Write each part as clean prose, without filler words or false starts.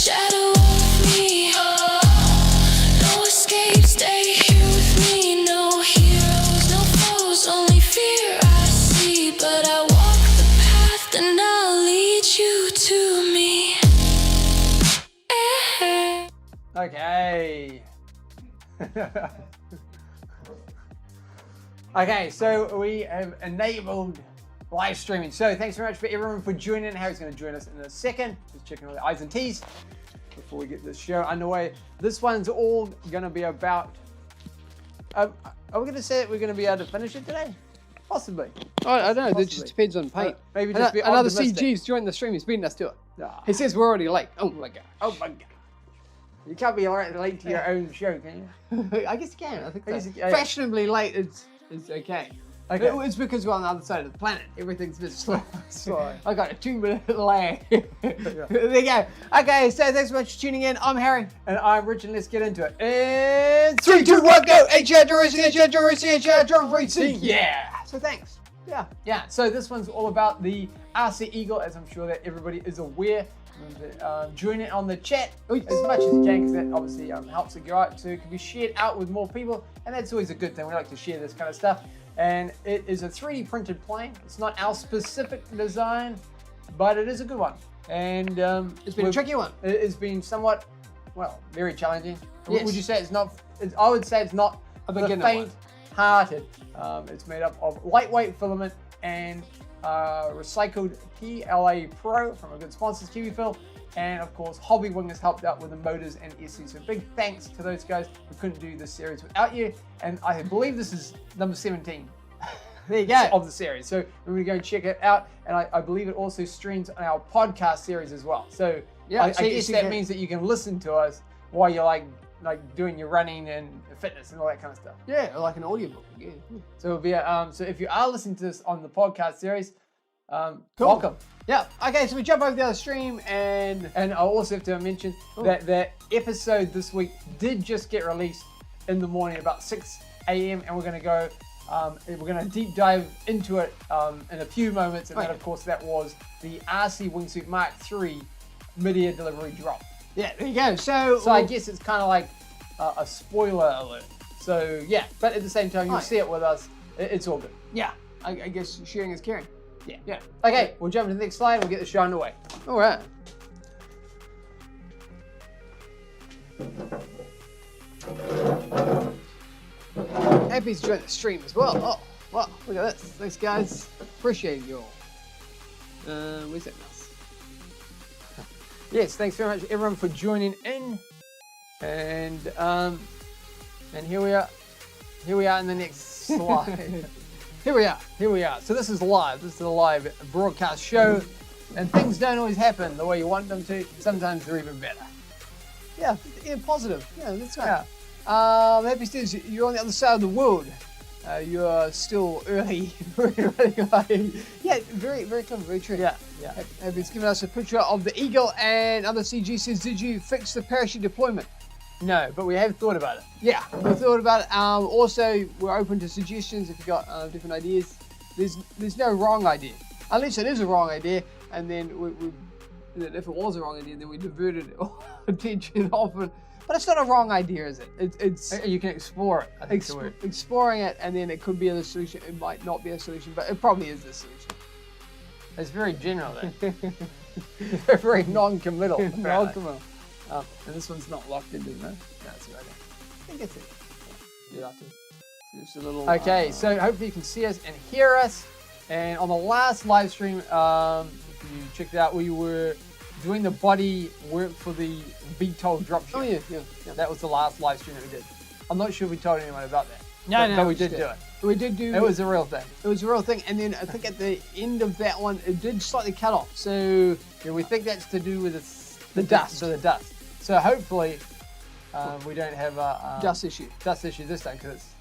shadow of me. No escape, stay here with me. No heroes, no foes, only fear I see. But I walk the path and I'll lead you to me. Okay. Okay, so we have enabled live streaming. So thanks very much for everyone for joining. Harry's going to join us in a second. Just checking all the I's and T's before we get this show underway. This one's all going to be about... are we going to say that we're going to be able to finish it today? Possibly. I don't know. Possibly. It just depends on paint. Maybe just be another optimistic. CG's joined the stream. He's beating us to it. Ah. He says we're already late. Oh my god. Oh my God. You can't be late to your own show, can you? I guess you can. I think I guess so. you can. Fashionably late is okay. Okay. It's because we're on the other side of the planet. Everything's a bit slow. Slow. I got a 2-minute lag. There you go. Okay, so thanks so much for tuning in. I'm Harry. And I'm Rich, and let's get into it. And 3, 2, 1, go! HR racing. Yeah. So thanks. Yeah. Yeah, so this one's all about the RC Eagle, as I'm sure that everybody is aware. Join it on the chat as much as you can, because that obviously helps it go out, so it can be shared out with more people, and that's always a good thing. We like to share this kind of stuff. And it is a 3D printed plane. It's not our specific design, but it is a good one. And It's been a tricky one. It has been somewhat, well, very challenging. Yes. Would you say it's not? I would say it's not A the beginner one. faint-hearted. It's made up of lightweight filament and recycled PLA Pro from our good sponsors, KiwiFil. And of course, Hobby Wing has helped out with the motors and SC. So big thanks to those guys. We couldn't do this series without you. And I believe this is number 17 There you go. of the series. So we're going to go and check it out. And I believe it also streams on our podcast series as well. So Yeah, I so guess you that can- means that you can listen to us while you're like doing your running and fitness and all that kind of stuff. Yeah, like an audiobook. Yeah. So it'll be so if you are listening to this on the podcast series, Cool. welcome. Yeah. Okay, so we jump over the other stream and And I also have to mention that the episode this week did just get released in the morning about 6 a.m. and we're going to go, we're going to deep dive into it in a few moments. And then, of course, that was the RC Wingsuit Mark III mid-air delivery drop. yeah, there you go. So So I guess it's kind of like a spoiler alert. So yeah, but at the same time, you'll Right. see it with us. It's all good. yeah, I guess sharing is caring. Yeah. Yeah. Okay, we'll jump to the next slide and we'll get the show underway. All right. Happy to join the stream as well. Oh, wow, look at this. Thanks, guys. Appreciate you all. Where's that mouse? Yes, thanks very much everyone for joining in. And here we are. Here we are in the next slide. Here we are. Here we are. So this is live. This is a live broadcast show. And things don't always happen the way you want them to. Sometimes they're even better. Yeah, positive. Yeah, that's right. Yeah. Happy Stews, you're on the other side of the world. You're still early. Yeah, very, very clever, very true. Yeah, yeah. Happy's given us a picture of the Eagle, and other CG says, did you fix the parachute deployment? No, but we have thought about it. Yeah, we thought about it. Also, we're open to suggestions if you've got different ideas. There's no wrong idea. Unless it is a wrong idea, and then if it was a wrong idea, then we diverted attention off it. But it's not a wrong idea, is it? It's You can explore it, I think the word. exploring it, and then it could be the solution. It might not be a solution, but it probably is the solution. It's very general then. Very non-committal. apparently. Non-committal. And this one's not locked in, isn't it? No, that's right. I think it's it. Yeah, that is. Just a little. Okay, so hopefully you can see us and hear us. And on the last live stream, if you checked it out, we were doing the body work for the VTOL dropship. Oh yeah. That was the last live stream that we did. I'm not sure if we told anyone about that. No, but we did do it. We did do. It was a real thing. It was a real thing, and then I think at the end of that one, it did slightly cut off. So Yeah, we think that's to do with The dust. So the dust. So hopefully we don't have a dust issue. dust issue this time because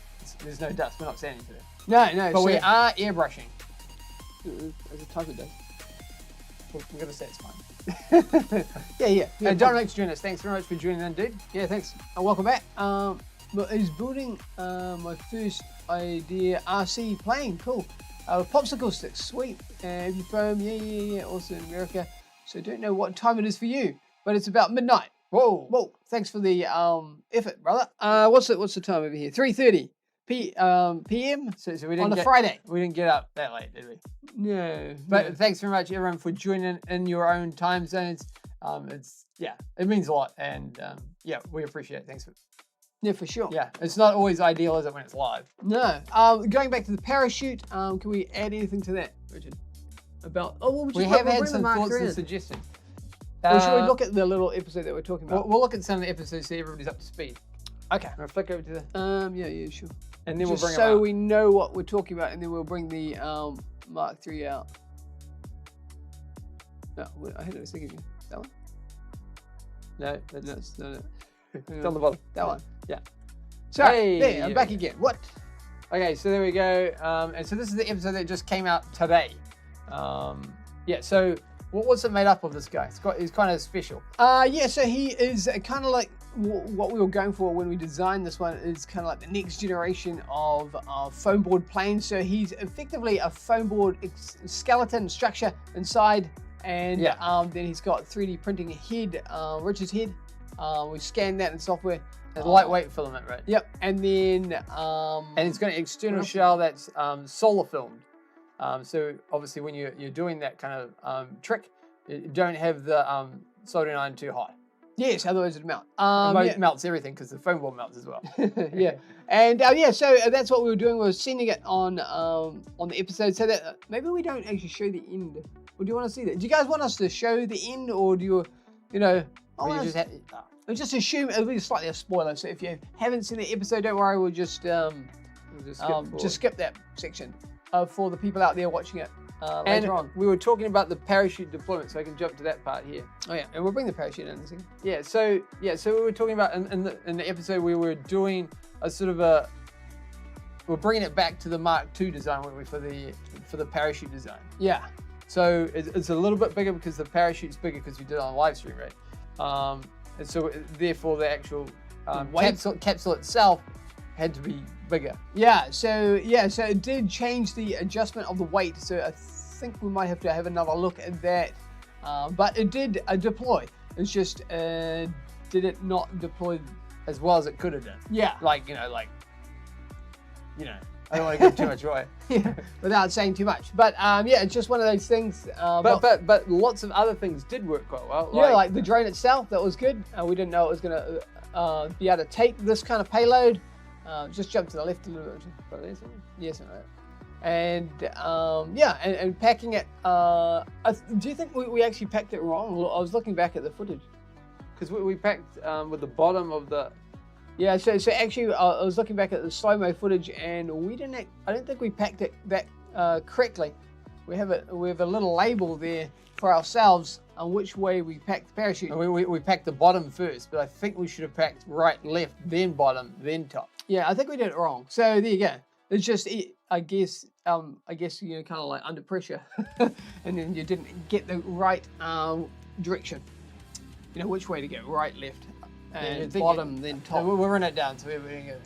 there's no dust. We're not sanding today. No. But we are airbrushing. As a type of day. We're going to say it's fine. Yeah. And Dominic's joining us. Thanks very much for joining in, dude. Yeah, thanks. Welcome back. But he's building my first idea RC plane. Cool. Popsicle sticks, sweet. And foam, yeah. Also in America. So don't know what time it is for you. but it's about midnight. Whoa. Whoa! Thanks for the effort, brother. What's the time over here? 3:30 p.m. So we didn't on a get, Friday. We didn't get up that late, did we? No, But thanks very much, everyone, for joining in your own time zones. It means a lot, and we appreciate it. Thanks for. yeah, for sure. Yeah, it's not always ideal, is it, when it's live? No. Going back to the parachute, can we add anything to that, Richard? About We have had some thoughts and suggestions. Or should we look at the little episode that we're talking about? We'll look at some of the episodes so everybody's up to speed. Okay. I'll flick over to the, Yeah, sure. and then Just we'll bring so them out. we know what we're talking about, and then we'll bring the Mark III out. No, I had it was thinking that one. No, that's No. it's on the bottom. That one. Yeah. So Hey, there, I'm yeah, back yeah. again. What? Okay, so there we go. And so this is the episode that just came out today. So what's it made up of, this guy? He's kind of special. So he is kind of like what we were going for when we designed this one is kind of like the next generation of foam board planes. So he's effectively a foam board skeleton structure inside, and then he's got 3D printing a head, Richard's head. We scanned that in software. A lightweight filament, right? Yep, and then And it's got an external shell that's solar filmed. So obviously when you're doing that kind of trick, you don't have the soldering iron too high. yes, otherwise it'd melt. It melts everything because the foam board melts as well. Yeah, and so that's what we were doing. We were sending it on the episode, so that maybe we don't actually show the end. Or do you want to see that? Do you guys want us to show the end, or do you know? We'll just assume it'll be slightly a spoiler. So if you haven't seen the episode, don't worry. We'll just skip that section for the people out there watching it later on. We were talking about the parachute deployment, so I can jump to that part here. Oh yeah, and we'll bring the parachute in a second. So we were talking about in the episode we were doing a sort of we're bringing it back to the Mark II design, weren't we, for the parachute design? Yeah. So it's a little bit bigger because the parachute's bigger because we did it on live stream, right? And so therefore the actual capsule itself had to be bigger. So it did change the adjustment of the weight. So I think we might have to have another look at that. But it did deploy. It's just did it not deploy as well as it could have done? Yeah. I don't want to give too much away. Without saying too much. But it's just one of those things. But lots of other things did work quite well. Like the drone itself, that was good. We didn't know it was going to be able to take this kind of payload. Just jump to the left a little bit. Yes, right. And and packing it. Do you think we actually packed it wrong? I was looking back at the footage. Because we packed with the bottom of the. Yeah, so actually, I was looking back at the slow-mo footage, and I don't think we packed it that correctly. We have a little label there for ourselves on which way we packed the parachute. We packed the bottom first, but I think we should have packed right, left, then bottom, then top. Yeah, I think we did it wrong. So there you go. It's just, I guess you're kind of like under pressure, and then you didn't get the right direction. You know which way to go, right, left. And bottom, then top. We'll run it down, so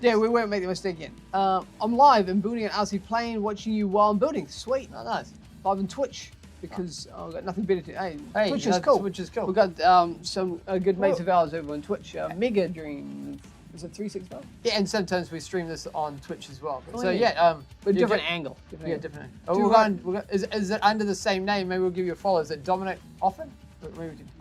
we won't make the mistake again. I'm live and building an RC plane, watching you while I'm building. Sweet, nice. Live on Twitch because I've got nothing better to. Hey, Twitch is cool. Twitch is cool. We've got some good mates of ours over on Twitch. Mega Dream. Is it 365? Yeah, and sometimes we stream this on Twitch as well. But different angle. Different angle. Is it under the same name? Maybe we'll give you a follow. Is it Dominic Offen?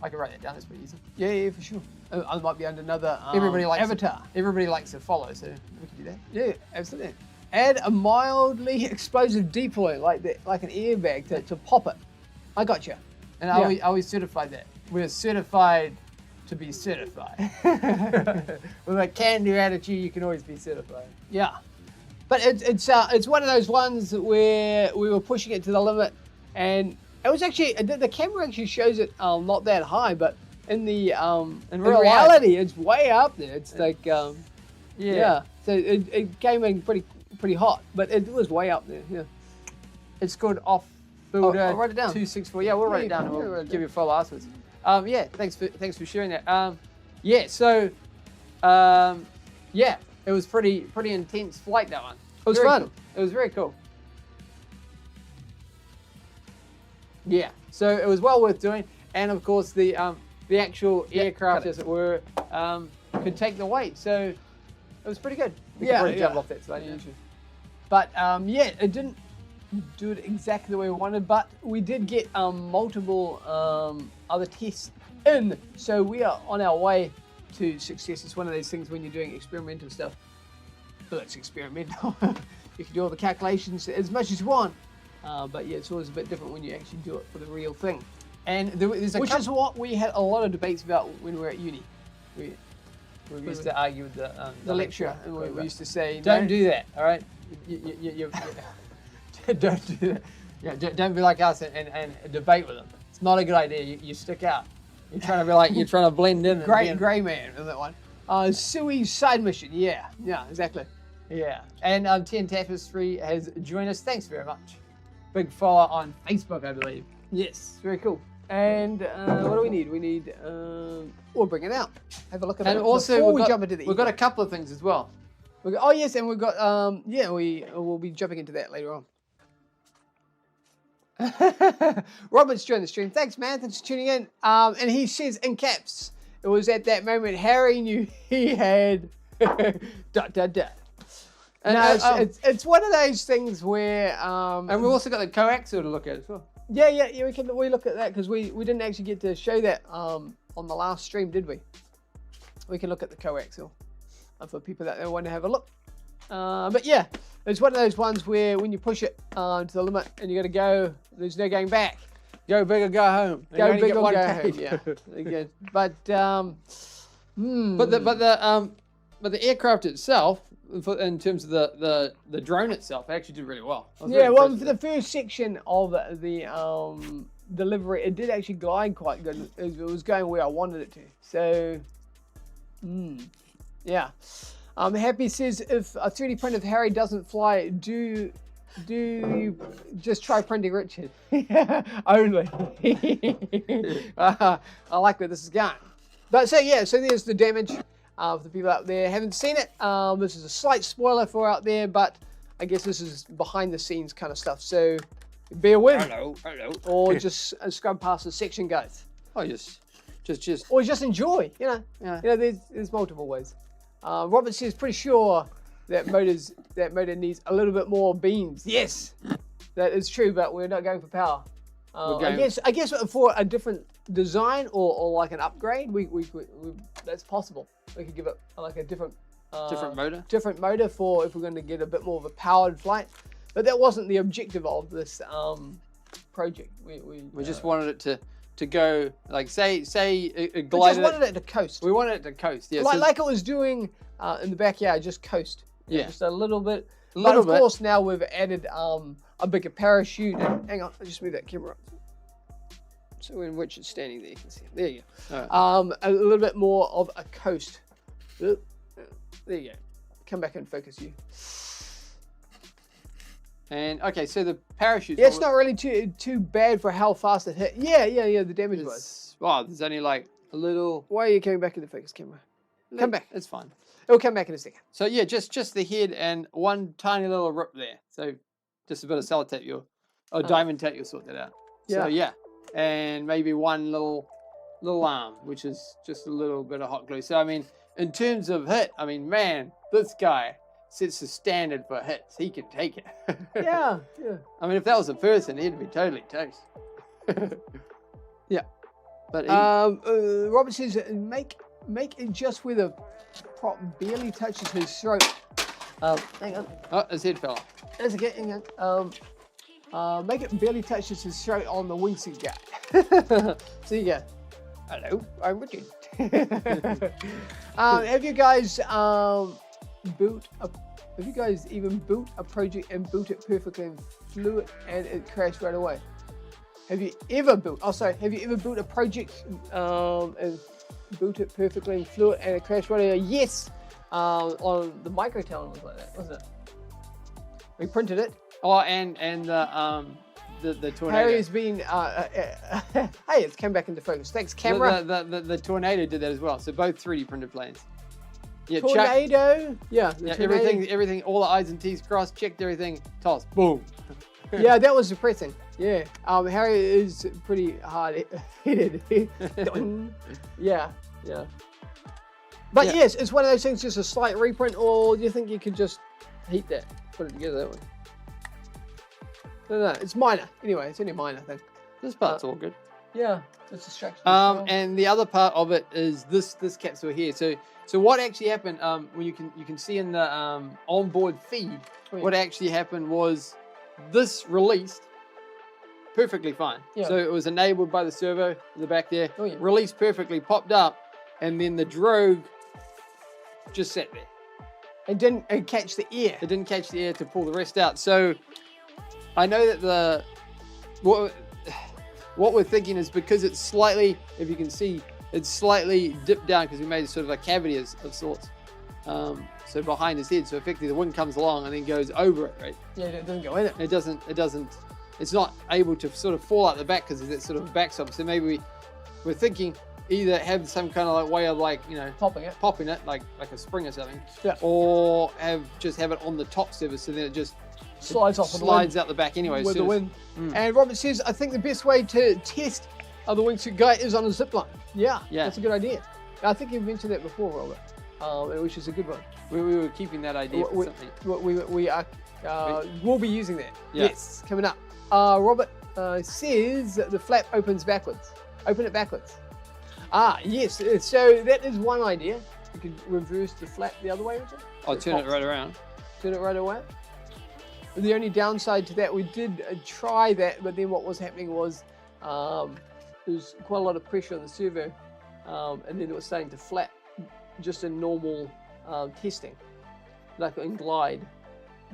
I can write that down. That's pretty easy. Yeah, for sure. I might be under another avatar. Everybody likes to follow, so we can do that. Yeah, absolutely. Add a mildly explosive deploy, like an airbag to pop it. I got you. And are we certified that? We're certified to be certified. With a can-do attitude, you can always be certified. Yeah. But it's one of those ones where we were pushing it to the limit, and it was actually the camera actually shows it not that high, but in reality it's way up there. It's like So it came in pretty hot, but it was way up there. Yeah. It's called Off Builder. I'll write it down. 264. Yeah, we'll write it down and we'll give you a follow afterwards. Thanks for sharing that. It was pretty intense flight, that one. It was fun. Cool. It was very cool. Yeah, so it was well worth doing, and of course the the actual Yeah, aircraft, got it. as it were, could take the weight. So it was pretty good. We Yeah, could probably jump yeah. off that slide. Yeah. But yeah, it didn't do it exactly the way we wanted, but we did get multiple other tests in, so we are on our way to success. It's one of those things when you're doing experimental stuff. Well, it's experimental. You can do all the calculations as much as you want, but yeah, it's always a bit different when you actually do it for the real thing. And there's a Which is what we had a lot of debates about when we were at uni. We used to argue with the lecturer, and we used to say, don't do that, all right? You don't do that. Yeah, don't be like us and debate with them. It's not a good idea. You stick out. You're trying to be like, you're trying to blend in. Grey man in that one. Sui's side mission, yeah, exactly. Yeah, and TN Tapestry has joined us. Thanks very much. Big follower on Facebook, I believe. Yes, very cool. And what do we need? We need, we'll bring it out. Have a look at it. And also, before we jump into the we've got a couple of things as well. oh yes, and we've got, yeah, we'll be jumping into that later on. Robert's joined the stream. Thanks, man. Thanks for tuning in. And he says in caps, it was at that moment Harry knew he had ... And No, it's one of those things where and we've also got the coaxial to look at as well. yeah, we look at that because we didn't actually get to show that on the last stream, did we? We can look at the coaxial for people that want to have a look. But yeah, it's one of those ones where when you push it to the limit and you got to go, there's no going back. Go big or go home. You Go only big get or one go tape. home. Yeah, again. But But the aircraft itself, in terms of the drone itself, actually did really well. I was yeah, very well, impressed for with the first section of the delivery, it did actually glide quite good. It was going where I wanted it to. So, yeah. Happy says, if a 3D print of Harry doesn't fly, do you just try printing Richard? Only. I like where this is going. But so yeah, so there's the damage. For the people out there who haven't seen it, this is a slight spoiler for out there, but I guess this is behind the scenes kind of stuff. So bear with. Hello. Or just scrub past the section, guys. Oh, just. Or just enjoy. You know. Yeah. You know, there's multiple ways. Robert says pretty sure that motor needs a little bit more beams. Yes, that is true, but we're not going for power. I guess for a different design or like an upgrade, we that's possible. We could give it like a different motor for if we're going to get a bit more of a powered flight. But that wasn't the objective of this project. We just wanted it to go like say it we glided. just wanted it to coast. We wanted it to coast. Yeah. Like it was doing in the backyard, just coast. Yeah. Just a little bit. Little Of bit. course, now we've added a bigger parachute. And, hang on, I just move that camera up. So when Richard's standing there, you can see him. There you go. Right. A little bit more of a coast. There you go. Come back and focus you. And okay, so the parachute. Yeah, it's not really too bad for how fast it hit. Yeah. The damage was. Wow, there's only like a little. Why are you coming back in the focus camera? Come back. It's fine. It'll come back in a second. So yeah, just the head and one tiny little rip there. So just a bit of sellotape diamond tape, you'll sort that out. So yeah, and maybe one little arm, which is just a little bit of hot glue. So I mean, in terms of hit, I mean, man, this guy sets the standard for hits. He can take it. Yeah. I mean, if that was a person, he'd be totally toast. Yeah. But Robert says, make it just where the prop barely touches his throat. Hang on. oh, his head fell off. That's okay. Hang on. Make it barely touches his throat on the wingsuit guy. So you go. Hello, I'm Richard. Have you guys even built a project and built it perfectly and flew it and it crashed right away? Have you ever built a project and built it perfectly and flew it and it crashed right away? Yes. On the Microtown was like that, wasn't it? We printed it. Oh, and the tornado. Harry's been hey, it's come back into focus. Thanks, camera. The tornado did that as well. So both 3D printed planes. Yeah, Tornado. Yeah, the tornado. everything, all the I's and T's crossed, checked everything, tossed, boom. Yeah, that was depressing. Yeah. Harry is pretty hard-headed. Yeah. But Yeah. yes, it's one of those things, just a slight reprint, or do you think you could just heat that, put it together that way? No, it's minor. Anyway, it's only a minor thing. This part's all good. Yeah, it's distraction. And the other part of it is this capsule here. So what actually happened? When you can see in the onboard feed, what actually happened was this released perfectly fine. Yeah. So it was enabled by the servo in the back there. Oh, yeah. Released perfectly, popped up, and then the drogue just sat there. It didn't catch the air. It didn't catch the air to pull the rest out. So I know that what we're thinking is because it's slightly, if you can see, it's slightly dipped down because we made sort of a cavity of sorts. So behind his head, so effectively the wing comes along and then goes over it, right? Yeah, it doesn't go in it. It doesn't, it's not able to sort of fall out the back because there's that sort of backstop. So maybe we're thinking either have some kind of like way of like, you know, popping it like a spring or something. Yeah. Or just have it on the top surface so then it just Slides off slides out the back anyway. with the wind. And Robert says, I think the best way to test the wingsuit guy is on a zip line. Yeah, that's a good idea. I think you've mentioned that before, Robert, which is a good one. We were keeping that idea for something. We are, we'll be using that. Yeah. Yes, coming up. Robert says the flap opens backwards. Open it backwards. Yes. So that is one idea. You could reverse the flap the other way, Richard. I'll turn it right around. Turn it right away. The only downside to that, we did try that, but then what was happening was there was quite a lot of pressure on the servo, and then it was starting to flap just in normal testing, like in glide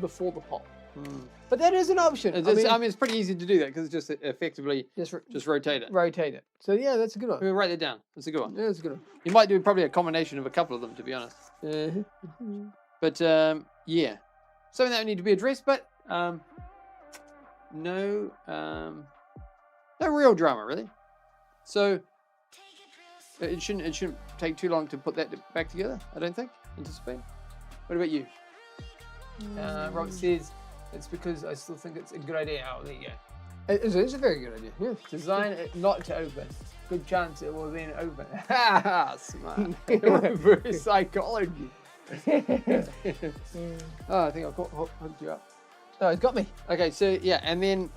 before the pop. But that is an option. I mean, it's pretty easy to do that because it's just effectively just rotate it. Rotate it. So yeah, that's a good one. We'll write that down. That's a good one. Yeah, that's a good one. You might do probably a combination of a couple of them, to be honest. But yeah, something that would need to be addressed, but no real drama really. So it shouldn't take too long to put that back together. I don't think. Anticipate. What about you? Robert says it's because I still think it's a good idea. Oh, there you go. It is a very good idea. Yeah. Design it not to open. Good chance it will then open. Smart. Reverse psychology. Oh, I think I've hooked you up. Oh, it's got me. Okay, so yeah, and then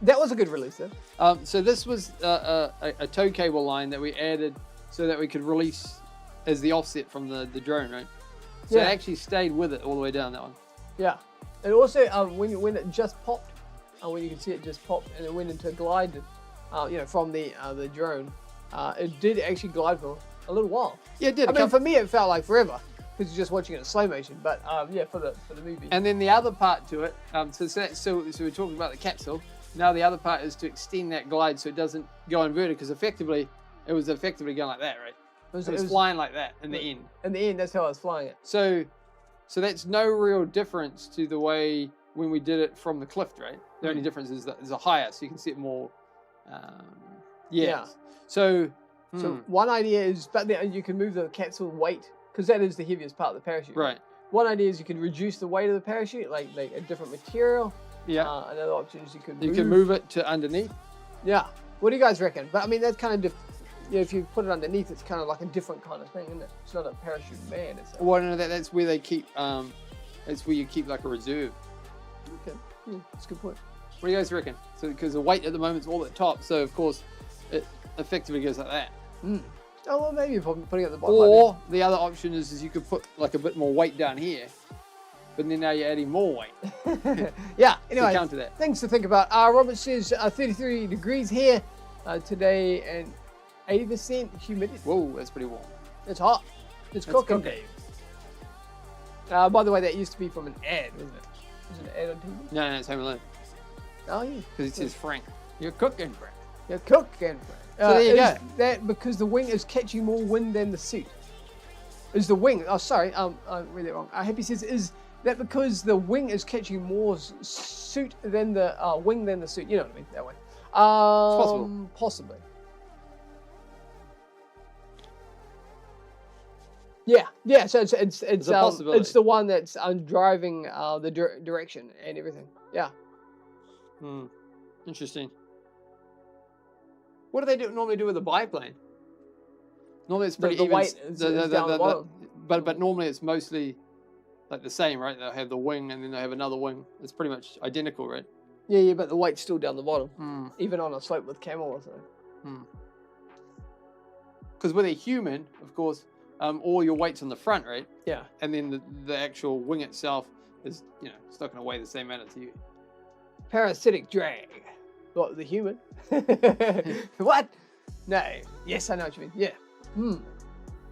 that was a good release, though. So this was a tow cable line that we added so that we could release as the offset from the drone, right? So it actually stayed with it all the way down that one. Yeah. And also, when it just popped, when you can see it just popped and it went into glide, from the drone, it did actually glide for a little while. Yeah, it did. I mean, for me, it felt like forever because you're just watching it in slow motion. But yeah, for the movie. And then the other part to it, so we're talking about the capsule. Now the other part is to extend that glide so it doesn't go inverted because effectively, it was effectively going like that, right? It was flying like that in the end. In the end, that's how I was flying it. So that's no real difference to the way when we did it from the cliff, right? The only difference is that there's a higher, so you can see it more. So one idea is, but then you can move the capsule weight because that is the heaviest part of the parachute. Right. One idea is you can reduce the weight of the parachute, like a different material. Yeah. Another option is you can move it to underneath. Yeah. What do you guys reckon? But I mean, that's kind of if you put it underneath, it's kind of like a different kind of thing, isn't it? It's not a parachute band. Well, no, that's where they keep. That's where you keep like a reserve. Okay. Yeah, that's a good point. What do you guys reckon? So, because the weight at the moment is all at the top, so of course it effectively goes like that. Oh, well, maybe putting it at the bottom. Or the other option is you could put like a bit more weight down here, but then now you're adding more weight. Yeah. Anyway, to counter that. Things to think about. Robert says 33 degrees here today and 80% humidity. Whoa, that's pretty warm. It's hot. It's cooking. By the way, that used to be from an ad, wasn't it? Was it an ad on TV? No, it's Home Alone. Oh, yeah. Because it says Frank. You're cooking, Frank. You're cooking, Frank. So there you go. That because the wing is catching more wind than the suit. Is the wing? Oh, sorry. I read that wrong. Happy says, is that because the wing is catching more suit than the wing than the suit? You know what I mean? That way. It's possible. Possibly. Yeah. So it's a possibility. It's the one that's driving the direction and everything. Yeah. Interesting. What do they normally do with a biplane? Normally it's pretty The even. weight is down the bottom. But normally it's mostly like the same, right? They'll have the wing and then they have another wing. It's pretty much identical, right? Yeah, but the weight's still down the bottom, even on a slope with camel or something. Because with a human, of course, all your weight's on the front, right? Yeah. And then the actual wing itself is, it's not going to weigh the same amount to you. Parasitic drag. What, the human? What? No. Yes, I know what you mean. Yeah.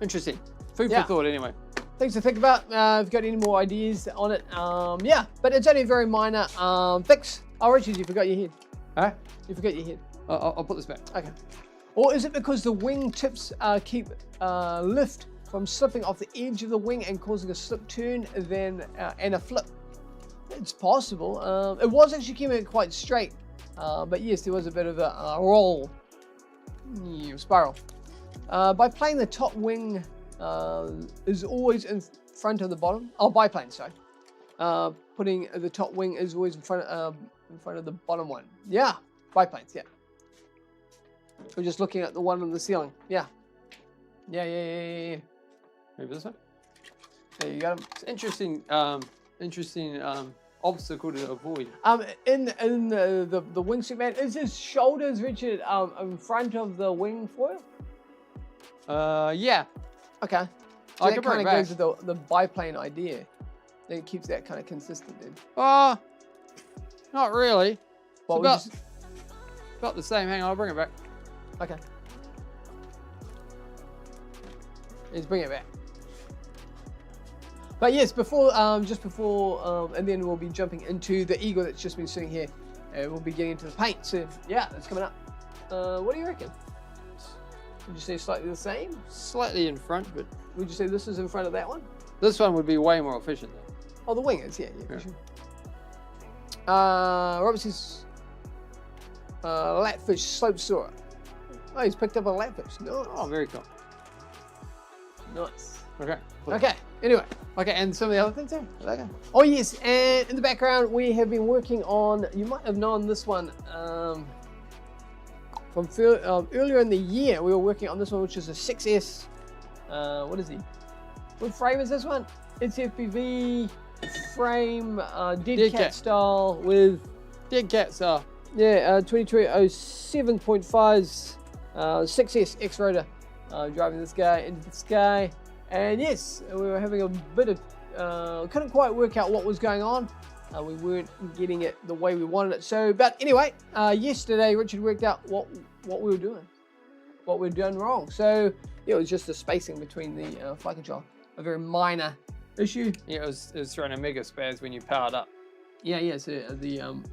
Interesting. Food Yeah. for thought, anyway. Things to think about. If you've got any more ideas on it, yeah. But it's only a very minor fix. Oh, Richard, you forgot your head. Huh? You forgot your head. I'll put this back. Okay. Or is it because the wing tips keep lift from slipping off the edge of the wing and causing a slip turn and a flip? It's possible. It was actually keeping it quite straight. But yes, there was a bit of a roll. Spiral. By playing the top wing is always in front of the bottom. Oh, biplane, sorry. Putting the top wing is always in front of the bottom one. Yeah, biplanes, yeah. We're just looking at the one on the ceiling. Yeah. Yeah. Maybe this one? There you go. It's interesting, obstacle to avoid. In the wingsuit, man, is his shoulders, Richard, in front of the wing foil? Yeah. Okay. So I that can bring kind it of goes back. with the biplane idea. It keeps that kind of consistent then. Not really. What It's would you about the same. Hang on, I'll bring it back. Okay. Let's bring it back. But yes, just before, and then we'll be jumping into the eagle that's just been sitting here, and we'll be getting into the paint. So yeah, that's coming up. What do you reckon? Would you say slightly the same? Slightly in front, but Would you say this is in front of that one? this one would be way more efficient, though. Oh, the wing is, yeah, for Yeah. sure. Robert says, Latfish slope soarer. Oh, he's picked up a latfish. Nice. Oh, very cool. Nice. Okay. Okay, anyway. Okay, and some of the other things there? Okay. Oh yes, and in the background we have been working on, you might have known this one, from earlier in the year we were working on this one, which is a 6S, what is he? What frame is this one? It's FPV frame, dead cat cat. style with, Dead cats are. yeah, 2207.5's 6S X-Rotor, driving this guy into the sky. And yes, we were having a bit of, couldn't quite work out what was going on. We weren't getting it the way we wanted it. So, but anyway, yesterday Richard worked out what we were doing, what we'd done wrong. So it was just the spacing between the flight control, a very minor issue. Yeah, it was throwing a mega spaz when you powered up. Yeah. So it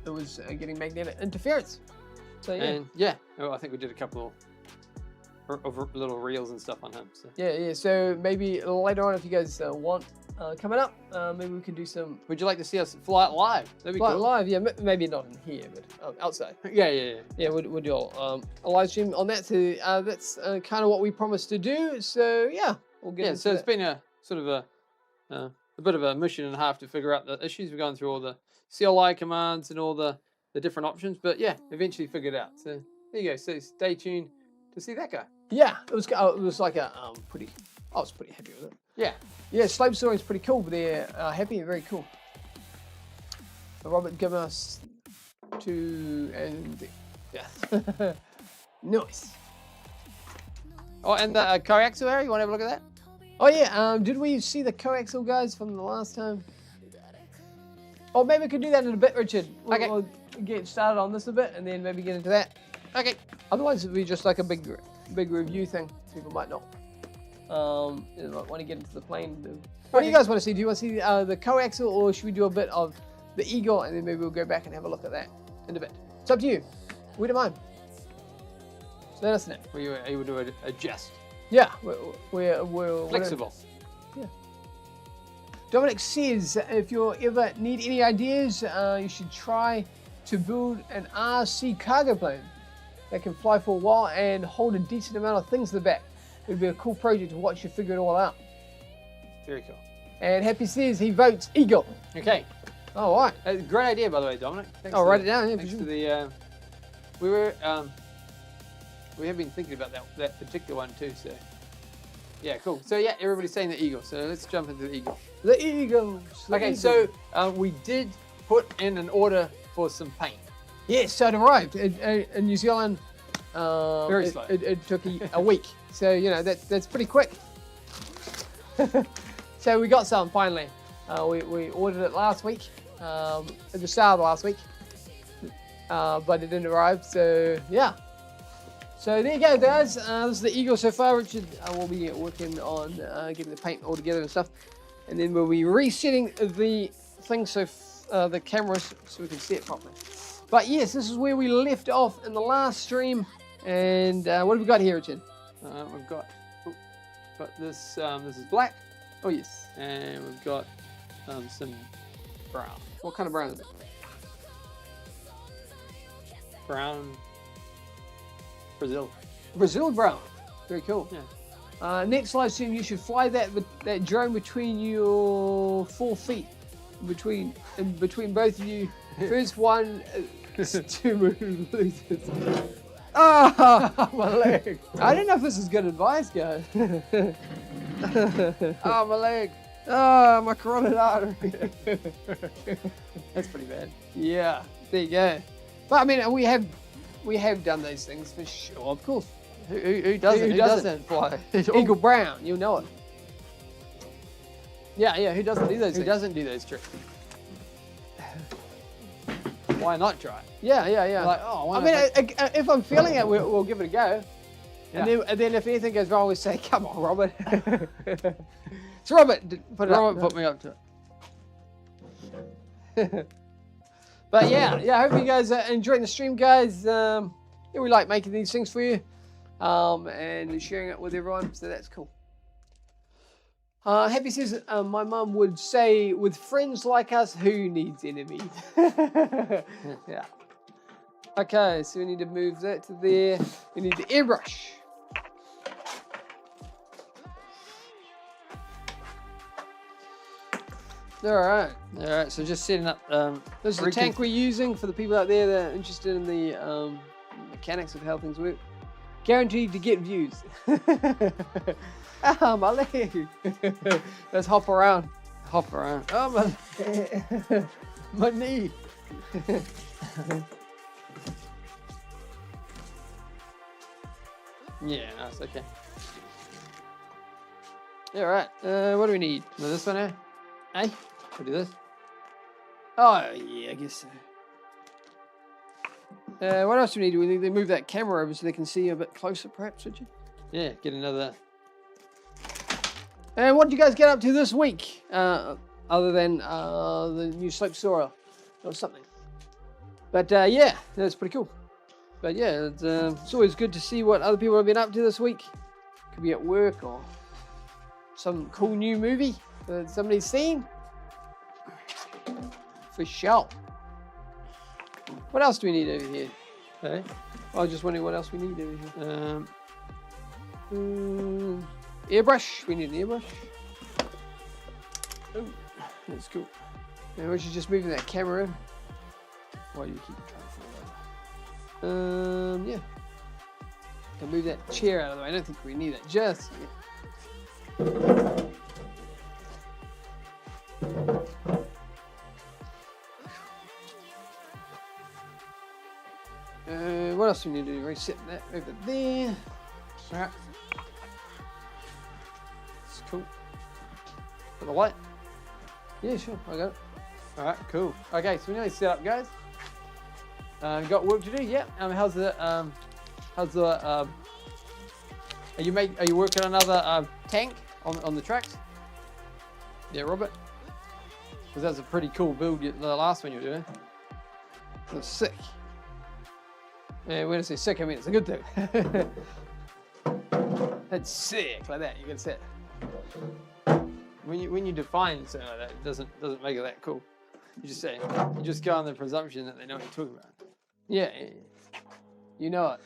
was getting magnetic interference. So yeah. And yeah, well, I think we did a couple of little reels and stuff on him. So. Yeah. So maybe later on, if you guys want coming up, maybe we could do some Would you like to see us fly it live? That'd be flight cool. live. Yeah, maybe not in here, but outside. Yeah. Yeah, we'll do a live stream on that. So that's kind of what we promised to do. So yeah, we'll get. Yeah, into so it's that. been a sort of a bit of a mission and a half to figure out the issues. We've gone through all the CLI commands and all the different options, but yeah, eventually figured it out. So there you go. So stay tuned to see that guy. Yeah, it was like a pretty. I was pretty happy with it. Yeah. Yeah, slope soaring is pretty cool, but they're happy and very cool. Robert given us two and yeah, nice. Oh, and the coaxial area. You want to have a look at that? Oh yeah, did we see the coaxial guys from the last time? Oh, maybe we could do that in a bit, Richard. Okay. We'll get started on this a bit and then maybe get into that. Okay. Otherwise, it'd be just like a big review thing. People might not want to get into the plane. What do you guys want to see? Do you want to see the coaxial, or should we do a bit of the eagle and then maybe we'll go back and have a look at that in a bit? It's up to you. We don't mind. So let us know. Were you able to adjust? Yeah, we're Flexible. Dominic says, if you ever need any ideas, you should try to build an RC cargo plane that can fly for a while and hold a decent amount of things in the back. It would be a cool project to watch you figure it all out. Very cool. And Happy says he votes Eagle. Okay. All right. Great idea, by the way, Dominic. Thanks I'll for write it down. Yeah, for Thanks sure. for the we have been thinking about that particular one too. So yeah, cool. So yeah, everybody's saying the eagle. So let's jump into the eagle. The eagles. Okay, so we did put in an order for some paint. Yes, so it arrived in New Zealand. Very slow. It took a week. So you know that's pretty quick. So we got some finally. We ordered it last week, at the start of last week, but it didn't arrive. So yeah. So there you go, guys. This is the eagle so far. Richard will be working on getting the paint all together and stuff, and then we'll be resetting the thing so the cameras so we can see it properly. But yes, this is where we left off in the last stream. And what have we got here, Richard? We've got this. This is black, Oh yes. and we've got some brown. What kind of brown is it? Brown. Brazil. Brazil brown. Very cool. Yeah. Next live stream, you should fly that drone between your 4 feet, between both of you. First one to move loses. Ah, my leg. I don't know if this is good advice, guys. Oh, my leg. Ah, my carotid artery. That's pretty bad. Yeah, there you go. But I mean, we have done those things for sure, of course. Who doesn't? Who doesn't fly? Eagle Brown, you'll know it. Yeah. Who doesn't do those Who things? doesn't do those tricks? Why not try it? Yeah. Like, oh, why I not mean, if I'm feeling it, we'll give it a go. Yeah. And then if anything goes wrong, we say, "Come on, Robert." It's Robert. Put it Robert up. put me up to it. But yeah. I hope you guys are enjoying the stream, guys. Yeah, we like making these things for you, and sharing it with everyone. So that's cool. Happy says, my mum would say, with friends like us, who needs enemies? Yeah. Okay, so we need to move that to there. We need the airbrush. All right. So just setting up. This is the tank we're using for the people out there that are interested in the mechanics of how things work. Guaranteed to get views. Ah, my leg. Let's hop around. Oh, my leg. My knee. Yeah, nice. Okay. Yeah, right. What do we need? Now this one here. Hey? We'll do this. Oh, yeah, I guess so. What else do we need? Do we need to move that camera over so they can see a bit closer, perhaps, Richard? Yeah, get another. And what did you guys get up to this week? Other than the new slope soil or something. But yeah, that's pretty cool. But yeah, it's always good to see what other people have been up to this week. Could be at work or some cool new movie that somebody's seen. For sure. What else do we need over here? Okay. I was just wondering what else we need over here. Airbrush. We need an airbrush. Oh, that's cool. And we're just moving that camera in. Why do you keep trying to fall over? Yeah. Can move that chair out of the way. I don't think we need it just yet. What else do we need to do? Reset that over there. Alright. It's cool. For the light. Yeah, sure. I got it. Alright, cool. Okay, so we nearly set up, guys. Got work to do. Yeah. How's the are you working on another tank on the tracks? Yeah, Robert. Because that's a pretty cool build. The last one you were doing. That's sick. Yeah, when I say sick, I mean it's a good thing. That's sick, like that. You can say it. When you define something like that, it doesn't make it that cool. You just go on the presumption that they know what you're talking about. Yeah. You know it.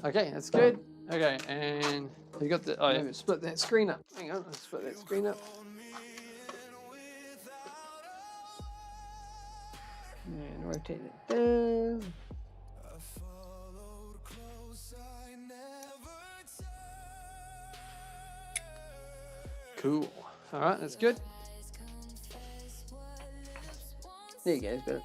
Okay, that's good. Okay, and You got the. Oh, yeah. Split that screen up. Hang on, let's split that screen up. And rotate it down. Cool. All right, that's good. There you go, it's better.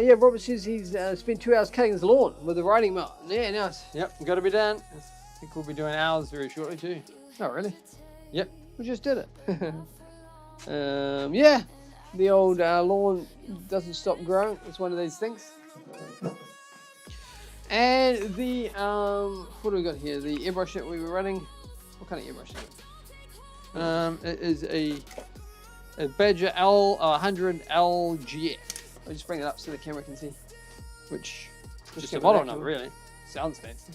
Yeah, Robert says he's spent 2 hours cutting his lawn with the riding mower. Yeah, nice. Yep, got to be done. I think we'll be doing ours very shortly too. Oh, really? Yep. We just did it. Yeah, the old lawn doesn't stop growing. It's one of these things. And the, what do we got here? The airbrush that we were running. What kind of airbrush is it? It is a Badger L100 LGF. I'll just bring it up so the camera can see. Which just give a it model that number, to really. Sounds fancy.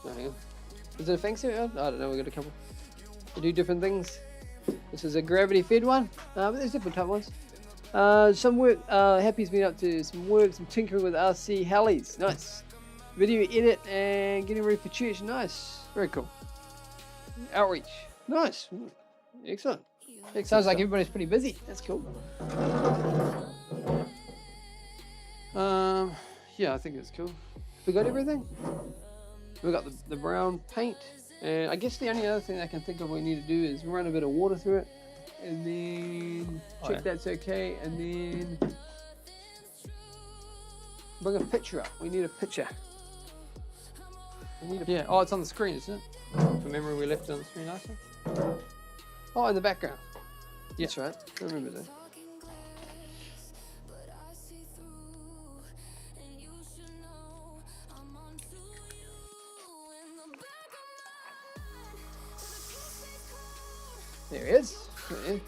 Oh, hang on. Is it a fancy one? I don't know, we got a couple. They do different things. This is a gravity fed one, but there's different type ones. Some work, Happy's been up to some work, some tinkering with RC Hellies. Nice. Video edit and getting ready for church. Nice. Very cool. Outreach. Nice. Excellent. It sounds like everybody's pretty busy. That's cool. Yeah, I think it's cool. We got everything? We got the brown paint. And I guess the only other thing I can think of we need to do is run a bit of water through it. And then check that's okay. And then bring a picture up. We need a picture. We need a Yeah, oh, it's on the screen, isn't it? From memory, we left it on the screen last time. Oh, in the background. Yeah. That's right. I remember that. There he is. There.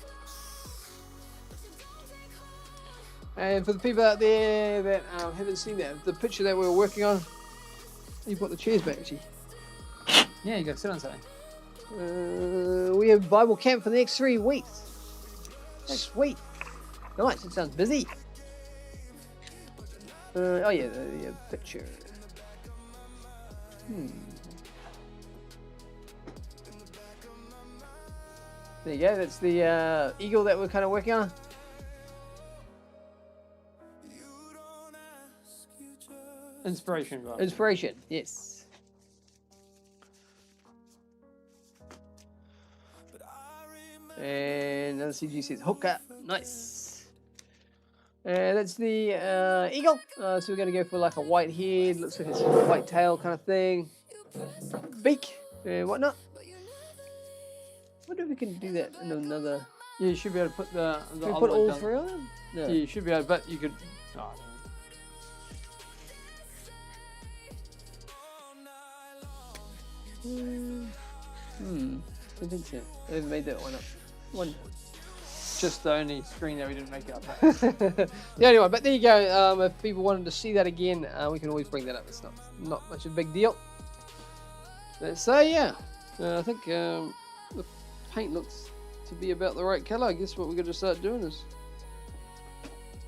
And for the people out there that haven't seen that, the picture that we were working on, you brought the chairs back, actually. Yeah, you got to sit on something. We have Bible camp for the next 3 weeks. Sweet. Nice, it sounds busy. Oh yeah, the picture. There you go, that's the eagle that we're kind of working on. Inspiration, right? Inspiration, yes. And another CG says hook up, nice. And that's the eagle. So we're going to go for like a white head, looks like it's a white tail kind of thing. Beak and whatnot. I wonder if we can do that in another. Yeah, you should be able to put the Can we other put one all down. 3 on them? No. Yeah, you should be able, but you could. Oh, I don't know. I think so. They've made that one up. One. Just the only screen that we didn't make up. The only one, but there you go. If people wanted to see that again, we can always bring that up. It's not much of a big deal. So yeah, I think the paint looks to be about the right color. I guess what we're going to start doing is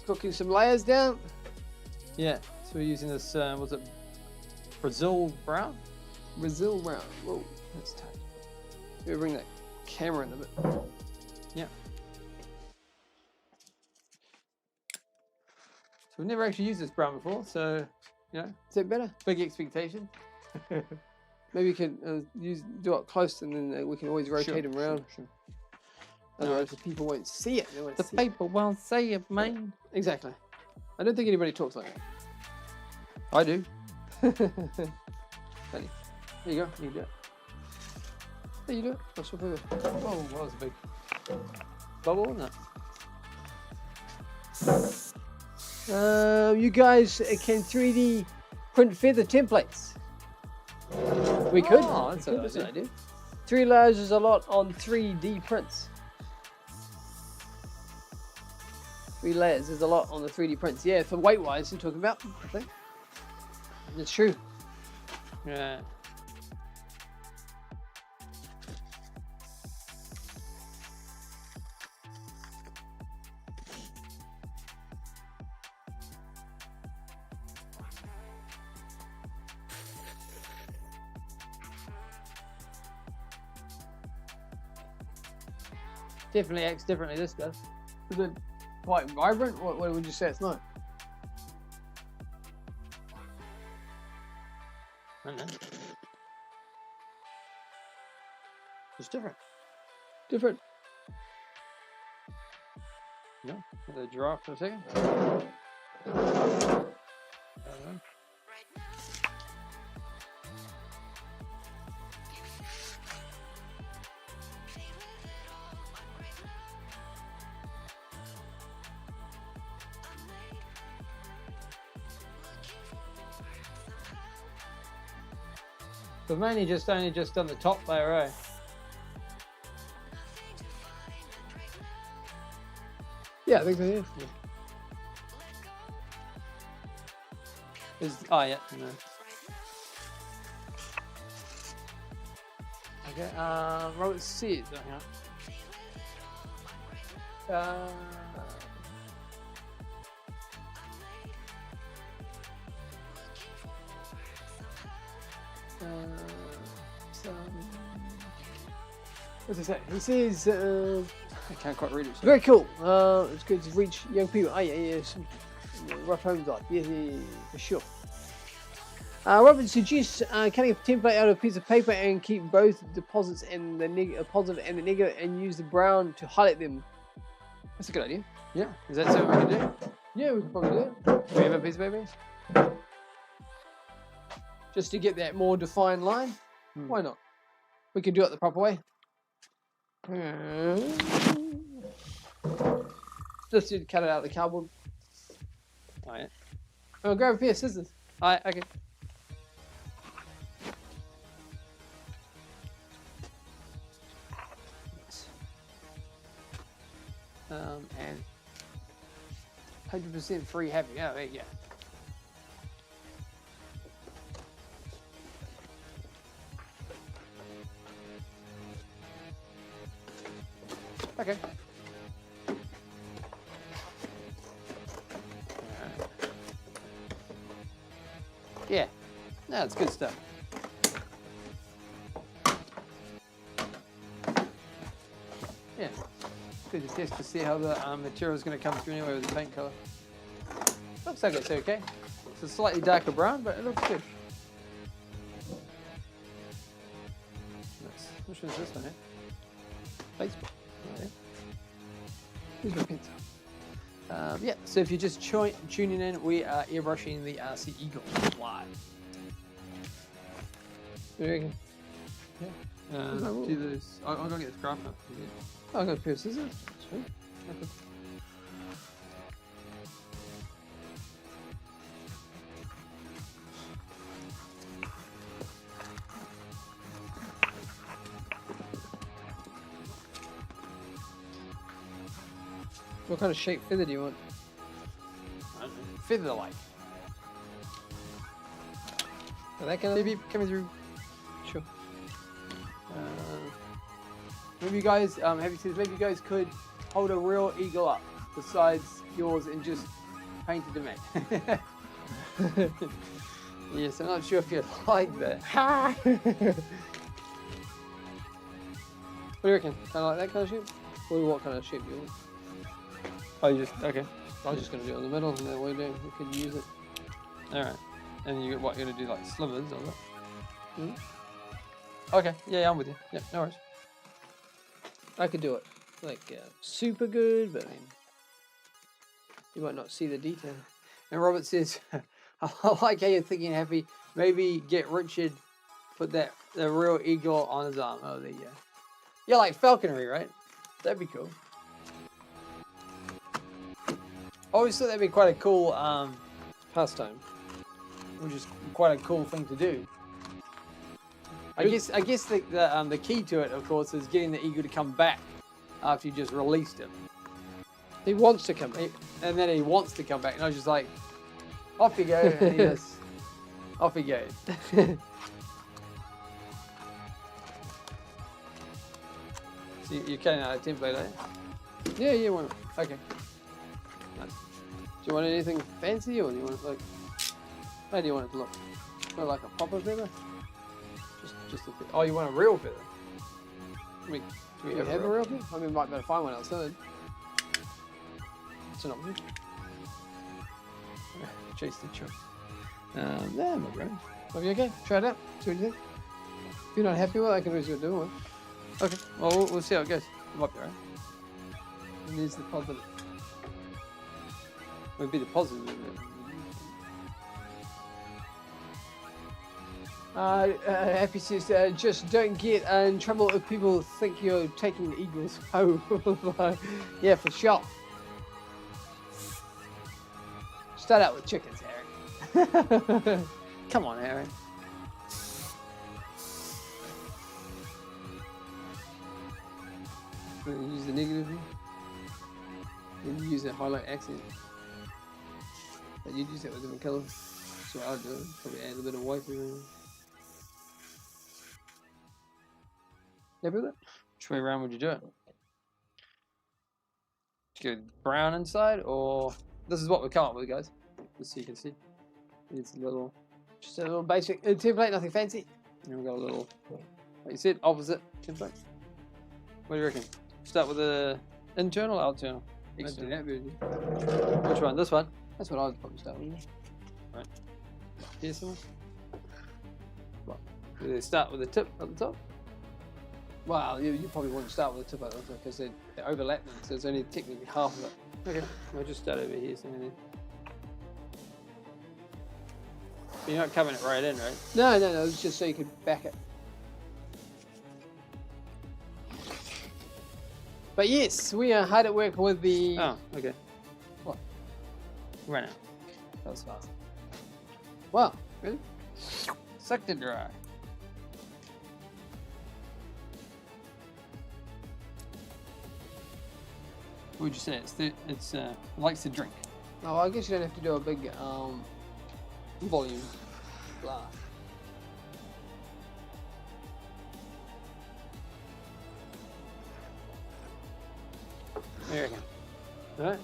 cooking some layers down. Yeah, so we're using this, was it Brazil brown? Brazil brown. Whoa, that's tight. Maybe bring that camera in a bit. Yeah. So we've never actually used this brown before, so, you know, Is that better? big expectation. Maybe you can do it close, and then we can always rotate them around. Sure. Otherwise, the people won't see it. They won't The see it. people won't say it, man. Exactly. I don't think anybody talks like that. I do. Funny. There you go. You do it. There you do it. I'll swap over. Oh, that was a big bubble, wasn't it? You guys can 3D print feather templates. We could. Oh, that's We a could, good that's an idea. idea. 3 layers is a lot on 3D prints. 3 layers is a lot on the 3D prints. Yeah, for weight-wise, you're talking about, I think. It's true. Yeah. Definitely acts differently, this does. Is it quite vibrant? What would you say it's not? I don't know. It's different. Different. No? Let it draw for a second. I don't know. But mainly only just on the top layer, eh? Yeah, I think so, yeah. Oh, yeah, no. Okay, Robert says, what's it say? He says, I can't quite read it. Very cool. It's good to reach young people. Oh, yeah. Rough homes life. Yeah, for sure. Robert suggests cutting a template out of a piece of paper and keep both deposits and the positive and the negative and use the brown to highlight them. That's a good idea. Yeah. Is that something we can do? Yeah, we can probably do it. Do we have a piece of paper? Just to get that more defined line? Why not? We can do it the proper way. Just to cut it out of the cardboard. Oh, yeah. Oh, grab a pair of scissors. Alright, okay. And 100% free happy. Oh, there you go. Okay. Yeah. No, it's good stuff. Yeah. Good to test to see how the material is going to come through anyway with the paint color. Looks like it's okay. It's a slightly darker brown, but it looks good. Nice. Which one's this one, eh? Facebook. Yeah. Here's my pencil. Yeah, so if you're just tuning in, we are airbrushing the RC Eagle live. What do you reckon? Yeah. Do this. I'm going to get this craft up. Oh, I got a pair of scissors. Sweet. Okay. What kind of shape feather do you want? I don't know. Feather-like. So that kind of maybe coming through. Sure. Maybe you guys, Heavy says, maybe you guys could hold a real eagle up besides yours and just paint it to me. Yes, I'm not sure if you like that. What do you reckon? Kind of like that kind of shape? Or what kind of shape do you want? Oh, you just, okay. I was just going to do it in the middle and then we could use it. Alright. And you're going to do like slivers of it? Mm-hmm. Okay, yeah, I'm with you. Yeah, no worries. I could do it like super good, but I mean, you might not see the detail. And Robert says, I like how you're thinking, Happy. Maybe get Richard, put the real eagle on his arm. Oh, there you go. Yeah, like falconry, right? That'd be cool. I always thought that'd be quite a cool pastime, which is quite a cool thing to do. I guess the key to it, of course, is getting the eagle to come back after you just released him. He wants to come back. And then he wants to come back. And I was just like, off you go. And he just, off he goes. So you're cutting out a template, eh? Yeah, why not? Okay. Nice. Do you want anything fancy, or do you want it like, how do you want it to look? More like a popper feather? Just a feather. Oh, you want a real feather? I mean, Do we have a real pen? I mean, we might be able to find one outside. It's not good. Chase the chook. There we go. Are you okay? Try it out. See what you think. If you're not happy with it, I can always do one. Okay. Well, we'll see how it goes. It might be alright. And there's the positive. Would be the positive. Happy says, just don't get in trouble if people think you're taking the eagles home. Yeah, for sure. Start out with chickens, Harry. Come on, Aaron. Use the negative here. Then you use the highlight accent. But you'd use that with different colours. That's what I'd do. Probably add a bit of white around. Happy with it? Which way around would you do it? Go brown inside, or this is what we come up with, guys. Just so you can see. It's a little, Just a little basic template, nothing fancy. and we've got a little, like you said, opposite template. What do you reckon? Start with the internal, or external? Let's do External. that, baby. Which one? This one? That's what I would probably start with. Right. Here's someone. What? Do they start with the tip at the top? Well, you probably wouldn't start with the tip of it because they overlap them, so it's only technically half of it. Okay. We'll just start over here. So then. But you're not covering it right in, right? No, it's just so you could back it. But yes, we are hard at work with the... Oh, okay. What? Ran out. That was fast. Wow, really? Sucked it dry. What would you say? It's likes to drink. Oh, I guess you don't have to do a big volume blast. What do you reckon? Alright.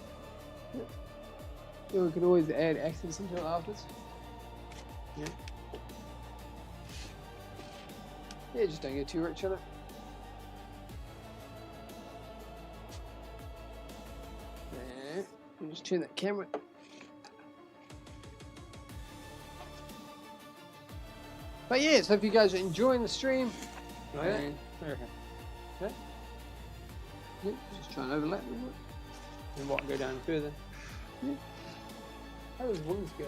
Yeah, we could always add accents into it afterwards. Yeah. Yeah, just don't get too rich on it. Yeah, and just turn that camera. But yeah, so if you guys are enjoying the stream, Like that? What do you reckon? Okay. yeah, just try and overlap with it. And what, go down further? How does wings go?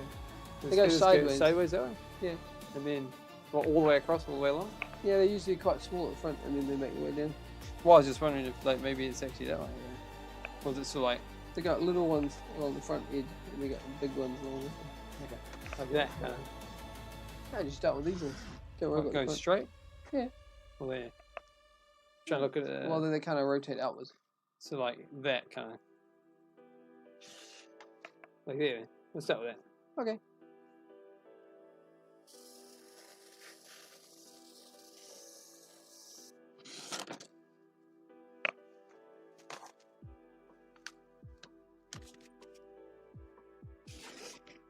Just go just sideways. Sideways that way? Yeah. And then, what, all the way across, all the way along? Yeah, they're usually quite small at the front and then they make their way down. Well, I was just wondering if, like, maybe it's actually that way. Yeah. Or is it still like, They got little ones along the front edge and they got big ones along the okay, like that kind of. I just start with these ones. Don't worry about the Go front. straight? Yeah. Well, there. Try and look at it. Well, then they kind of rotate outwards. So like that kind of. Like there. Let's start with that. Okay.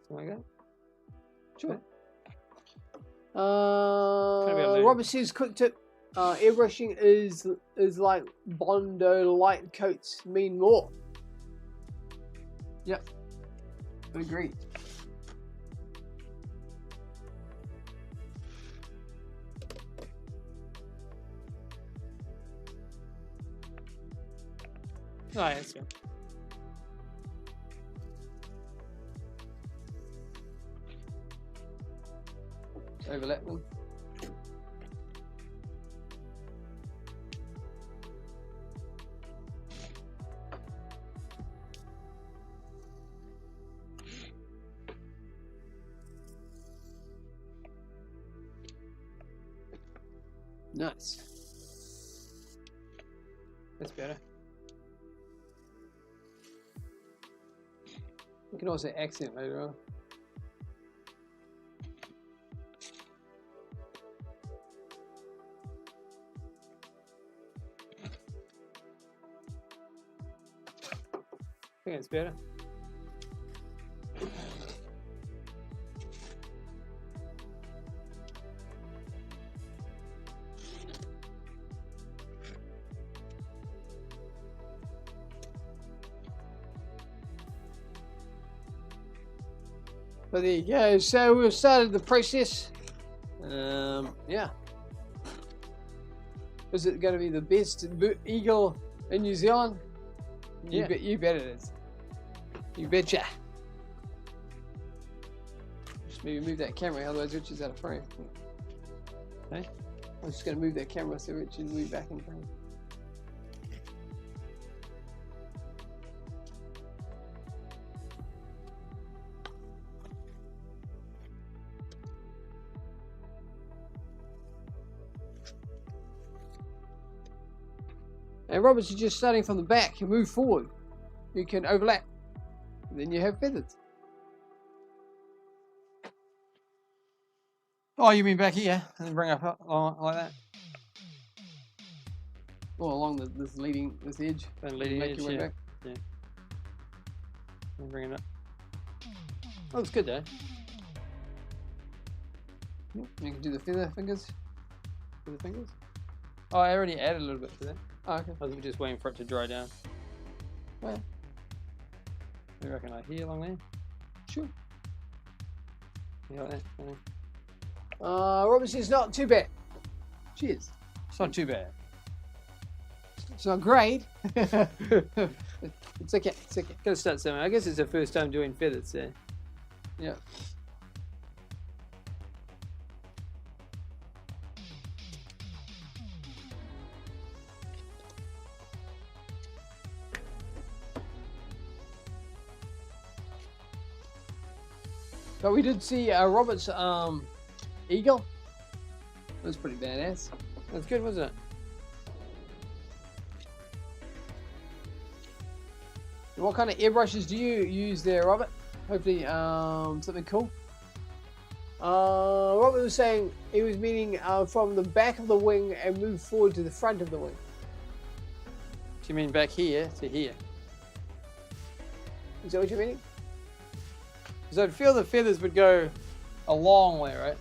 Something like that. Sure. be a loop. Robert says, quick tip, airbrushing is like Bondo light coats mean more. Yep. Agreed. Oh, yeah, that's good. Overlap them. Nice. That's better. You can also accent later on. I think it's better. But there you go. So we've started the process. Yeah. Is it going to be the best eagle in New Zealand? Yeah. You bet it is. You betcha. Just maybe move that camera, otherwise Richard's out of frame. Okay. I'm just going to move that camera so Richard will be back in frame. And Roberts, you're just starting from the back. You move forward. You can overlap. And then you have feathers. Oh, you mean back here and then bring up like that? Or along this edge. And leading Make edge, your way yeah. back. Yeah. And bring it up. Oh, it's good though. You can do the feather fingers. With the fingers. Oh, I already added a little bit to that. Oh, okay. I was just waiting for it to dry down. Well, You reckon like here along there? sure. Yeah, like that. I think. Roberts, it's not too bad. Cheers. It's not too bad. It's not great. It's okay. It's okay. Gotta start somewhere. I guess it's the first time doing feathers there. Yeah. But we did see Robert's eagle. That was pretty badass. That's good, wasn't it? And what kind of airbrushes do you use there, Robert? Hopefully something cool. Robert was saying he was meaning from the back of the wing and move forward to the front of the wing. Do you mean back here to here? Is that what you're meaning? Because I'd feel the feathers would go a long way, right?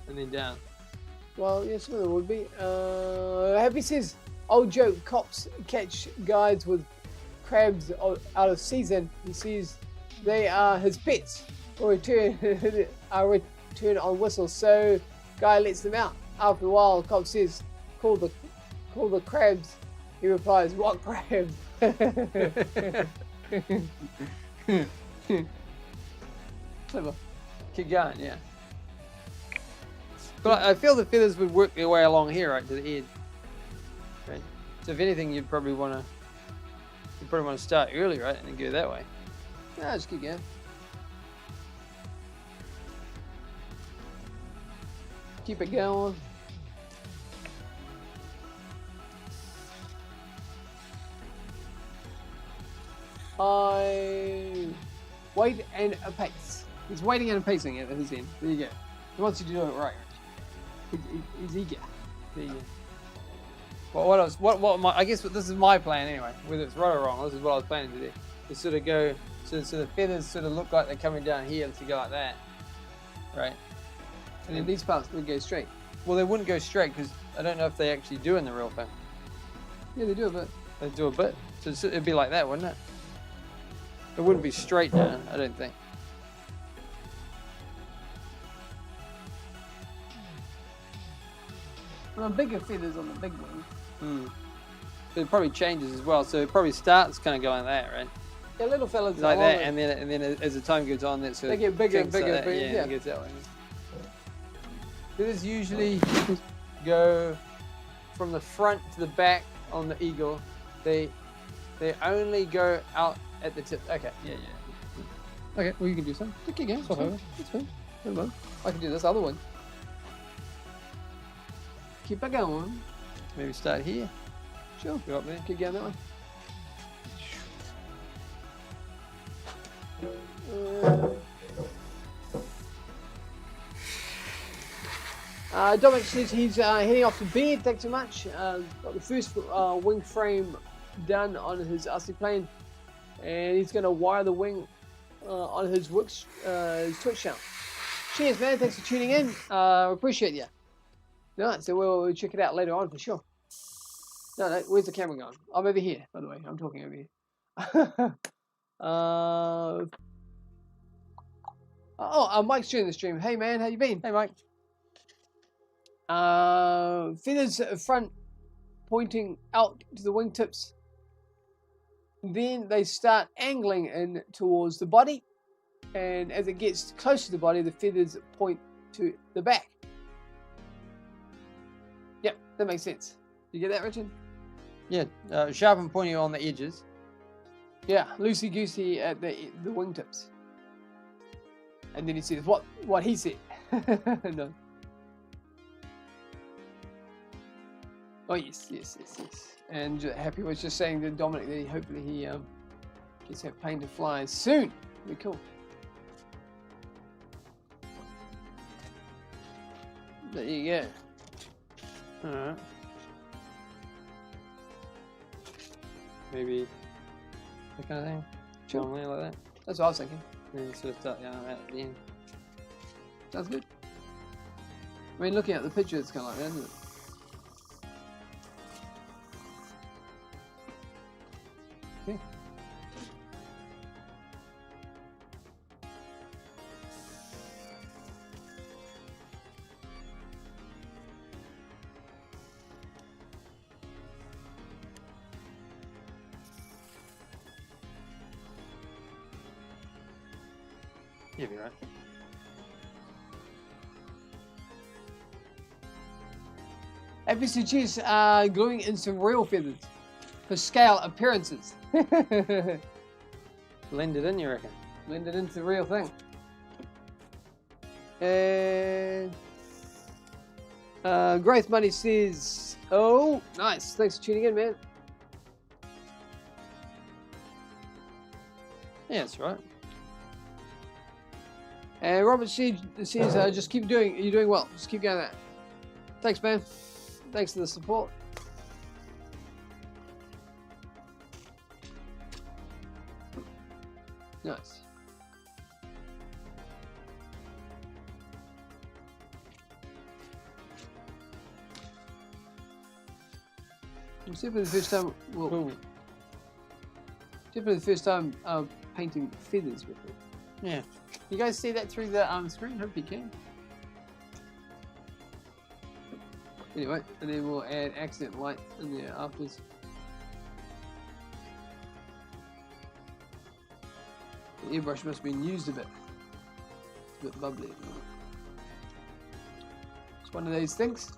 And then down. Well, yeah, some of them would be. Happy says, old joke, cops catch guides with crabs out of season. He says they are his pets or return on whistle. So guy lets them out. After a while, cop says, call the crabs. He replies, what crabs? Clever. Keep going, yeah. But I feel the feathers would work their way along here, right, to the edge. Right. So if anything, you'd probably want to start early, right, and then go that way. Yeah, just keep going. Keep it going. I wait and a pace. He's waiting and pacing at his end. There you go. He wants you to do it right. He's eager. There you go. Well, I guess this is my plan anyway. Whether it's right or wrong, this is what I was planning to do. To sort of go, so the feathers sort of look like they're coming down here. To go like that, right? And then these parts would go straight. Well, they wouldn't go straight because I don't know if they actually do in the real thing. Yeah, they do a bit. They do a bit, so it'd be like that, wouldn't it? It wouldn't be straight down, I don't think. Well, bigger feathers on the big one. It probably changes as well, so it probably starts kind of going like that, right? Yeah, little fellas Like that, and then as the time goes on, that sort they of get bigger and kinks bigger. like that. Yeah, Yeah. it goes that way. Feathers usually go from the front to the back on the eagle. They only go out at the tip. Okay, yeah. Okay, well you can do some. Okay, again. Swap over. That's fine. Never mind. I can do this other one. Keep it going. Maybe start here. Sure. Go up there. Keep going that way. Dominic says he's heading off to bed. Thanks so much. Got the first wing frame done on his RC plane, and he's going to wire the wing on his Twitch channel. Cheers, man. Thanks for tuning in. Appreciate you. No, so we'll check it out later on for sure. No, where's the camera going? I'm over here, by the way. I'm talking over here. Oh, Mike's joining the stream. Hey man, how you been? Hey, Mike. Feathers front pointing out to the wingtips. Then they start angling in towards the body, and as it gets close to the body, the feathers point to the back. Yep, that makes sense. You get that, Richard? Yeah, sharp and pointy on the edges. Yeah, loosey goosey at the wingtips. And then he says what he said. No. Oh yes. And Happy was just saying to Dominic that hopefully he gets that plane to fly soon. That'd be cool. There you go. Alright. Maybe that kind of thing. Sure. Something like that. That's what I was thinking. And then sort of start at the end. Sounds good. I mean, looking at the picture, it's kind of like that, isn't it? Okay. You'll be right. Happy suggests gluing in some real feathers for scale appearances. Blend it in, you reckon? Blend it into the real thing. And Grace Money says, oh, nice. Thanks for tuning in, man. Yeah, that's right. And Robert says, just keep doing, you're doing well. Just keep going that. Thanks, man. Thanks for the support. Nice. It's definitely the first time, well, definitely the first time painting feathers with it. Yeah. You guys see that through the screen? Hope you can. Anyway, and then we'll add accent light in there afterwards. The airbrush must have been used a bit. It's a bit bubbly. It's one of those things.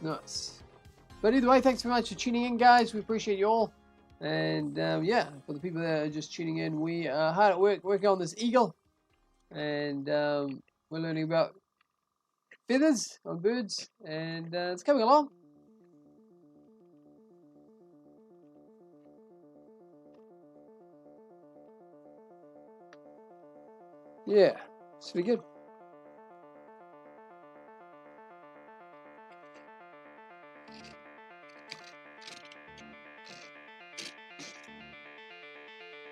Nice. But either way, thanks so much for tuning in, guys. We appreciate you all. And yeah, for the people that are just tuning in, we are hard at work working on this eagle. And we're learning about feathers on birds. And it's coming along. Yeah, it's pretty good.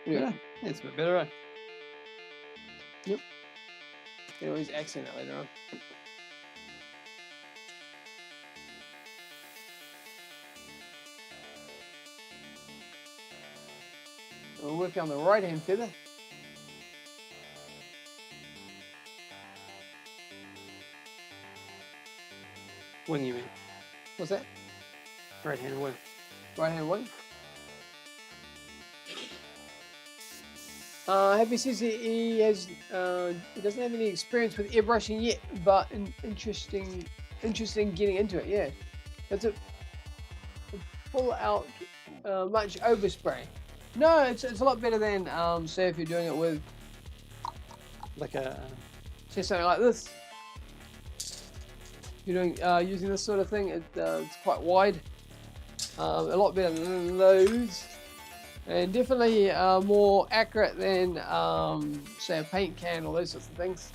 Yeah, it's a bit better, right? Yep. You can always accent it later on. We're working on the right hand feather. Wing, you mean? What's that? Right hand wing. Right hand wing. Happy says he has he doesn't have any experience with airbrushing yet, but interesting getting into it. Yeah, that's a full out much overspray. No, it's a lot better than say if you're doing it with Like a... say something like this. You're doing using this sort of thing. It's quite wide. A lot better than those. And definitely more accurate than, say, a paint can or those sorts of things.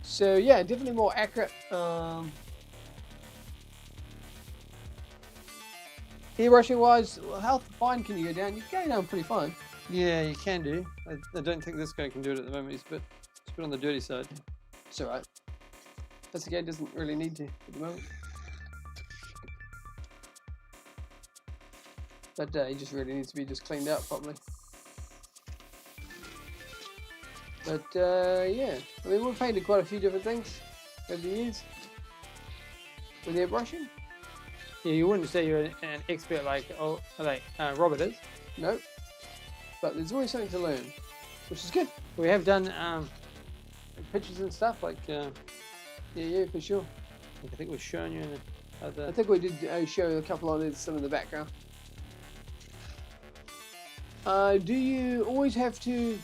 So yeah, definitely more accurate. Airbrushing wise, how fine can you go down? You can go down pretty fine. Yeah, you can do. I don't think this guy can do it at the moment. It's a bit on the dirty side. It's alright. That's okay, doesn't really need to at the moment. But he just really needs to be just cleaned out properly. But yeah, I mean we've painted quite a few different things over the years with airbrushing. Yeah, you wouldn't say you're an expert like Robert is. No, but there's always something to learn, which is good. We have done pictures and stuff like. Yeah, for sure. I think we've shown you in the other. I think we did show a couple of some in the background. Do you always have to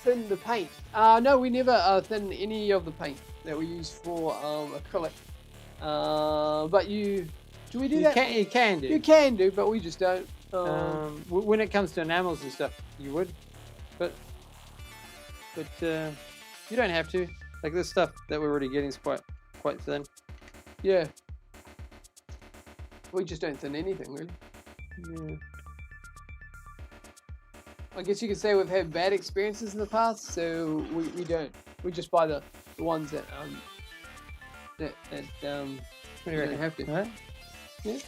thin the paint? No, we never thin any of the paint that we use for acrylic. But do we do that? You can do. You can do, but we just don't. When it comes to enamels and stuff, you would, but you don't have to. Like this stuff that we're already getting is quite thin. Yeah. We just don't thin anything really. Yeah. I guess you could say we've had bad experiences in the past, so we don't. We just buy the ones that What do you we reckon? don't have to. Huh? Yeah.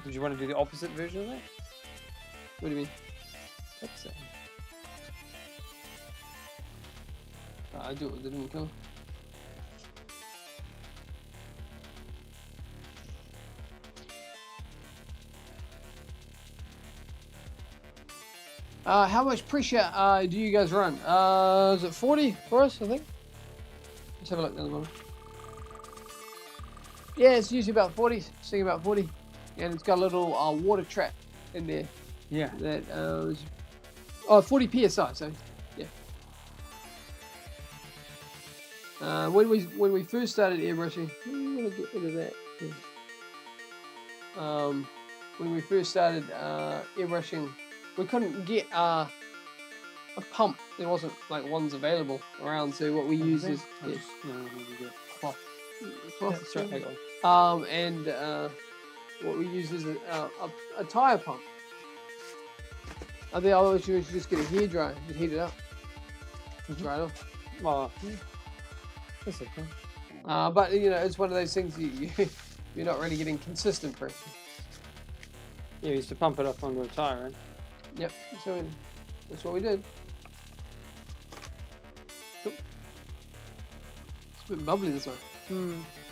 Did you want to do the opposite version of that? What do you mean? Opposite. I do it with a different colour. How much pressure do you guys run? Is it 40 for us, I think? Let's have a look at the other one. Yeah, it's usually about 40, sitting about 40. And it's got a little water trap in there. Yeah. That is 40 psi, so yeah. When we first started airbrushing, I'm gonna get rid of that. Yeah. When we first started airbrushing, we couldn't get a pump. There wasn't like ones available around. So what we use is cloth. That's right. I got one. And what we use is a tire pump. I think otherwise you should just get a hairdryer, just heat it up, dry it off. Well, that's okay. But you know, it's one of those things you're not really getting consistent pressure. Yeah, we used to pump it up onto a tire, right? Yep. So that's what we did. Oop. It's a bit bubbly this one.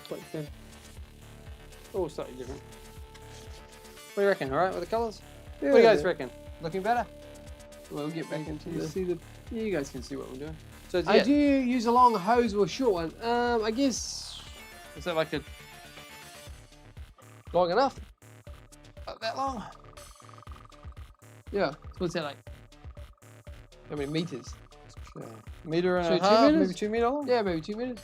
Quite thin. All slightly different. What do you reckon? All right with the colours? Yeah, What do you guys reckon? Looking better. We'll get back into You the. see the? Yeah, you guys can see what we're doing. So Do you use a long hose or a short one? I guess is that like a? long enough. Not that long? Yeah. What's that like? How many meters? Meter and So a 2 half, meters? maybe 2 meter long? Yeah, maybe 2 meters.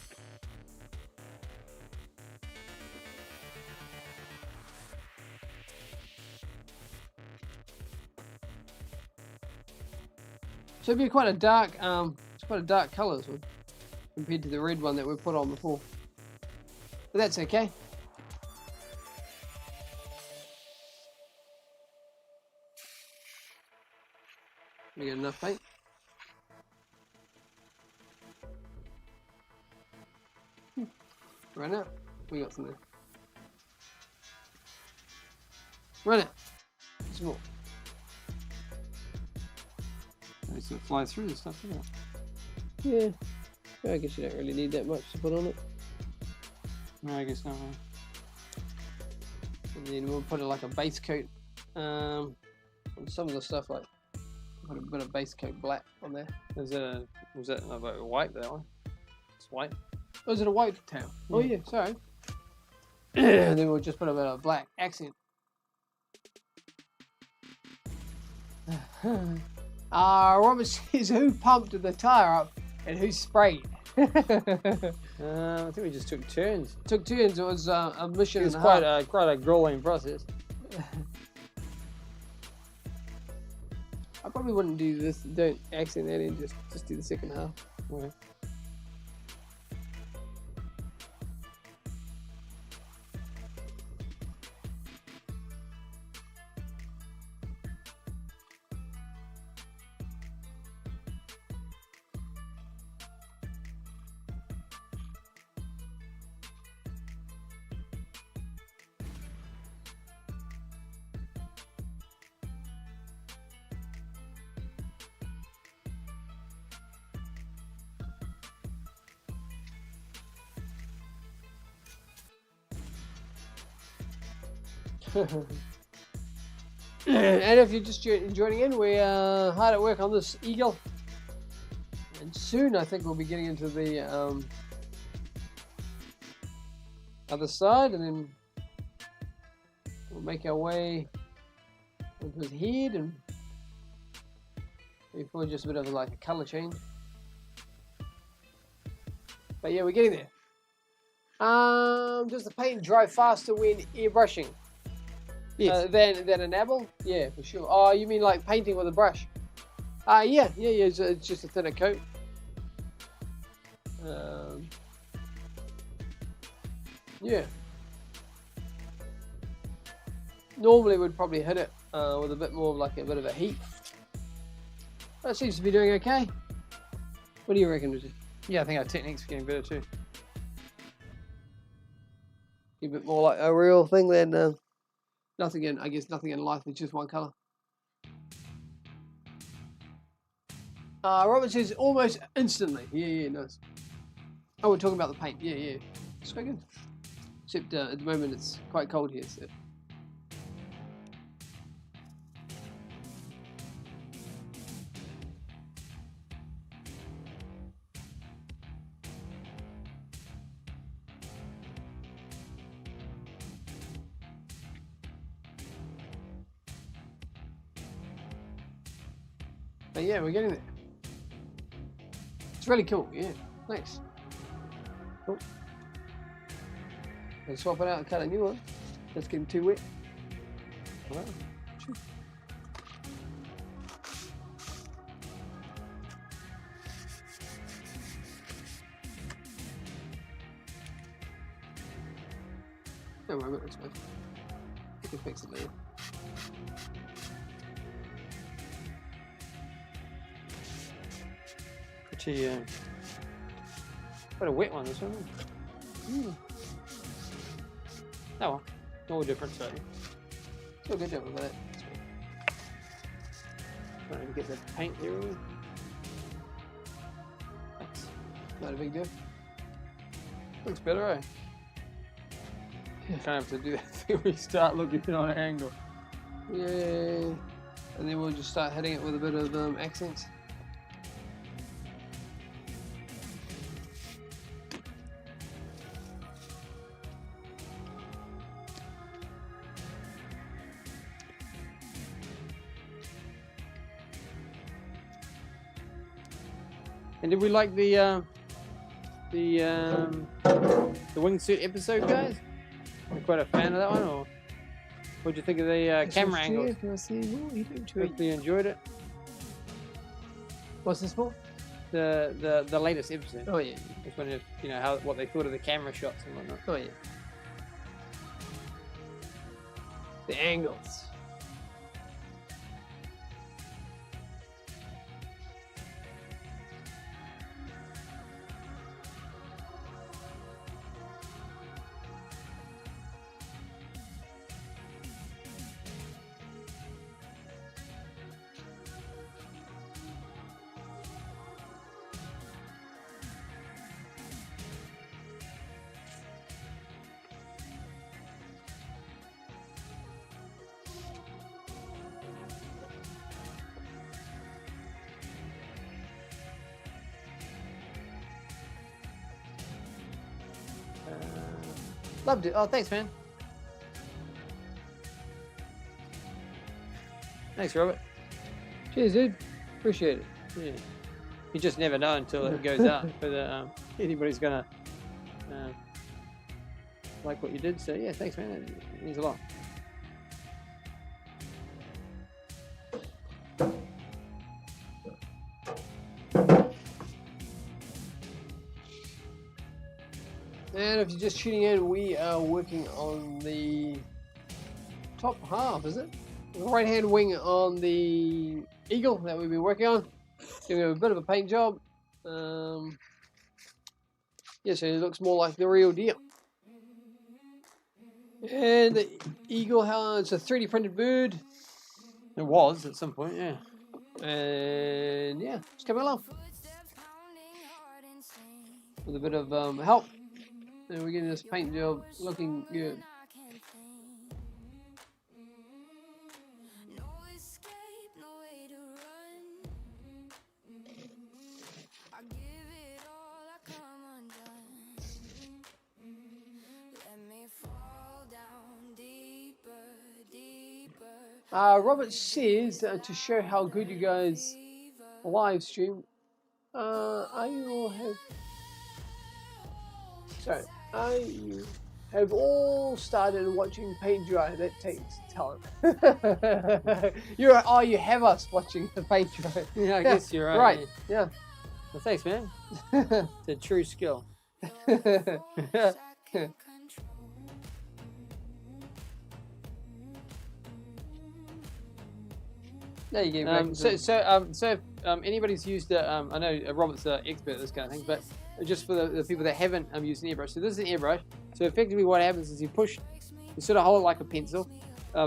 So it'd be quite a dark, it's quite a dark colour this one, compared to the red one that we put on before. But that's okay. We got enough paint. Right now, we got some there. Run it. Some more. It's gonna fly through the stuff, isn't it? Yeah. I guess you don't really need that much to put on it. No, I guess not. And then we'll put like a base coat on some of the stuff, like put a bit of base coat black on there. Was that about white, that one? It's white. Oh, is it a white tail? Oh yeah, sorry. And then we'll just put a bit of black accent. Robert says, who pumped the tire up and who sprayed? I think we just took turns. Took turns. It was a mission. It was and a half. quite a grueling process. I probably wouldn't do this. Don't accent that in. Just do the second half. Okay. And if you're just joining in, we are hard at work on this eagle. And soon I think we'll be getting into the other side, and then we'll make our way with his head, and maybe probably just a bit of like a colour change. But yeah, we're getting there. Does the paint dry faster when airbrushing? Yes. Than an apple? Yeah, for sure. Oh, you mean like painting with a brush? Yeah. It's just a thinner coat. Yeah. Normally we'd probably hit it with a bit more of like a bit of a heat. That seems to be doing okay. What do you reckon, Richard? Yeah, I think our technique's getting better too. A bit more like a real thing than nothing in. I guess nothing in life is just one color. Robert says almost instantly. Yeah, nice. Oh, we're talking about the paint. Yeah. It's quite good. Except at the moment it's quite cold here. So. But yeah, we're getting there. It's really cool, yeah. Thanks. Cool. Let's swap it out and cut a new one. That's getting too wet. Wow. Sure. Don't worry about it, it's fine. You can fix it later. Pretty, quite a wet one, this one. Oh well, no difference, so. Still good job with that. Trying to get the paint there. Thanks. Not a big deal. Looks better, eh? You kind of have to do that thing where you start looking on an angle. Yeah. And then we'll just start hitting it with a bit of accents. And did we like the wingsuit episode, guys? You're quite a fan of that one, or what'd you think of the camera angles? Hopefully you enjoyed it. What's this for? The latest episode. Oh yeah. Just wondering if, you know, what they thought of the camera shots and whatnot. Oh yeah. The angles. Loved it. Oh, thanks, man. Thanks, Robert. Cheers, dude. Appreciate it. Yeah. You just never know until it goes out whether anybody's gonna like what you did. So yeah, thanks, man. It means a lot. And if you're just tuning in, we are working on the top half, is it? The right hand wing on the Eagle that we've been working on. Giving it a bit of a paint job. Yeah, so it looks more like the real deal. And the Eagle, it's a 3D printed bird. It was at some point, yeah. And yeah, it's coming along. With a bit of help. And we're getting this paint job looking good. Robert says to show how good you guys live stream. I have all started watching paint dry. That takes talent. You have us watching the paint dry. Yeah, I guess you're right. Right. Yeah. Well, thanks, man. It's a true skill. There you go. So if anybody's used I know Robert's an expert at this kind of thing, but just for the people that haven't used an airbrush. So this is an airbrush. So effectively what happens is you sort of hold it like a pencil.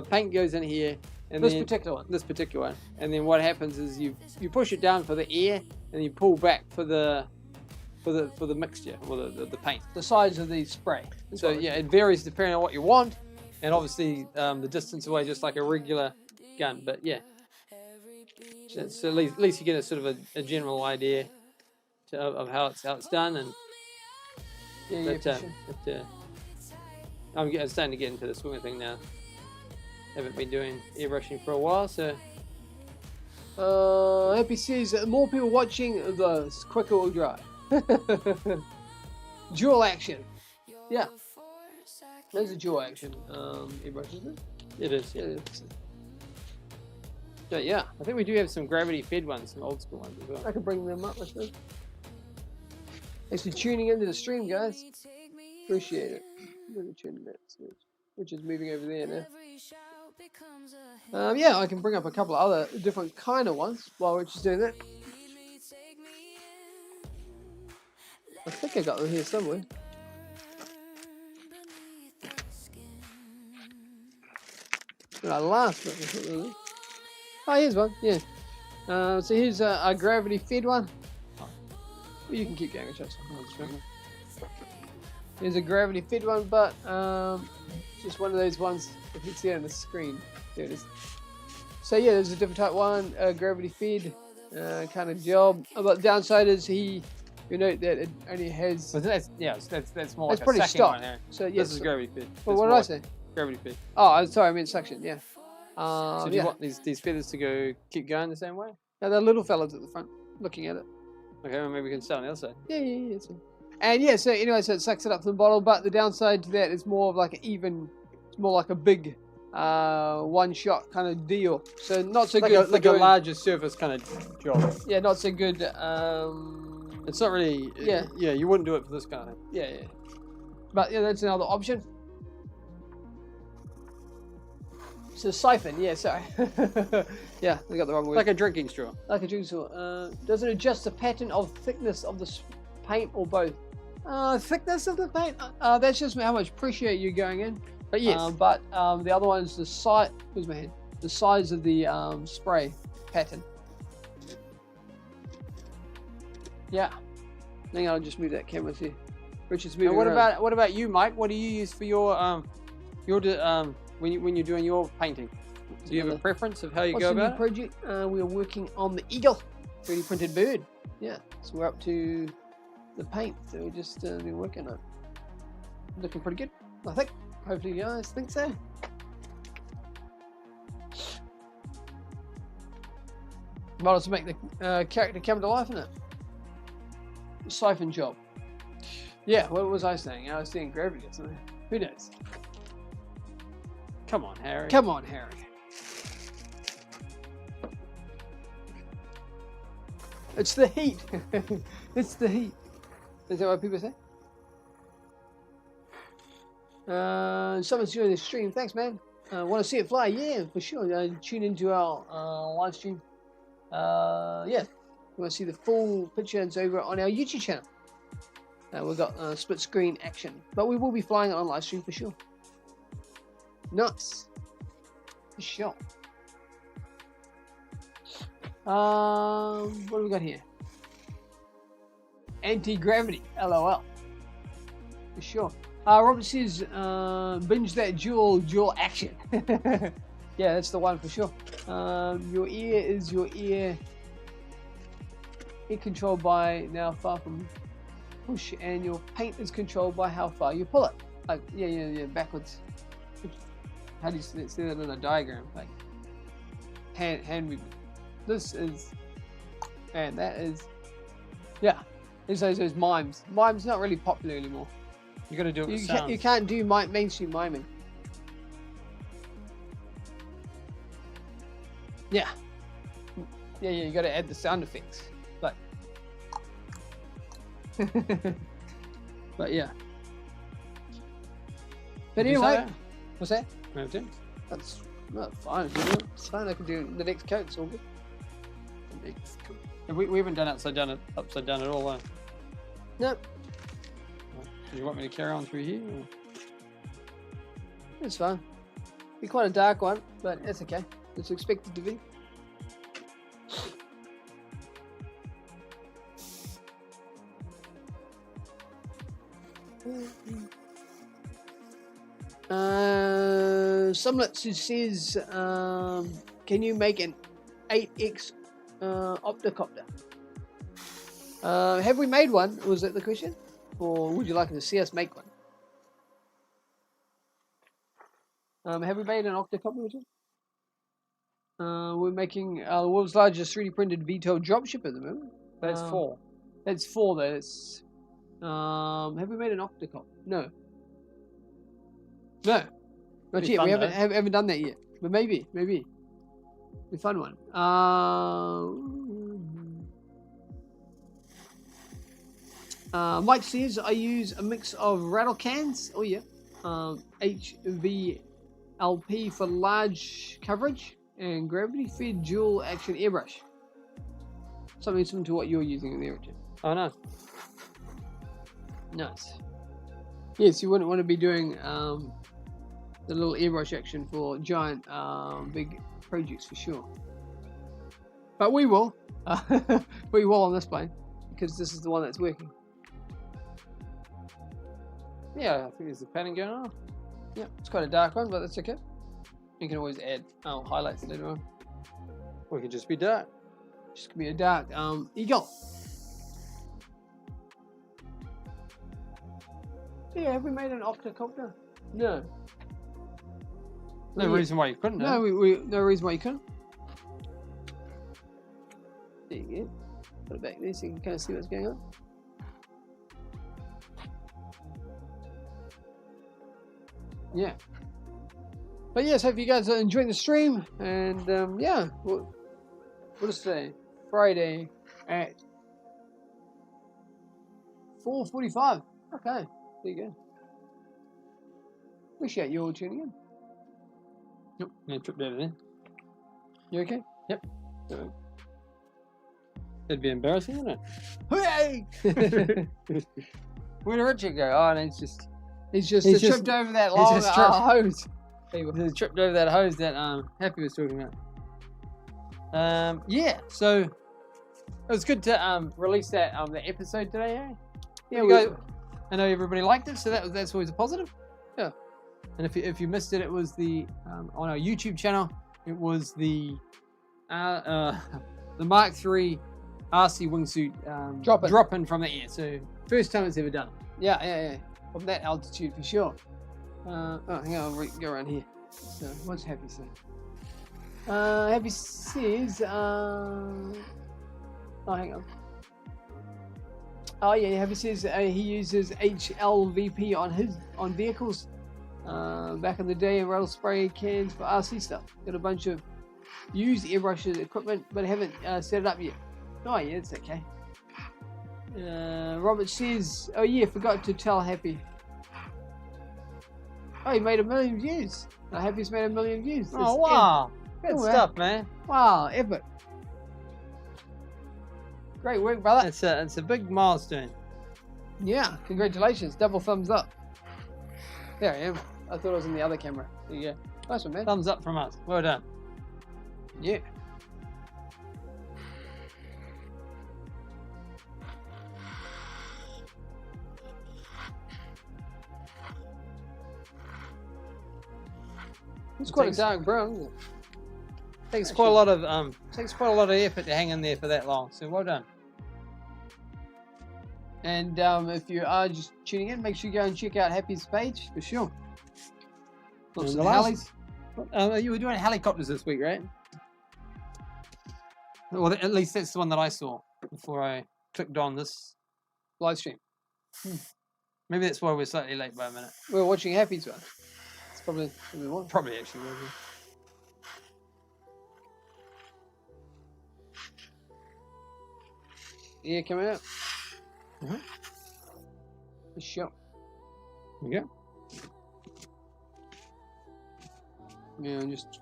Paint goes in here. And this then, particular one. This particular one. And then what happens is you push it down for the air and you pull back for the mixture or the paint. The size of the spray. So yeah, it varies depending on what you want, and obviously the distance away, just like a regular gun. But yeah, so at least you get a sort of a general idea of how it's done. And I'm starting to get into the swimming thing now. Haven't been doing airbrushing for a while, so. Happy says more people watching the quicker or dry. Dual action. Yeah. There's a dual action airbrush, isn't it? It is, yeah. So yeah, I think we do have some gravity fed ones, some old school ones as well. I can bring them up with me. Thanks for tuning into the stream, guys. Appreciate it. Really tuning that, which is moving over there now. Yeah, I can bring up a couple of other different kind of ones while Rich is doing that. I think I got them here somewhere. When I last looked at it, really. Oh, here's one. Yeah. So here's a gravity fed one. Well, you can keep going, Chase. Here's a gravity fed one, but just one of those ones. If you can see it on the screen, there it is. So yeah, there's a different type one, gravity fed kind of job. But the downside is you note that it only has. But that's more That's like pretty a stock. one there. So yes. This is gravity fed. Well, what did I say? Gravity fed. Oh, I'm sorry, I meant suction. Yeah. So do you want these feathers to keep going the same way? Now they're little fellas at the front, looking at it. Okay, well, maybe we can start on the other side. Yeah. That's it. And yeah, so anyway, so it sucks it up from the bottle, but the downside to that is more of like it's more like a big one-shot kind of deal. So not so good. Like a larger surface kind of job. Yeah, not so good. It's not really. Yeah, you wouldn't do it for this kind of thing. Yeah. But yeah, that's another option. So siphon, yeah, sorry. Yeah, I got the wrong word. Like a drinking straw. Like a drinking straw. Does it adjust the pattern of thickness of the paint or both? Thickness of the paint? That's just how much pressure you're going in. But yes. The other one is the size. Where's my hand? The size of the spray pattern. Yeah. Hang on, I'll just move that camera to you. Richard's moving. And what about you, Mike? What do you use for your when you're doing your painting? Do you have a preference of how you go about it? What's the new project? We are working on the eagle, 3D printed bird. Yeah, so we're up to the paint that we just been working on. Looking pretty good, I think. Hopefully you guys think so. Might to make the character come to life, isn't it? Siphon job. Yeah, what was I saying? I was saying gravity or something. Who knows? Come on, Harry. Come on, Harry. It's the heat. It's the heat. Is that what people say? Someone's doing the stream. Thanks, man. Want to see it fly? Yeah, for sure. Tune into our live stream. Yeah. You want to see the full picture? It's over on our YouTube channel. We've got split screen action, but we will be flying it on live stream for sure. Nice. For sure. What do we got here? Anti-gravity, LOL. For sure. Robert says, binge that dual action. Yeah, that's the one for sure. Your ear is your ear controlled by now far from push, and your paint is controlled by how far you pull it. Like, yeah, backwards. How do you see that in a diagram? Like, hand movement. This is, and that is, yeah. There's those mimes. Mime's not really popular anymore. You got to do it with You sounds. can't do mainstream miming. Yeah. Yeah, you got to add the sound effects. But, but yeah. But Did you say anyway, that? what's that? No, it didn't. That's not fine. It's fine. I can do the next coat. It's all good. The next coat. We haven't done upside down at all, though. No, Do you want me to carry on through here? Or? it's fine. Be quite a dark one, but that's okay. It's expected to be. Sumlet who says, can you make an 8x optocopter? Have we made one? Was that the question? Or would you like to see us make one? Have we made an octocopter, Richard? We're making the world's largest 3D printed VTOL dropship at the moment. That's 4. That's 4 though. That's, have we made an octocopter? No. No. Not Be yet. fun, We though. haven't done that yet. But maybe. The fun one. Mike says I use a mix of rattle cans. Oh yeah. HVLP for large coverage and gravity fed dual action airbrush. Something similar to what you're using in there, Richard. Oh, no. Nice. Yes, you wouldn't want to be doing the little airbrush action for giant big projects for sure. But we will. We will on this plane because this is the one that's working. Yeah, I think there's a pattern going on. Yeah, it's quite a dark one, but that's okay. You can always add highlights later on. Or it could just be dark. Just gonna be a dark eagle. Yeah, have we made an octocopter? No. No Not yet. reason why you couldn't. No, we no reason why you couldn't. There you go. Put it back there so you can kind of see what's going on. Yeah. But yes, hope you guys are enjoying the stream. And yeah, what is today? Friday at 4:45. Okay, there you go. Appreciate you all tuning in. Nope, no trip over there. You okay? Yep. Alright. It'd be embarrassing, wouldn't Hooray! it? Where did Richard go? Oh, and he's just tripped over that long just tripped. hose. He's tripped over that hose that Happy was talking about. Yeah, so it was good to release that the episode today. Eh? Yeah, You guys- I know everybody liked it, so that's always a positive. Yeah. And if you missed it, it was the on our YouTube channel. It was the Mark III RC wingsuit drop in from the air. So first time it's ever done. Yeah. From that altitude for sure. Oh, hang on, I'll go around here. So, what's Happy say? Happy says, oh, hang on. Oh yeah, Happy says he uses HLVP on vehicles. Back in the day, and rattle spray cans for RC stuff. Got a bunch of used airbrushes equipment, but haven't set it up yet. Oh yeah, it's okay. Robert says, oh yeah, forgot to tell Happy. Oh, he made 1 million views. Happy's made 1 million views. Oh wow, good Oh, stuff, man. Wow, epic. Great work, brother. It's a big milestone. Yeah, congratulations. Double thumbs up. There I am. I thought I was in the other camera. There you go. Nice one, man. Thumbs up from us. Well done. Yeah. It's quite a dark brown, isn't it? Takes quite a lot of effort to hang in there for that long. So well done. And if you are just tuning in, make sure you go and check out Happy's page for sure. Lots And of the helis. You were doing helicopters this week, right? Well, at least that's the one that I saw before I clicked on this live stream. Maybe that's why we're slightly late by a minute. We're watching Happy's one. It's probably what we want. Probably actually will be. Yeah, coming out. Mhm. The shot. There we go. Yeah, and just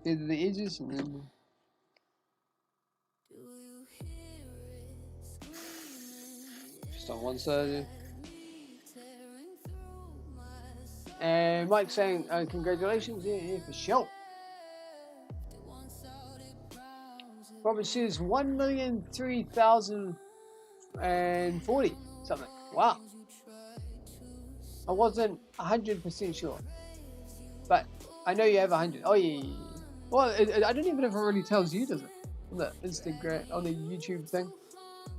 either the edges and then. Just on one side. Yeah. And Mike saying, congratulations, yeah, for sure. Robert says 1,003,040 something. Wow. I wasn't 100% sure, but I know you have 100. Oh yeah. Well, I don't even know if it really tells you, does it? On the Instagram, on the YouTube thing.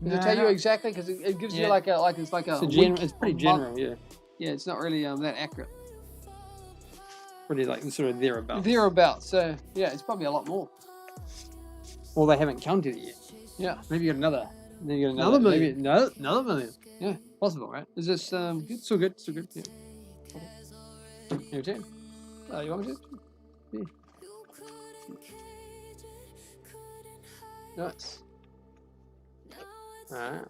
Does it tell you exactly? Because it gives you like it's like a. It's pretty general, yeah. Yeah, it's not really that accurate. Pretty like sort of thereabouts. Thereabouts. So yeah, it's probably a lot more. Well, they haven't counted it yet. Yeah. Maybe you got another. Maybe you got Another million. Maybe, no, another million. Yeah. Possible, right? Is this good? Still good. Still good. Yeah. Your turn. Oh, you want me to? Yeah. Nice. Alright.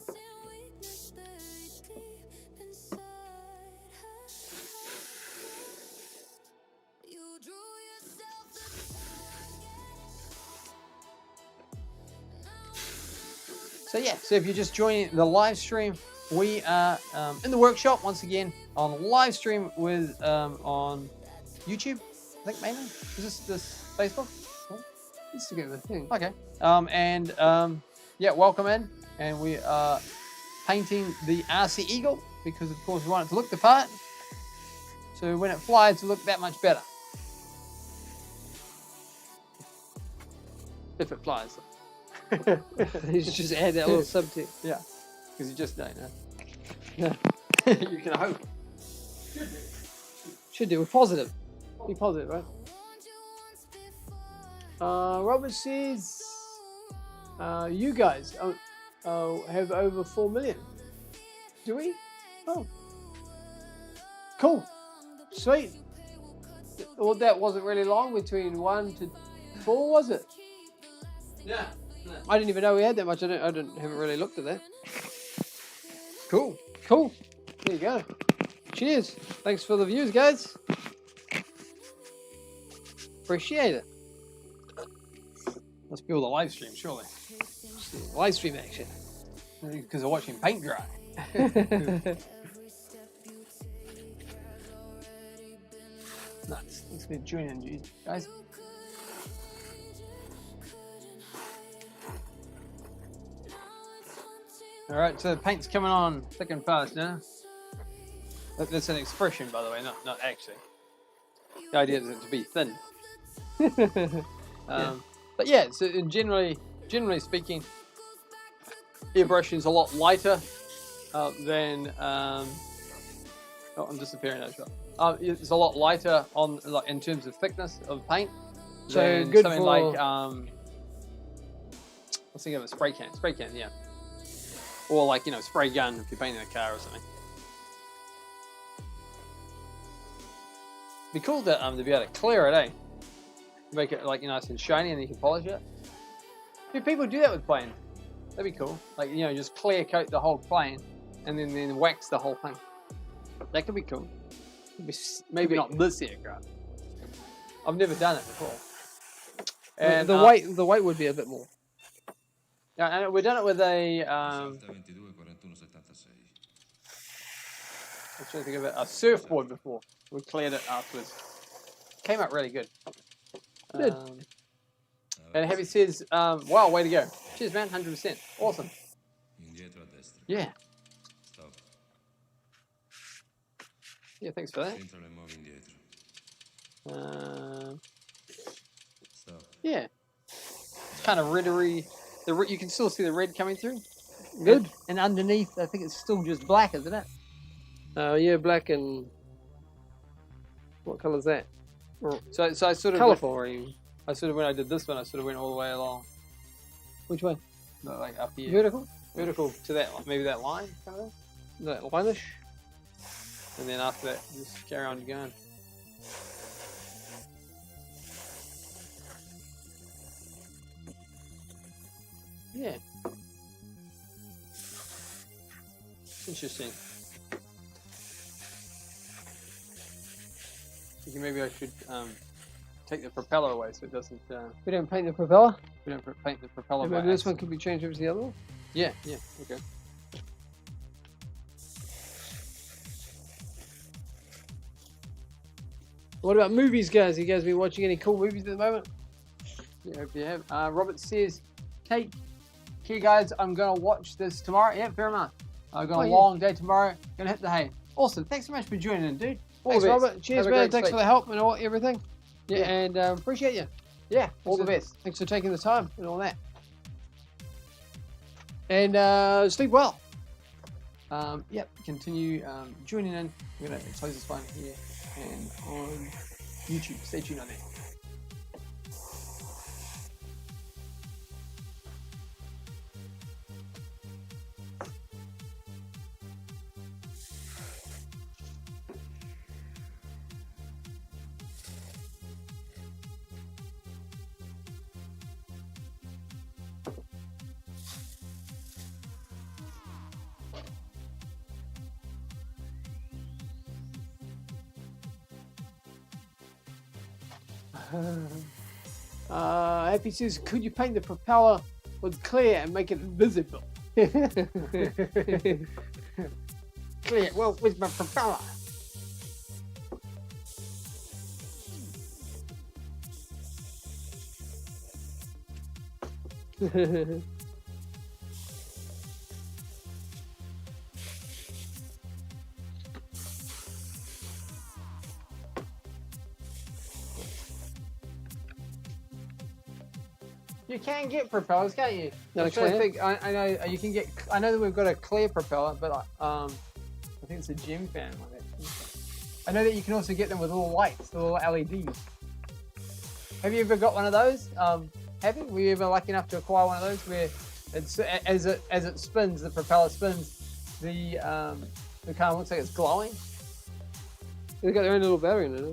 So yeah, so if you're just joining the live stream, we are in the workshop once again on live stream with on YouTube, I think mainly. Is this Facebook? Instagram, I think. Okay. Yeah, welcome in, and we are painting the RC Eagle because of course we want it to look the part. So when it flies, to look that much better. If it flies. You should just add that little subtext. Yeah, because you just don't know. You can hope. Should do. We're positive. Be positive, right? Robert says, you guys have over 4 million. Do we? Oh. Cool. Sweet. Well, that wasn't really long between 1 to 4, was it? Yeah. I didn't even know we had that much. Haven't really looked at that. Cool. Cool. There you go. Cheers. Thanks for the views, guys. Appreciate it. Let's build a live stream, surely. Live stream action. Because they're watching paint dry. Nice. Thanks for joining, guys. All right, so the paint's coming on thick and fast now. That's an expression, by the way, not actually. The idea is it to be thin. But yeah, so generally speaking, airbrushing is a lot lighter than. Oh, I'm disappearing actually. It's a lot lighter on like in terms of thickness of paint. So than good something for like let's think of a spray can. Spray can, yeah. Or like spray gun if you're painting a car or something. Be cool to be able to clear it, eh? Make it like nice and shiny, and you can polish it. Do people do that with plane? That'd be cool. Like just clear coat the whole plane, and then wax the whole thing. That could be cool. Maybe not this aircraft. I've never done it before. And the weight would be a bit more. Yeah, and we've done it with a. I'm trying to think of it. A surfboard before. We cleared it afterwards. Came out really good. Good. And Heavy says, wow, way to go. Cheers, man, 100%. Awesome. Yeah. Yeah, thanks for that. Yeah. It's kind of reddery. You can still see the red coming through. Good. And underneath, I think it's still just black, isn't it? Yeah, black and what colour is that? So I sort of Colourful. I sort of when I did this one, I sort of went all the way along. Which way? No, like up here. Vertical? Vertical to that, maybe that line, kind of thing? That line-ish? And then after that, just carry on going. Yeah. Interesting. Thinking maybe I should take the propeller away so it doesn't. We don't paint the propeller. We don't paint the propeller. And by maybe this one accident. could be changed over to the other one. Yeah, yeah, okay. What about movies, guys? You guys been watching any cool movies at the moment? Yeah, hope you have. Robert says, Kate, okay, guys, I'm gonna watch this tomorrow. Yeah, fair enough. I've got a Oh, yeah. long day tomorrow. Gonna hit the hay. Awesome. Thanks so much for joining in, dude. All Thanks, the best. Robert. Cheers, Have a man. great Thanks sleep. for the help and everything. Yeah. And appreciate you. Yeah, all the Thanks best. Thanks for taking the time and all that. And sleep well. Yep, continue joining in. I'm gonna close this one here and on YouTube. Stay tuned on that. Happy says, could you paint the propeller with clear and make it visible? Clear. Well, where's my propeller? You can get propellers, can't you? Not I'm trying to clear? think. I know you can get. I know that we've got a clear propeller, but I think it's a gym fan like that. I know that you can also get them with little lights, the little LEDs. Have you ever got one of those? Have you? Were you ever lucky enough to acquire one of those where it's as it spins, the propeller spins, the kind of looks like it's glowing? They've got their own little battery in it. Huh?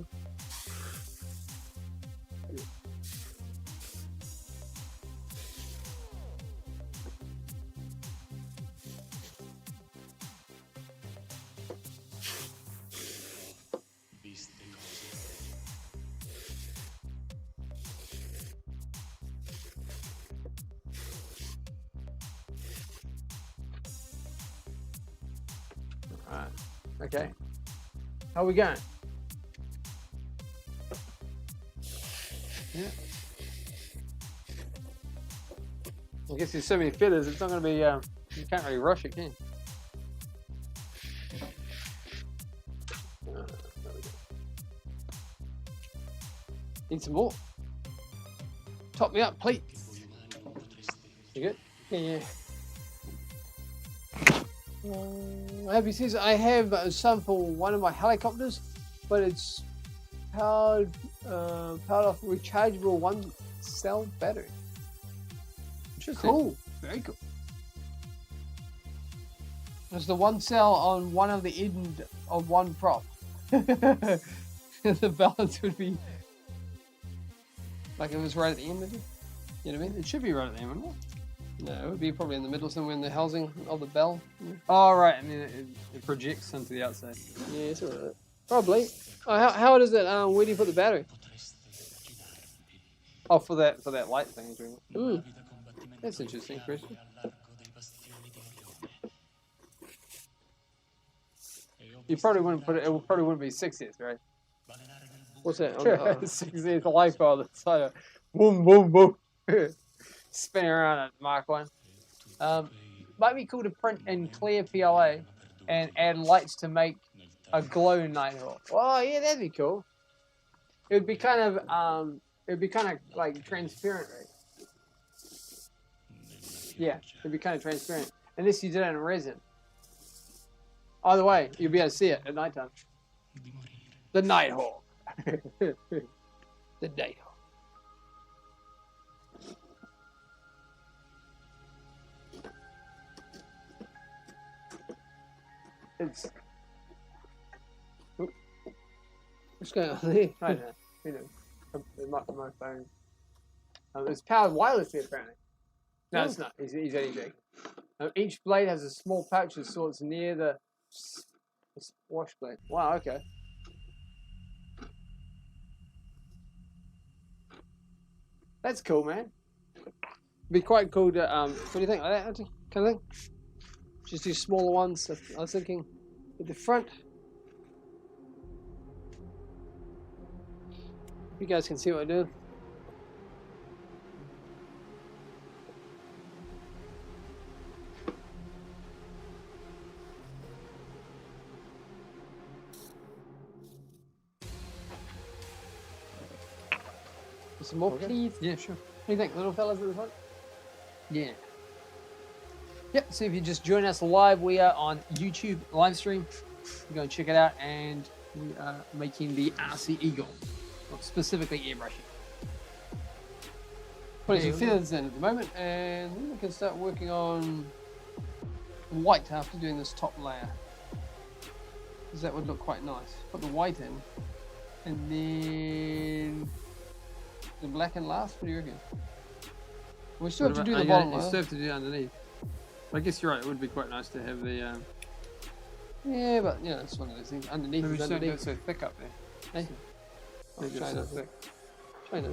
Alright. Okay. How are we going? Yeah. I guess there's so many feathers, it's not going to be, you can't really rush it, can you? There we go. Need some more. Top me up, please. You good? Yeah. Happy says, I have some for one of my helicopters, but it's powered off a rechargeable one cell battery. Interesting. Cool. Very cool. There's the one cell on one of the end of one prop. The balance would be like if it was right at the end, maybe. You know what I mean? It should be right at the end, wouldn't it? No, it would be probably in the middle somewhere in the housing of the bell. Oh, right, and then it projects onto the outside. Yeah, something like that. Probably. Oh, how does it? Where do you put the battery? Oh, for that light thing you're doing. Mm. That's interesting, Christian. You probably wouldn't put it. It probably wouldn't be 6S, right? What's that? 6S, the light bulb that's like a boom, boom, boom, spinning around at Mark 1. Might be cool to print in clear PLA and add lights to make a glow Nighthawk. Oh yeah, that'd be cool. It would be kind of like transparent, right? Yeah, it'd be kind of transparent. Unless you did it in resin. Either way, you'll be able to see it at nighttime. The Nighthawk. The Nighthawk. It's What's going on there? I don't know. Who knows? My phone. It's powered wirelessly apparently. No, it's not. He's only joking. Each blade has a small pouch that sorts near the wash blade. Wow. Okay. That's cool, man. Be quite cool to what do you think? Like that kind of thing. Just these smaller ones. I was thinking at the front. You guys can see what I do. Some more, please. Yeah, sure. What do you think, little fellas at the front? Yeah. Yep, so if you just join us live, we are on YouTube live stream. You go and check it out, and we are making the RC Eagle, specifically airbrushing. Putting some feathers in at the moment, and then we can start working on white after doing this top layer. Because that would look quite nice. Put the white in, and then the black and last. What do you reckon? We still have to do the bottom layer. You still have to do underneath. I guess you're right. It would be quite nice to have the. Yeah, but you know, it's one of those things. Underneath Maybe is just don't underneath. go so thick up there. Hey? Maybe just China. so thick. China.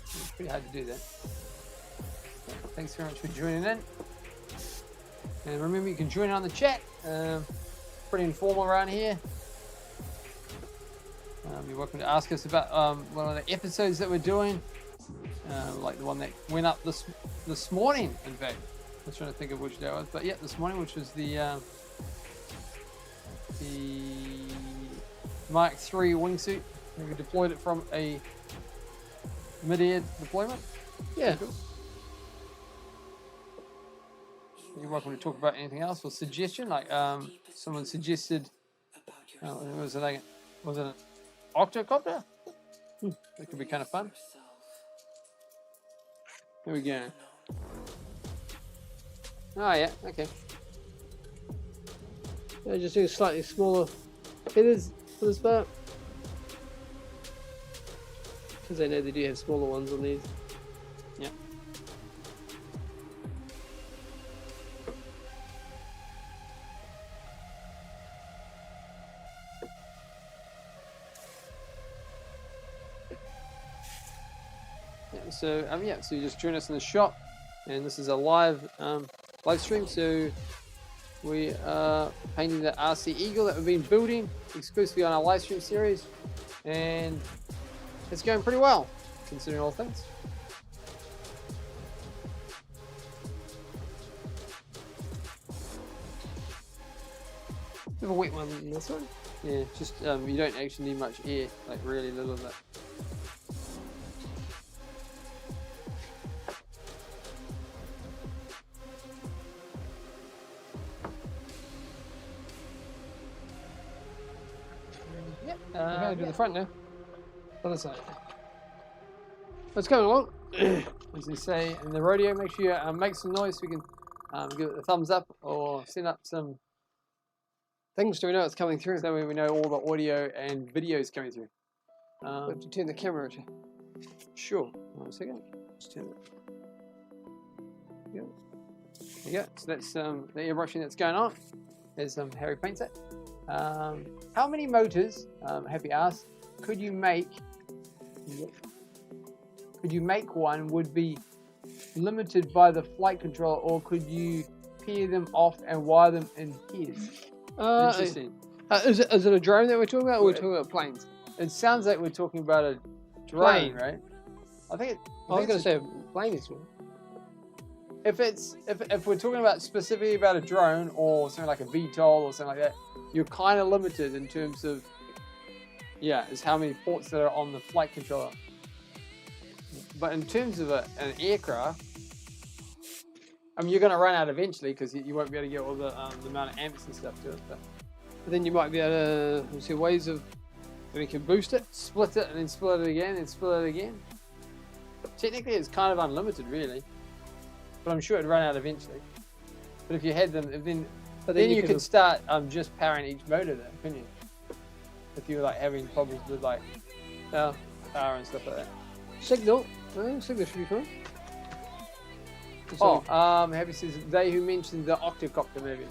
It's pretty hard to do that. So, thanks very much for joining in. And remember, you can join in on the chat. Pretty informal around here. You're welcome to ask us about one of the episodes that we're doing, like the one that went up this morning. In fact, I was trying to think of which day it was, but yeah, this morning, which was the Mark III wingsuit. We deployed it from a mid-air deployment. Yeah. Cool. You're welcome to talk about anything else or suggestion. Like someone suggested, was it an octocopter? That could be kind of fun. Here we go. Oh yeah, okay. Yeah, just do slightly smaller feathers for this part. Because I know they do have smaller ones on these. Yeah. So so you just join us in the shop, and this is a live stream. So we are painting the RC Eagle that we've been building exclusively on our live stream series, and it's going pretty well considering all things. Bit of a wet one in this one. Yeah, just you don't actually need much air, like really little of that. We're going to do the front now. Other side. Let's go along. As they say in the rodeo, make sure you make some noise so we can give it a thumbs up or send up some things so we know it's coming through. So we know all the audio and videos coming through. We have to turn the camera to. Sure. 1 second. Just turn it. There you go. So that's the airbrushing that's going on as Harry paints it. How many motors, Happy asked, could you make? Could you make one would be limited by the flight controller, or could you pair them off and wire them in pairs? Interesting. Is it a drone that we're talking about, or we're talking about planes? It sounds like we're talking about a drone, right? I think I was going to say a plane is one. If we're talking about specifically about a drone or something like a VTOL or something like that, you're kind of limited in terms of is how many ports that are on the flight controller. But in terms of an aircraft, I mean, you're going to run out eventually because you won't be able to get all the amount of amps and stuff to it. But then you might be able to see ways of we can boost it, split it, and then split it again, and split it again. Technically, it's kind of unlimited, really. But I'm sure it'd run out eventually. But if you had them, then But then you can start just powering each motor then, couldn't you? If you were like having problems with like power and stuff like that. signal. Signal should be fine. Oh, Happy says they who mentioned the octocopter maybe.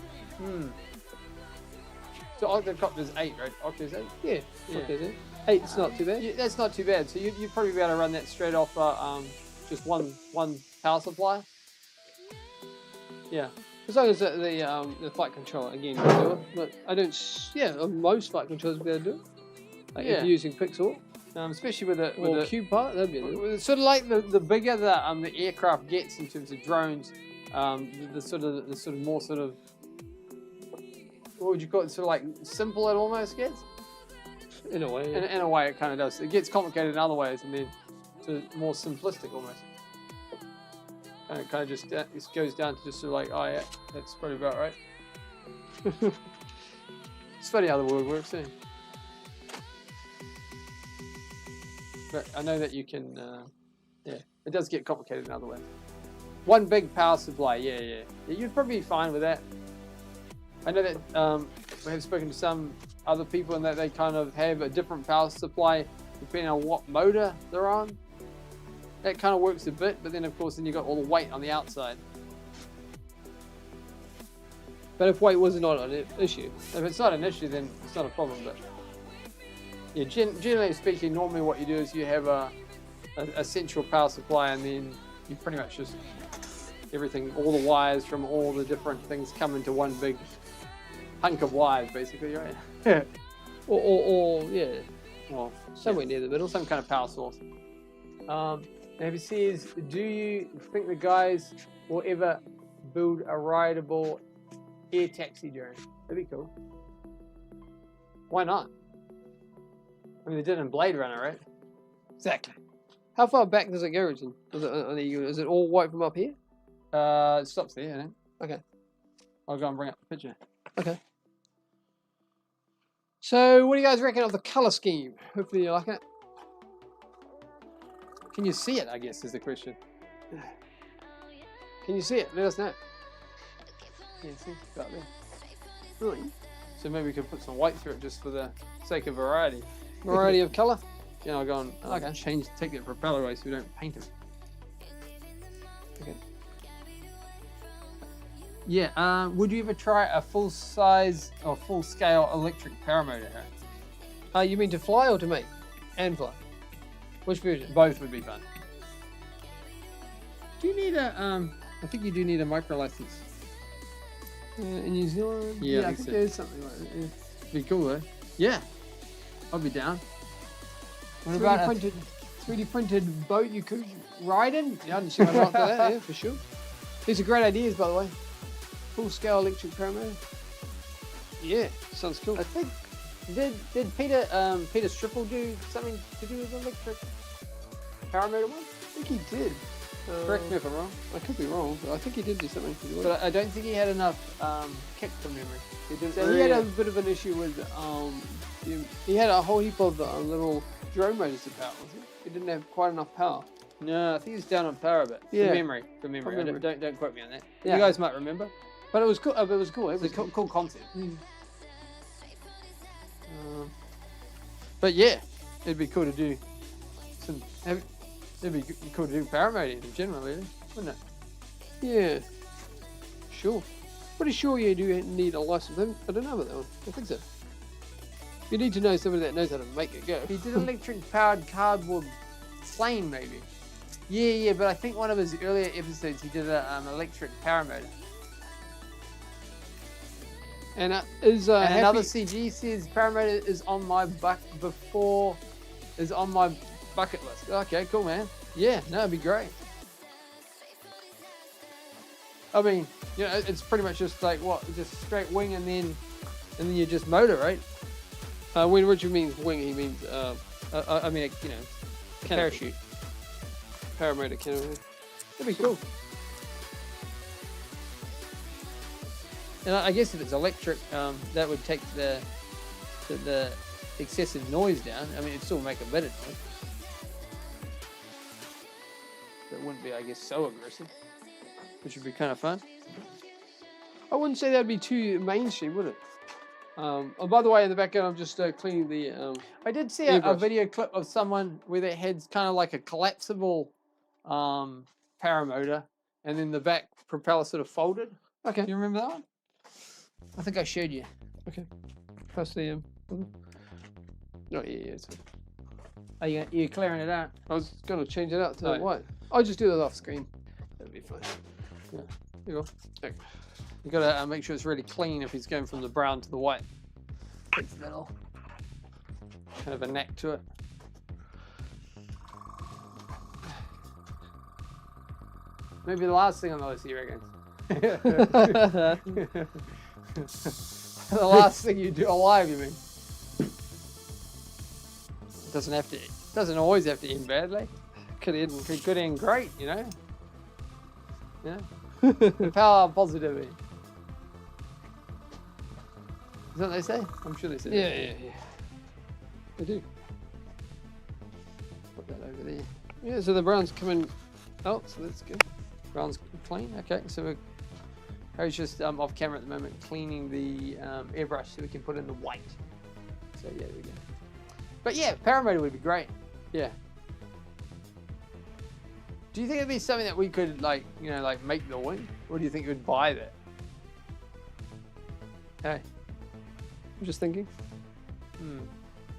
So octocopter's 8, right? Octo's 8? Yeah. Yeah. Okay, 8. It's not too bad. Yeah, that's not too bad. So you'd probably be able to run that straight off just one power supply. Yeah. As long as the flight controller again will do it. But I don't. Yeah, most flight controllers will be able to do it. Like if Yeah. you're using Pixel Especially with the or Cube part, that'd be able to do it. with sort of like the bigger the aircraft gets in terms of drones, the sort of more sort of, what would you call it? Sort of like simple it almost gets. In a way. Yeah. In a way, it kind of does. It gets complicated in other ways, and then sort of more simplistic almost. And it kind of just it goes down to just sort of like, oh yeah, that's probably about right. It's funny how the world works, eh? But I know that you can, yeah, it does get complicated in other ways. One big power supply, yeah. You'd probably be fine with that. I know that we have spoken to some other people and that they kind of have a different power supply depending on what motor they're on. That kind of works a bit, but then of course then you've got all the weight on the outside. But if weight was not an issue. If it's not an issue, then it's not a problem. But yeah, generally speaking, normally what you do is you have a central power supply, and then you pretty much just everything, all the wires from all the different things come into one big hunk of wires, basically, right? or yeah, Well, somewhere near the middle. some kind of power source. Now he says, do you think the guys will ever build a rideable air taxi drone? That'd be cool. Why not? I mean, they did it in Blade Runner, right? Exactly. How far back does it go, Richard? Is it all white from up here? It stops there, I think. Okay. I'll go and bring up the picture. Okay. So, what do you guys reckon of the color scheme? Hopefully you like it. Can you see it, I guess, is the question. Can you see it? Let us know. Yeah, see, about there. Really? So maybe we could put some white through it just for the sake of variety. Variety of color. Yeah, I'll go and Okay. take the propeller away so we don't paint it. Okay. Yeah, would you ever try a full-size or full-scale electric paramotor? You mean to fly or to make? And fly. Which version? Both would be fun. Do you need a, I think you do need a micro license. In New Zealand? Yeah, I I think think so. there's something like that. Yeah. Be cool though. Yeah, I'll be down. What 3D about printed, 3D printed boat you could ride in? Yeah, I didn't see nothing wrong with that, yeah, for sure. These are great ideas, by the way. Full scale electric paramotor. Yeah, sounds cool. I think did Peter Stripple do something to do with electric paramotor one? I think he did. Correct me if I'm wrong. I could be wrong, but I think he did do something to do it. But I don't think he had enough kick from memory. He didn't So he had a bit of an issue with, he had a whole heap of little drone motors to power, wasn't he? He didn't have quite enough power. No, I think he's down on power a bit. Yeah. From memory. From I memory. don't quote me on that. Yeah. You guys might remember. But it was cool. It was cool. It It's was a cool concept. Mm. But yeah, it'd be cool to do some. It'd be cool to do paramotoring in general, really, wouldn't it? Yeah. Sure. Pretty sure you do need a license. I don't know about that one. I think so. You need to know somebody that knows how to make it go. He did electric powered cardboard plane, maybe. Yeah, but I think one of his earlier episodes he did an electric paramotor. And is And Happy... another CG says paramotor is on my bucket list. Okay, cool, man. Yeah, no, it'd be great. I mean, you know, it's pretty much just like what, just straight wing and then you just motor, right? When Richard means wing, he means I mean, you know, parachute. Paramotor canopy. That'd be cool. And I guess if it's electric, that would take the excessive noise down. I mean, it'd still make a bit of noise. But it wouldn't be, I guess, so aggressive, which would be kind of fun. I wouldn't say that'd be too mainstream, would it? Oh, by the way, in the background, I'm just cleaning the. I did see a airbrush. video clip of someone where their head's kind of like a collapsible paramotor, and then the back propeller sort of folded. Okay. Do you remember that one? I think I showed you. Okay. Press the. Oh yeah, yeah. It's, Are you clearing it out? I was gonna change it out to Right. white. I'll just do that off screen. That'll be fine. Yeah. There you go. Okay. You got to make sure it's really clean if he's going from the brown to the white. It's that all. Kind of a neck to it. Maybe the last thing on the list, you reckon? The last thing you do alive, you mean? It doesn't have to. Doesn't always have to end badly. Could end. It could end great, you know. Yeah. The power of positivity. Is that what they say? I'm sure they say. Yeah, that. yeah, yeah. I do. Put that over there. Yeah, so the brown's coming out, so that's good. Brown's clean. Okay, so Harry's just off camera at the moment cleaning the airbrush so we can put in the white. So yeah, there we go. But yeah, paramotor would be great. Yeah. Do you think it'd be something that we could like make the wing, or do you think we'd buy that? Hey. I'm just thinking.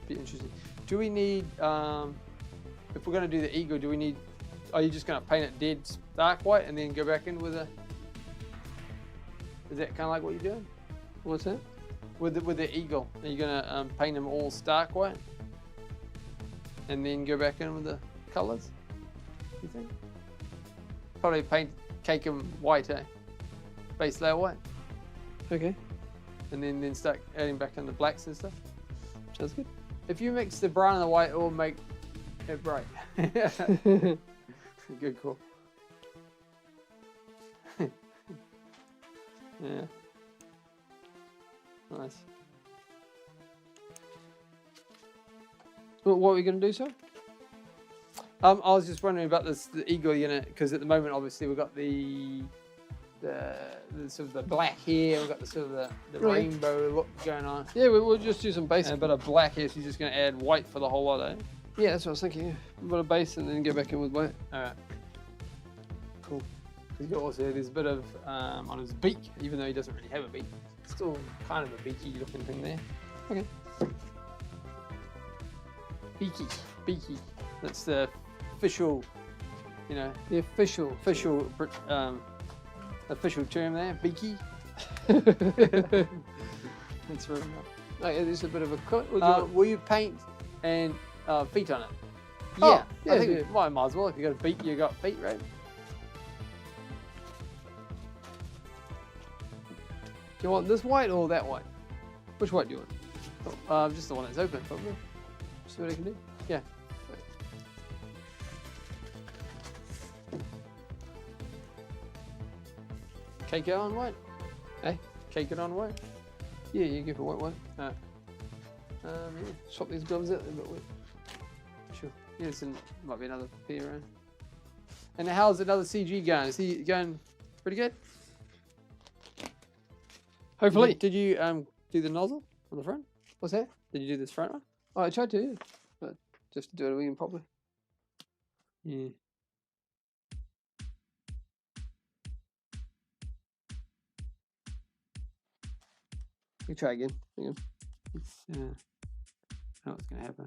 Be interesting. Do we need, if we're going to do the eagle, are you just going to paint it dead dark white and then go back in with a, is that kind of like what you're doing? What's that? With the eagle, are you going to paint them all stark white? And then go back in with the colors, you think? Probably cake them white, eh? Base layer white. Okay. And then start adding back in the blacks and stuff. Sounds good. If you mix the brown and the white, it will make it bright. Good call. Yeah. Nice. Well, what are we going to do, sir? I was just wondering about the eagle unit, because at the moment, obviously, we've got the sort of the black hair, we've got the sort of the Right. rainbow look going on. Yeah, we'll just do some basic. And a bit of black here, so you're just going to add white for the whole lot, eh? Yeah, that's what I was thinking. Yeah. A bit of base and then go back in with white. Alright. Cool. He's got also there's a bit of on his beak, even though he doesn't really have a beak. Still kind of a beaky looking thing there. Okay. Beaky. That's the official, you know, The official. official term there. Beaky. That's right. Oh, yeah, there's a bit of a cut. Will you paint and feet on it? Oh, I think yeah. might as well. If you got a beak, you got feet, right? Do you want this white or that white? Which white do you want? Just the one that's open, probably. See what I can do? Yeah. Cake it on white? Eh? Cake it on white? Yeah, you go for white one. Yeah. Swap these gloves out, they're a bit wet. Sure. Yeah, might be another pair around. And how's another CG going? Is he going pretty good? Hopefully. Did you do the nozzle on the front? What's that? Did you do this front one? Oh, I tried to, yeah. But just to do it again properly. Yeah. You try again. Hang on. I know what's going to happen.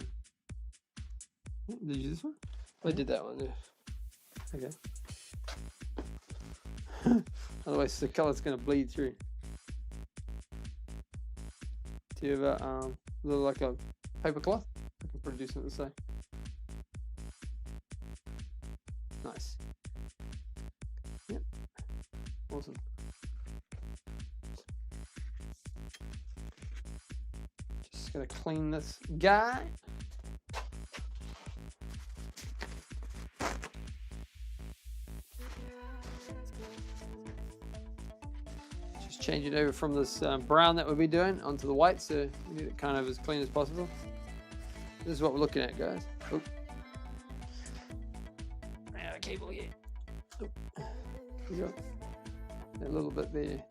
Did you do this one? I did that one, yeah. Okay. Otherwise, the colour's going to bleed through. Do you have a little like a paper cloth? I can produce it the same. Nice. Yep. Awesome. Just gonna clean this guy. Just change it over from this brown that we'll be doing onto the white, so we need it kind of as clean as possible. This is what we're looking at, guys. Oh. Out of cable here. Oh. We got a little bit there.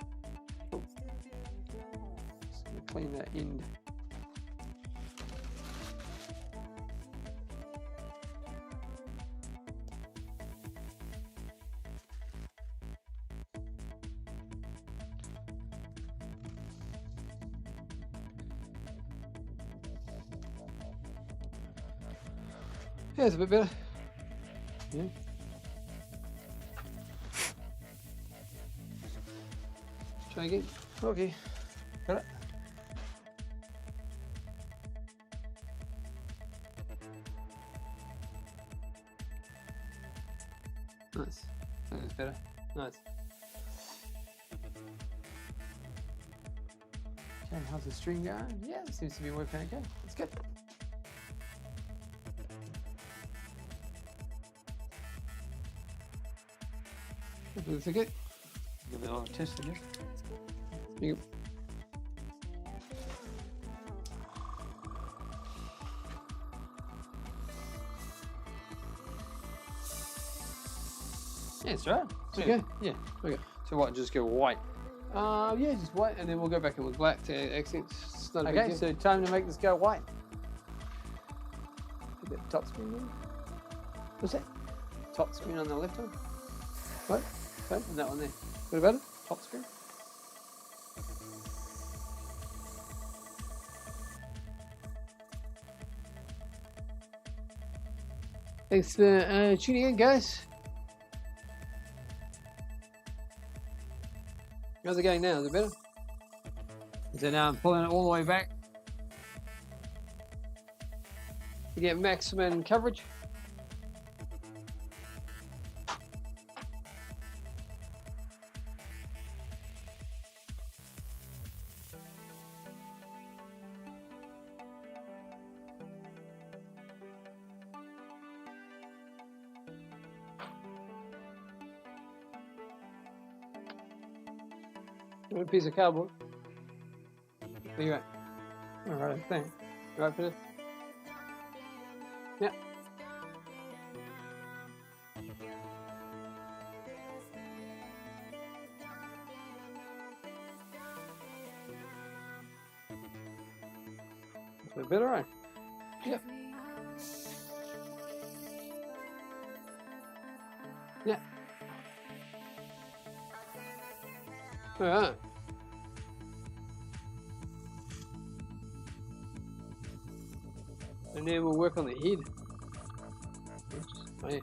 Just gonna clean that end. Yeah, it's a bit better. Yeah. Try again. Okay. Got it. Nice. That's better. Nice. Okay, how's the string going? Yeah, it seems to be working okay. That's good. Looks okay. Give it a little test again. Yep. Yeah, it's right. It's okay. Yeah. Okay. So what? Just go white. Yeah, just white, and then we'll go back in with black to accents. It's not a big Okay, deal. so time to make this go white. Get that top screen on. What's that? Top screen on the left one. What? Okay, and that one there. What about it? Top screen. Thanks for tuning in, guys. How's it going now? Is it better? So now I'm pulling it all the way back to get maximum coverage. A piece of cardboard. Where you at? All right, thanks. Right for this? Yeah. A bit better, right? Yep. Yeah. All right. And then we'll work on the head. Oh, yeah.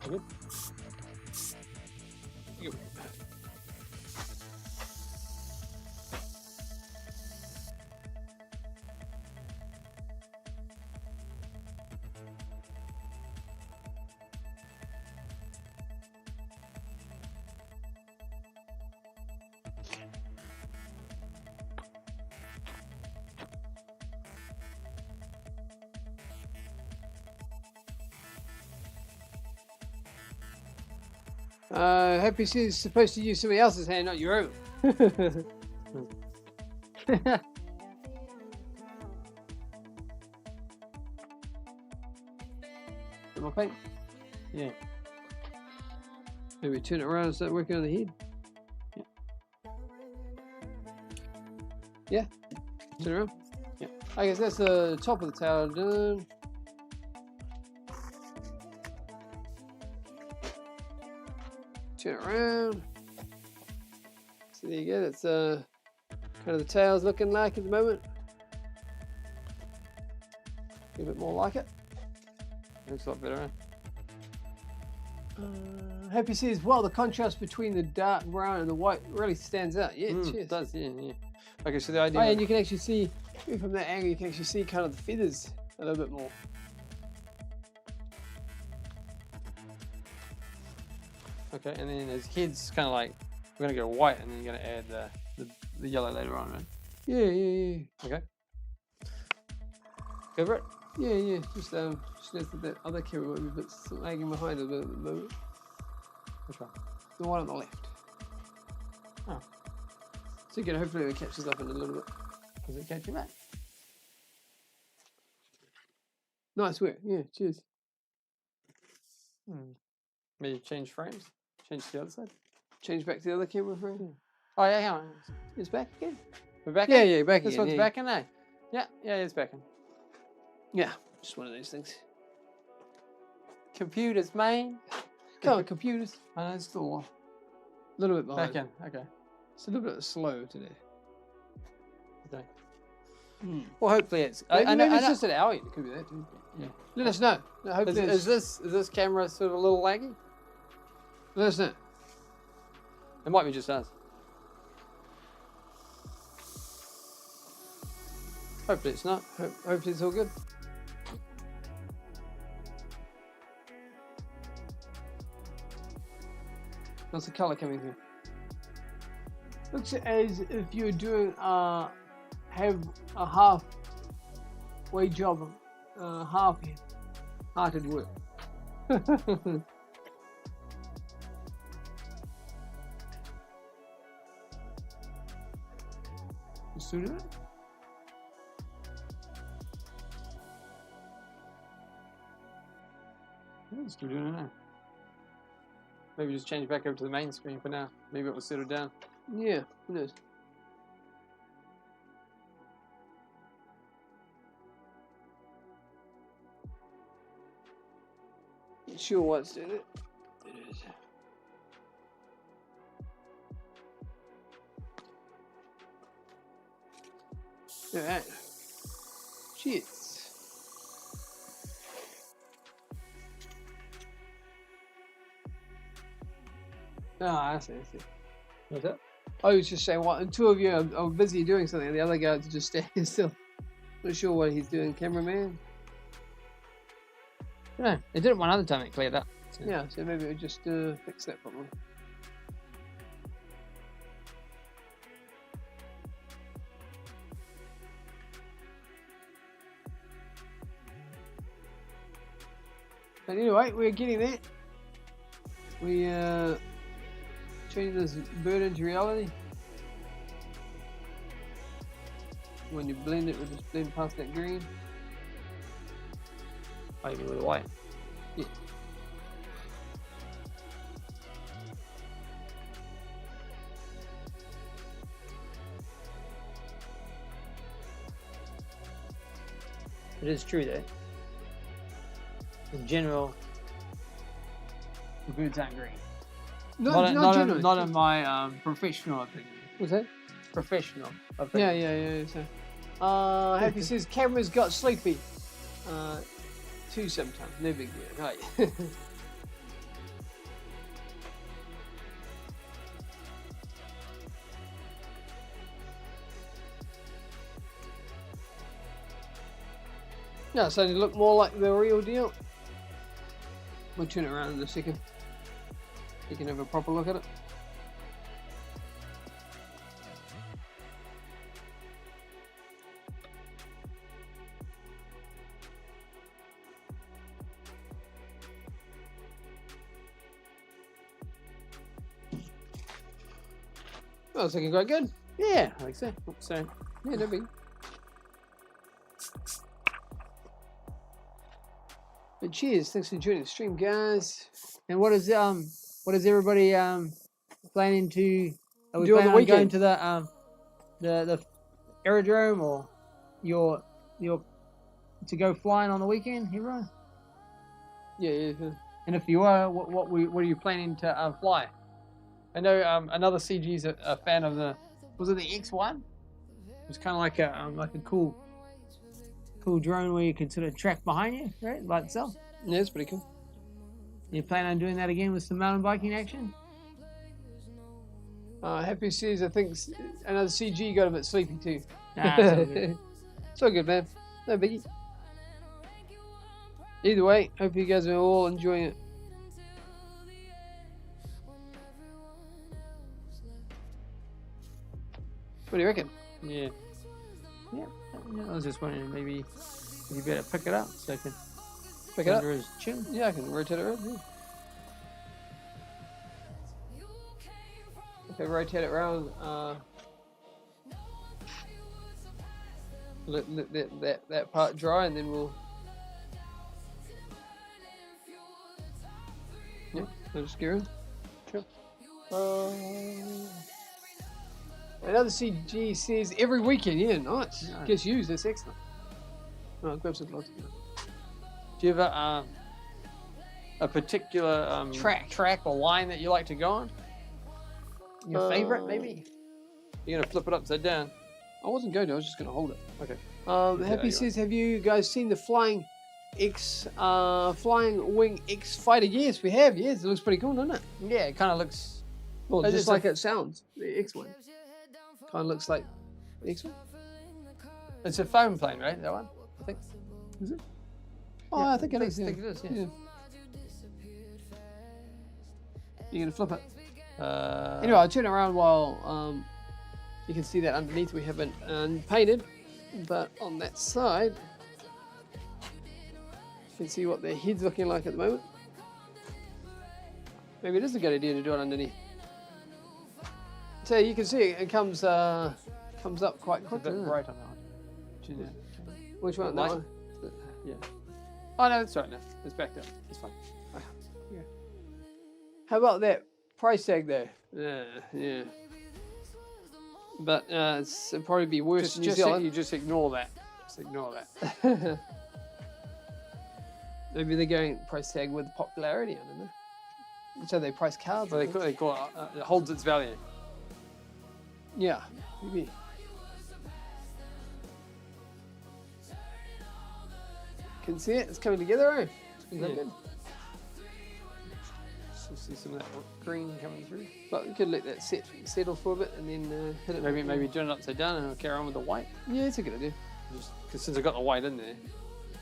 Good. Good. Happy is supposed to use somebody else's hand, not your own. My paint? Yeah. Maybe turn it around and start working on the head. Yeah. Turn around. Yeah. I guess that's the top of the tower done. Turn it around. So there you go. That's kind of the tail's looking like at the moment. A bit more like it. Looks a lot better, huh? Happy says, well, the contrast between the dark brown and the white really stands out. Yeah, cheers. It does, yeah, yeah. Okay, so the idea. Oh, and you can actually see, from that angle, you can actually see kind of the feathers a little bit more. Okay, and then his head's kind of like, we're going to go white and then you're going to add the yellow later on, right? Yeah, yeah, yeah. Okay. Go for it. Yeah, yeah. Just noticed that other camera might be a bit lagging behind a bit at the moment. Which one? The one on the left. Oh. So you can hopefully it catches up in a little bit. Does it catch you back? Nice work. Yeah, cheers. Maybe change frames? Change to the other side? Change back to the other camera frame. Oh yeah, hang on. It's back again. We're back. Yeah, in? yeah, back This again, one's yeah. back in, eh? Yeah, yeah, it's back in. Yeah, just one of those things. Computers, man. Come on, computers. I know it's still A little bit behind. back in. Okay. It's a little bit slow today. Okay. Hmm. Well, hopefully it's. Maybe it's I know- just an hour. It could be that too. Yeah. Let us know. No, hopefully Is this camera sort of a little laggy? let us know. It might be just us. Hopefully it's not. Hopefully it's all good. What's the color coming through? Looks as if you're doing have a half-way job, half-hearted work. You still doing it? Yeah, it's still doing it now. Maybe just change back over to the main screen for now. Maybe it will settle down. Yeah, who knows? Not sure what's doing it. It is. Alright. Cheers. Ah, I see. What's that? I was just saying, what? The two of you are busy doing something, and the other guy's just standing still. Not sure what he's doing, cameraman. No, it did it one other time. It cleared up. So. Yeah, so maybe we'll just fix that problem. But anyway, we're getting there. We turning this bird into reality. When you blend it, we'll just blend past that green. Maybe with the white. Yeah. It is true though. In general, the birds aren't green. Not generally. Not in my professional opinion. What's that? Professional Yeah, opinion. yeah. So, Happy says cameras got sleepy. Too sometimes. No big deal. Right. Yeah, it's starting to look more like the real deal. We'll turn it around in a second. You can have a proper look at it. Oh, it's looking quite good. Yeah, I think so. So, Yeah, no big. But cheers, thanks for joining the stream, guys. and what is everybody planning to? Are we Do on the planning on going weekend? to the aerodrome or your to go flying on the weekend, everyone? Yeah. And if you are, what are you planning to fly? I know another CG's a fan of was it the X1? It's kind of like a cool drone where you can sort of track behind you, right, by itself. Yeah, it's pretty cool. You plan on doing that again with some mountain biking action? Happy says, I think another CG got a bit sleepy too. Ah, it's all good. It's all good, man. No biggie. Either way, hope you guys are all enjoying it. What do you reckon? Yeah. I was just wondering maybe you better pick it up so I can Pick it up? under his chin. Yeah, I can rotate it around. Yeah. Okay, rotate it around. Let that part dry, and then we'll. Yeah, I'll just get in. Sure. Another CG says every weekend. Yeah, nice. Nice. Gets used. That's excellent. Oh, grab some gloves. Do you have a particular track or line that you like to go on? Your favorite, maybe? You're gonna flip it upside down. I wasn't going to. I was just going to hold it. Okay. Happy you says, have you guys seen the Flying Wing X fighter? Yes, we have. Yes, it looks pretty cool, doesn't it? Yeah, it kind of looks. Well, It's just a- like it sounds. The X-Wing. Kind of looks like the X-Wing. It's a foam plane, right? That one, I think. Is it? Oh, Yeah, I think it is. I think it is. Yeah. You're going to flip it. Anyway, Anyway, I'll turn it around while you can see that underneath we haven't painted, but on that side, you can see what their head's looking like at the moment. Maybe it is a good idea to do it underneath. So you can see it comes up quite it's a quickly. bit doesn't it? bright on that one. Yeah. Which one? Light? That one? Yeah. Oh no, it's right now. It's back there. It's fine. How about that price tag there? Yeah. But it'll probably be worse in New Zealand. You just ignore that. Just ignore that. Maybe they're going price tag with popularity, I don't know. So they price cards. Well, I they think. call it, it holds its value. Yeah, maybe. Can see it. It's coming together, eh? It's gonna look Yeah. good. So see some of that green coming through. But we could let that settle for a bit and then hit it. Maybe turn it upside down and I'll carry on with the white. Yeah, it's a good idea. Just because since I got the white in there.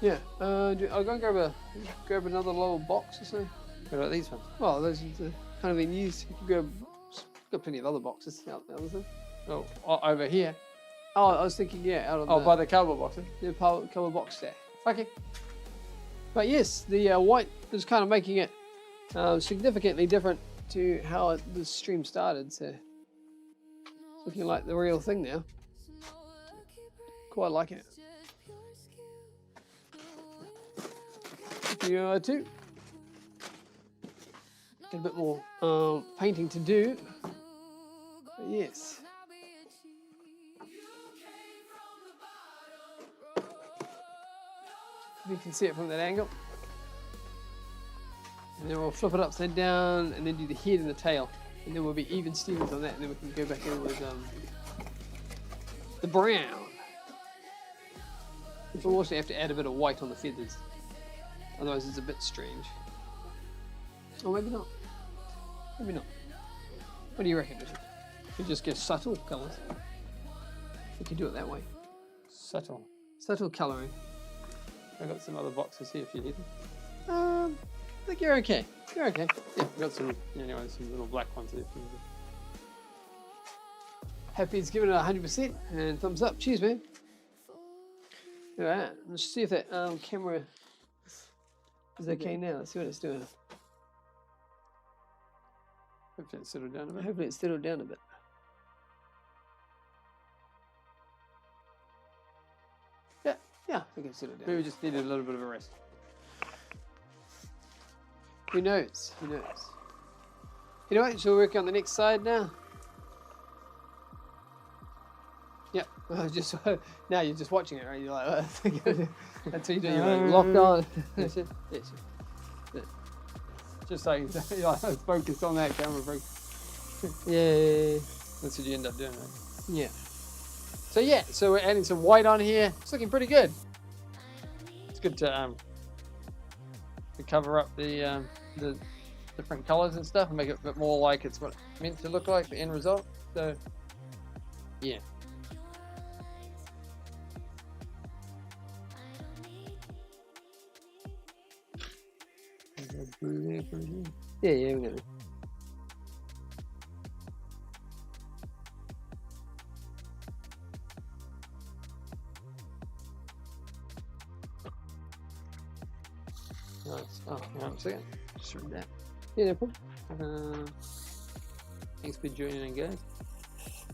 Yeah. I'll go and grab another little box or something. What about these ones? Well, those are kind of been used. You can got plenty of other boxes out there. Isn't there? Oh, over here. Oh, I was thinking, out on By the cardboard boxes. the cover box there. Okay. But yes, the white is kind of making it significantly different to how the stream started. So it's looking like the real thing now. Quite like it. You too. Got a bit more painting to do. But yes. You can see it from that angle. And then we'll flip it upside down and then do the head and the tail. And then we'll be even Stevens on that, and then we can go back in with the brown. We'll also have to add a bit of white on the feathers. Otherwise it's a bit strange. Or maybe not. Maybe not. What do you reckon, Richard? We just get subtle colours. We could do it that way. Subtle. Subtle colouring. I've got some other boxes here if you need them. I think you're okay. You're okay. Yeah, I've got some, anyway, some little black ones here if you need them. Happy's giving it 100% and thumbs up. Cheers, man. Alright, let's see if that camera is okay now. Let's see what it's doing. Hopefully it's settled down a bit. Hopefully it's settled down a bit. Yeah, I think it's settled down. Maybe we just needed a little bit of a rest. Who knows? Who knows? You know what? Shall we work on the next side now? Yeah. Just now you're just watching it, right? You're like, until you do, you're like locked on. That's it. Yes. Just like focus on that camera break. Yeah. That's what you end up doing, right? Yeah. So yeah, so we're adding some white on here. It's looking pretty good. It's good to cover up the different colors and stuff and make it a bit more like it's what it's meant to look like, the end result. So yeah. Yeah, we're gonna. Nice. Oh, hang on a second. Just read that. Yeah, no problem. Thanks for joining in, guys.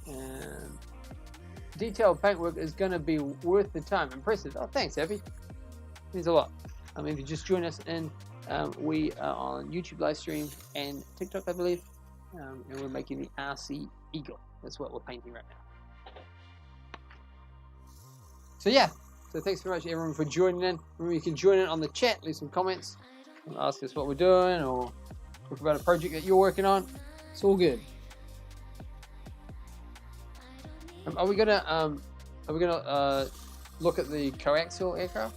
And detailed paintwork is going to be worth the time. Impressive. Oh, thanks, Abby. Means a lot. I mean, if you just join us in, we are on YouTube live stream and TikTok, I believe, and we're making the RC Eagle. That's what we're painting right now. So yeah, so thanks very much everyone for joining in. Remember, you can join in on the chat, leave some comments, ask us what we're doing, or talk about a project that you're working on. It's all good. Are we gonna look at the coaxial aircraft?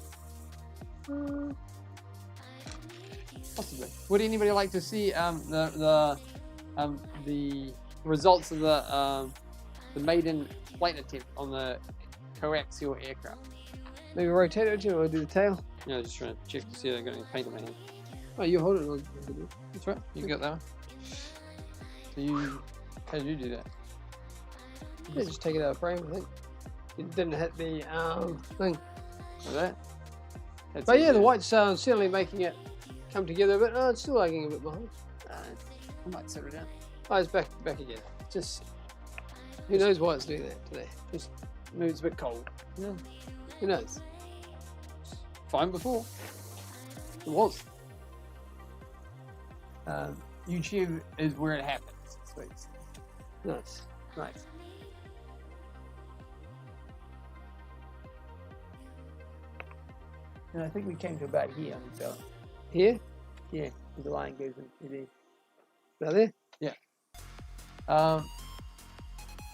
Possibly. Would anybody like to see the results of the maiden flight attempt on the coaxial aircraft? Maybe rotate it or do the tail. Yeah, just trying to check to see if they're going to paint on my hand. Oh, you hold it. That's right. You got that one. So you, how did you do that? Yeah, just take it out of frame. I think it didn't hit the thing. Like that. That's But yeah, it, the white's certainly making it come together, but it's still lagging a bit behind. I might set it down. Oh, it's back again. Just Who knows why it's doing that today? maybe it's a bit cold. Yeah. Who knows? Fine before. It was. YouTube is where it happens. Sweet. Nice. Nice. And I think we came to about here on the tail. Here? Yeah, the line goes in there. Right there?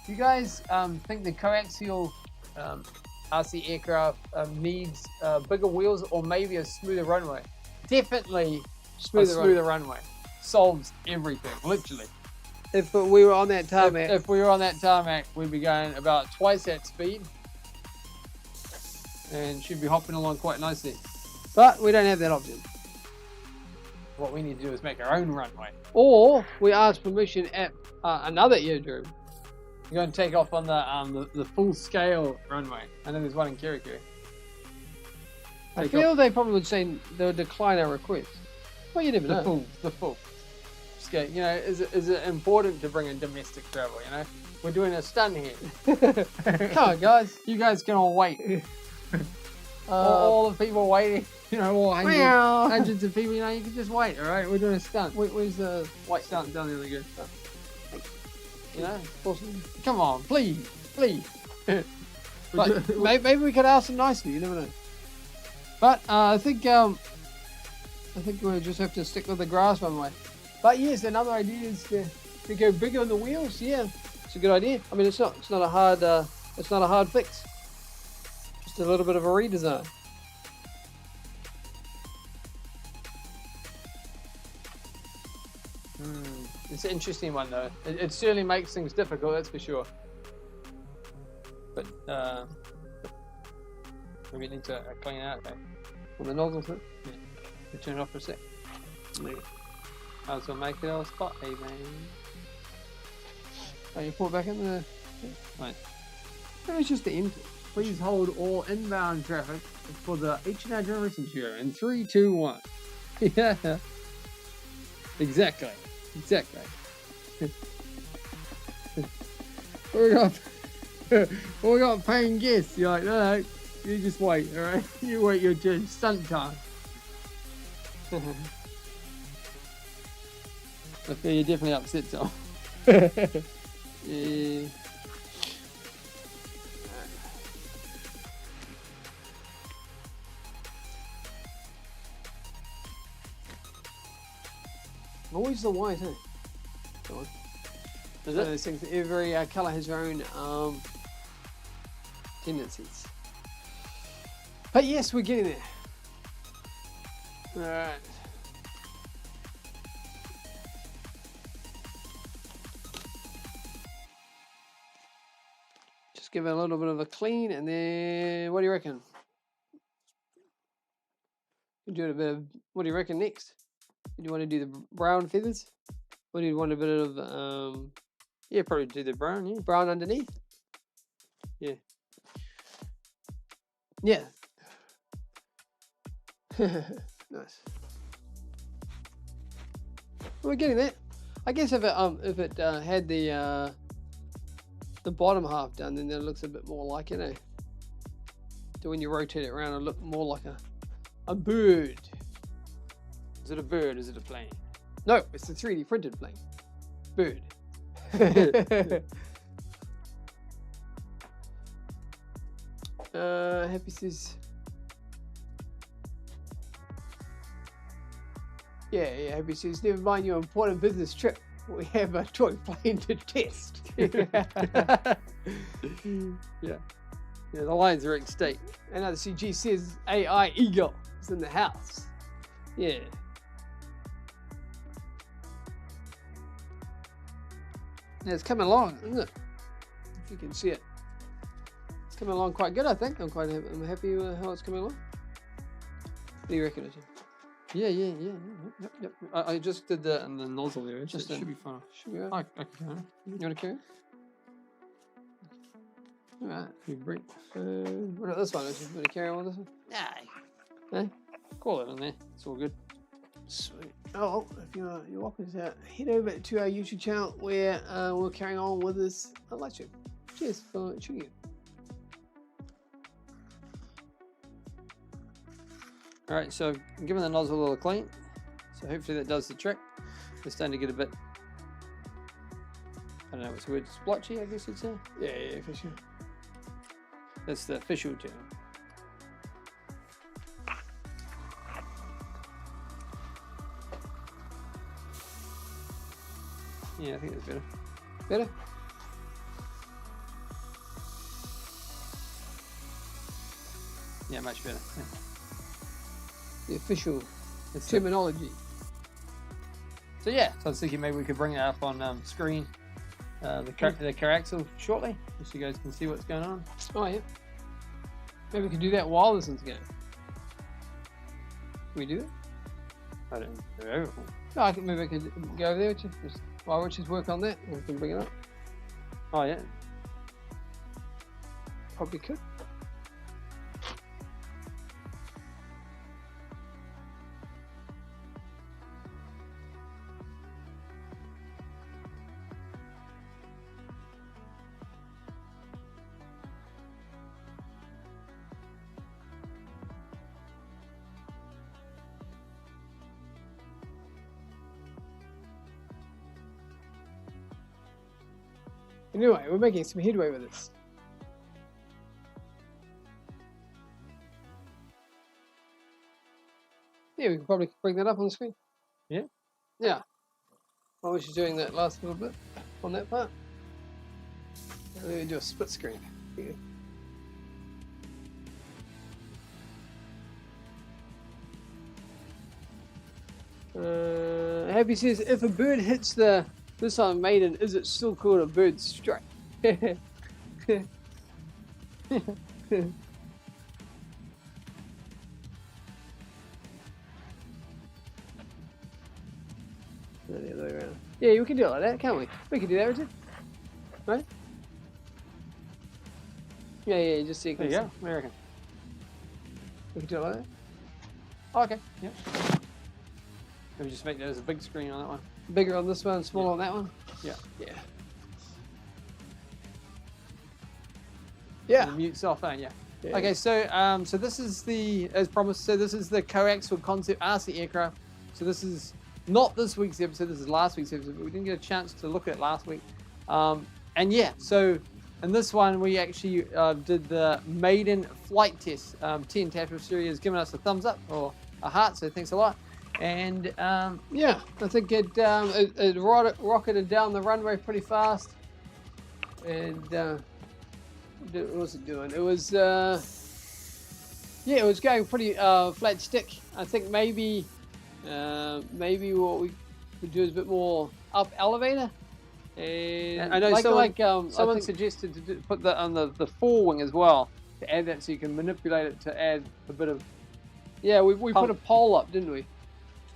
Do you guys think the coaxial RC aircraft needs bigger wheels or maybe a smoother runway? Definitely a smoother runway. Solves everything, literally. If we were on that tarmac. If we were on that tarmac, we'd be going about twice that speed and should be hopping along quite nicely. But we don't have that option. What we need to do is make our own runway. Or we ask permission at another airdrome. You're going to take off on the full scale runway. I know there's one in KiwiFil. I feel they probably would say they would decline our request. Well, you never know. The full. Just go, you know, is it important to bring in domestic travel? You know, we're doing a stunt here. Come on, guys. You guys can all wait. All the people waiting, you know, all hundreds of people, you know, you can just wait, all right? We're doing a stunt. Where's the white stunt down there? We go. You know, come on, please. But maybe we could ask them nicely. You never know. But I think we'll just have to stick with the grass runway. But yes, another idea is to go bigger on the wheels. Yeah, it's a good idea. I mean, it's not a hard fix. Just a little bit of a redesign. It's an interesting one though. It certainly makes things difficult, that's for sure. But maybe it needs a clean out. Okay? On the nozzle tip. Yeah. We'll turn it off for a sec. I was gonna make it all spot, hey man. Oh, you pull it back in the. Right. Maybe it's just the end. Please hold all inbound traffic for the H&R generation show in 3, 2, 1. Yeah. Exactly. we got paying guests. You're like, no, you just wait, all right? You wait your turn. Stunt time. I feel you're definitely upset, Tom. Yeah. Always the white, eh? Go on. Is One of it? those things, every colour has their own tendencies. But yes, we're getting there. Alright. Just give it a little bit of a clean and then what do you reckon? You do a bit of, what do you reckon next? Do you want to do the brown feathers? Or do you want a bit of, Yeah, probably do the brown, yeah. brown underneath? Yeah. Yeah. Nice. We're getting there. I guess if it had the bottom half done, then it looks a bit more like it, eh? So when you rotate it around, it'll look more like a bird. Is it a bird? Is it a plane? No, it's a 3D printed plane. Bird. Happy says. Yeah, Happy says, never mind your important business trip. We have a toy plane to test. Yeah, the lions are extinct. Another CG says AI Eagle is in the house. Yeah. Yeah, it's coming along, isn't it? If you can see it. It's coming along quite good, I think. I'm happy with how it's coming along. What do you reckon, Richard? Yeah. Yep. I just did the nozzle there. It Just should in. be fine. Should we go? I can carry on. You want to carry? Alright. You break. What about this one? Is you want to carry on with this one? Nah. Call it in there. It's all good. Sweet. Oh, if you're welcome to head over to our YouTube channel where we're carrying on with this live stream. Cheers for tuning in. All right, so I'm giving the nozzle a little clean. So hopefully that does the trick. It's starting to get a bit, I don't know what's the word, splotchy, I guess you'd say. Yeah, for sure. That's the official term. Yeah, I think that's better. Better? Yeah, much better. Yeah. The official It's terminology. So yeah, so I was thinking maybe we could bring it up on screen, the COAXIAL shortly, so you guys can see what's going on. Oh, yeah. Maybe we can do that while this one's going. Can we do it? I don't know. No, maybe I could go over there with you. Just while Richard's work on that, we can bring it up. Oh yeah. Probably could. Anyway, we're making some headway with this. Yeah, we can probably bring that up on the screen. Yeah. Yeah. While we're just doing that last little bit on that part. Let me do a split screen. Here. Happy says, if a bird hits this on maiden, is it still called a bird strike? No, the other way around. Yeah, we can do it like that, can't we? We can do that, Richard. Right? Yeah, just so you There can you see. go. What do you reckon? We can do it like that. Oh, okay. Yep. Maybe just make that as a big screen on that one. Bigger on this one, smaller on that one. Yeah. Yeah. Yeah. The mute cell phone, yeah. Yeah. Okay, so so this is the, as promised, so this is the COAXIAL concept RC aircraft. So this is not this week's episode, this is last week's episode, but we didn't get a chance to look at it last week. And yeah, so in this one, we actually did the maiden flight test. 10 Tapestry has given us a thumbs up or a heart, so thanks a lot. And Yeah, I think it rocketed down the runway pretty fast. And what was it doing? It was yeah, it was going pretty flat stick. I think maybe what we could do is a bit more up elevator. And I know someone I think- suggested to put that on the forewing as well, to add that so you can manipulate it to add a bit of. Yeah, we put a Pump. poll up, didn't we,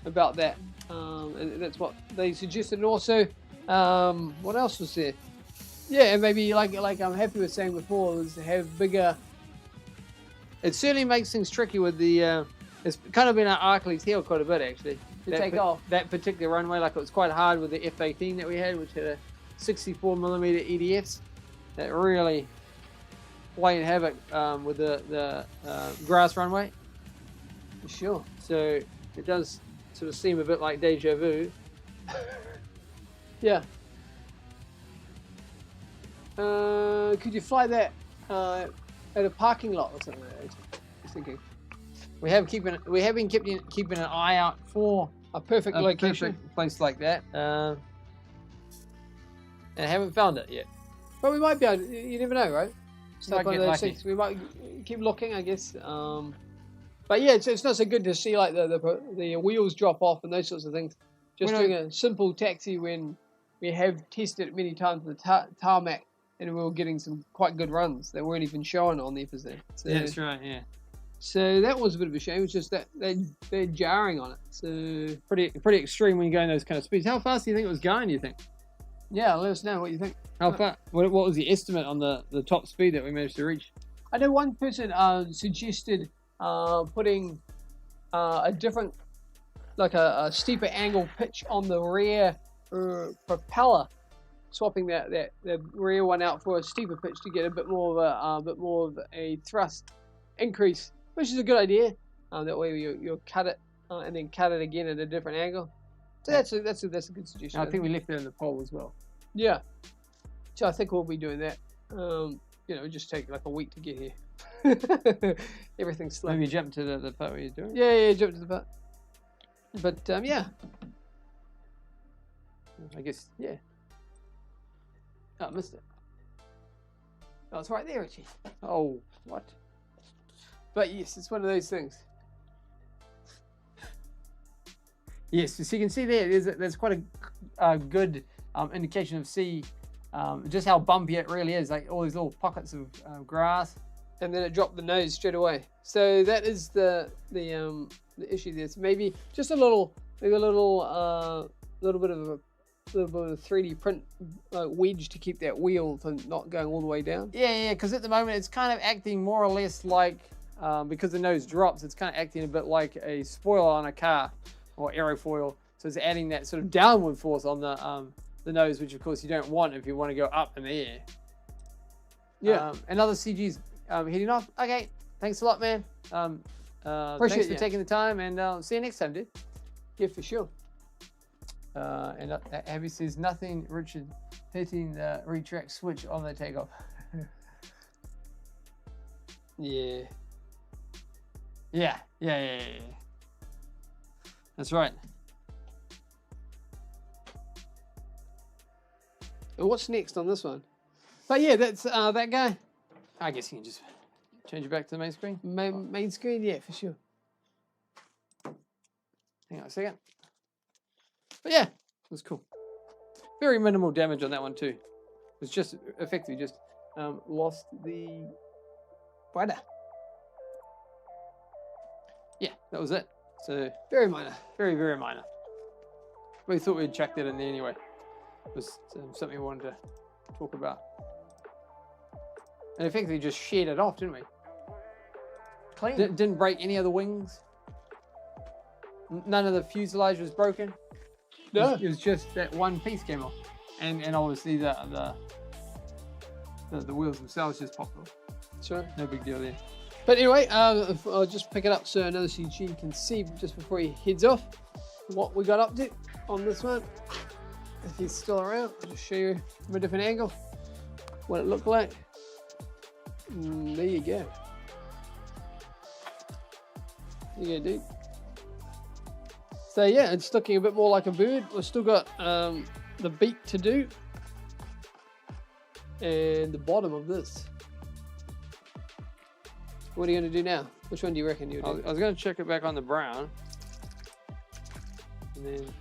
about that? And that's what they suggested. And also, what else was there? Yeah, and maybe like I'm happy with saying before, was to have bigger. It certainly makes things tricky with the. It's kind of been our Achilles heel quite a bit actually. To take off. That particular runway, like it was quite hard with the F-18 that we had, which had a 64mm EDFs. That really played havoc with the grass runway. For sure. So it does sort of seem a bit like deja vu. Yeah. Could you fly that at a parking lot or something like that. I was thinking We have been keeping an eye out for a perfect location. perfect place like that, and haven't found it yet. But we might be able to, you never know, right? It's Might like one of get those lucky. things. We might keep looking, I guess. But yeah, it's not so good to see like the wheels drop off and those sorts of things. Just When doing a simple taxi when we have tested it many times with the tarmac, and we were getting some quite good runs that weren't even shown on the episode. So, Yeah, that's right. Yeah, so that was a bit of a shame. It's just that they're jarring on it. So pretty extreme when you go in those kind of speeds. How fast do you think it was going? Do you think? yeah, let us know what you think. How far? What was the estimate on the top speed that we managed to reach? I know one person suggested putting a different, like a steeper angle pitch on the rear propeller, swapping that rear one out for a steeper pitch to get a bit more of a thrust increase, which is a good idea. That way you'll cut it and then cut it again at a different angle. So that's a good suggestion. I think we left it in the poll as well. Yeah. So I think we'll be doing that. It just take like a week to get here. Everything's slow. Maybe jump to the part where you're doing it. Yeah, jump to the part. But yeah. I guess, yeah. Oh, I missed it. Oh, it's right there, Richie. Oh, what? But yes, it's one of those things. Yes, so you can see there's quite a good indication of just how bumpy it really is, like all these little pockets of grass. And then it dropped the nose straight away. So that is the issue there. So maybe just a little bit of a 3D print wedge to keep that wheel from not going all the way down. Yeah, because at the moment it's kind of acting more or less like, because the nose drops, it's kind of acting a bit like a spoiler on a car or aerofoil. So it's adding that sort of downward force on the nose, which of course you don't want if you want to go up in the air. Yeah. Another CG's heading off. Okay, thanks a lot, man. Thanks for taking the time, and see you next time, dude. Yeah, for sure. And Abby says nothing, Richard, hitting the retract switch on the takeoff. Yeah. Yeah. That's right. What's next on this one? But yeah, that's that guy. I guess you can just change it back to the main screen. Main screen, yeah, for sure. Hang on a second. But yeah, it was cool. Very minimal damage on that one too. It's just effectively just lost the rudder. Yeah, that was it. So Very minor. very, very minor. We thought we'd chuck that in there anyway. It was something we wanted to talk about. And effectively just sheared it off, didn't we? Clean. Didn't break any of the wings. None of the fuselage was broken. No. It was just that one piece came off. And obviously the wheels themselves just popped off. Sure. No big deal there. But anyway, I'll just pick it up so another CG can see just before he heads off what we got up to on this one. If he's still around, I'll just show you from a different angle what it looked like. There you go. There you go, dude. So yeah, it's looking a bit more like a bird. We've still got the beak to do and the bottom of this. What are you going to do now? Which one do you reckon you'll do? I was going to check it back on the brown. And then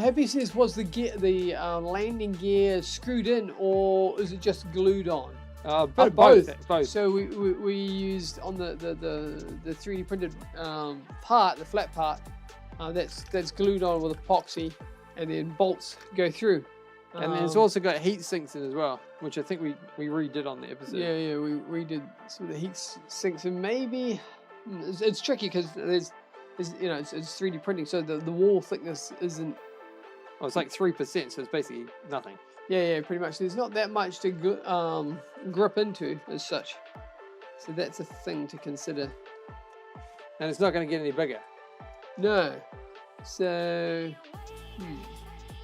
Happy says, was the landing gear screwed in or is it just glued on? both. So we used on the 3D printed part, the flat part, that's glued on with epoxy, and then bolts go through. And then it's also got heat sinks in as well, which I think we redid on the episode. Yeah, we redid some of the heat sinks, and maybe it's tricky because it's 3D printing, so the wall thickness isn't. Well, it's like 3%, so it's basically nothing. Yeah, pretty much. There's not that much to grip into as such, so that's a thing to consider. And it's not going to get any bigger. No, so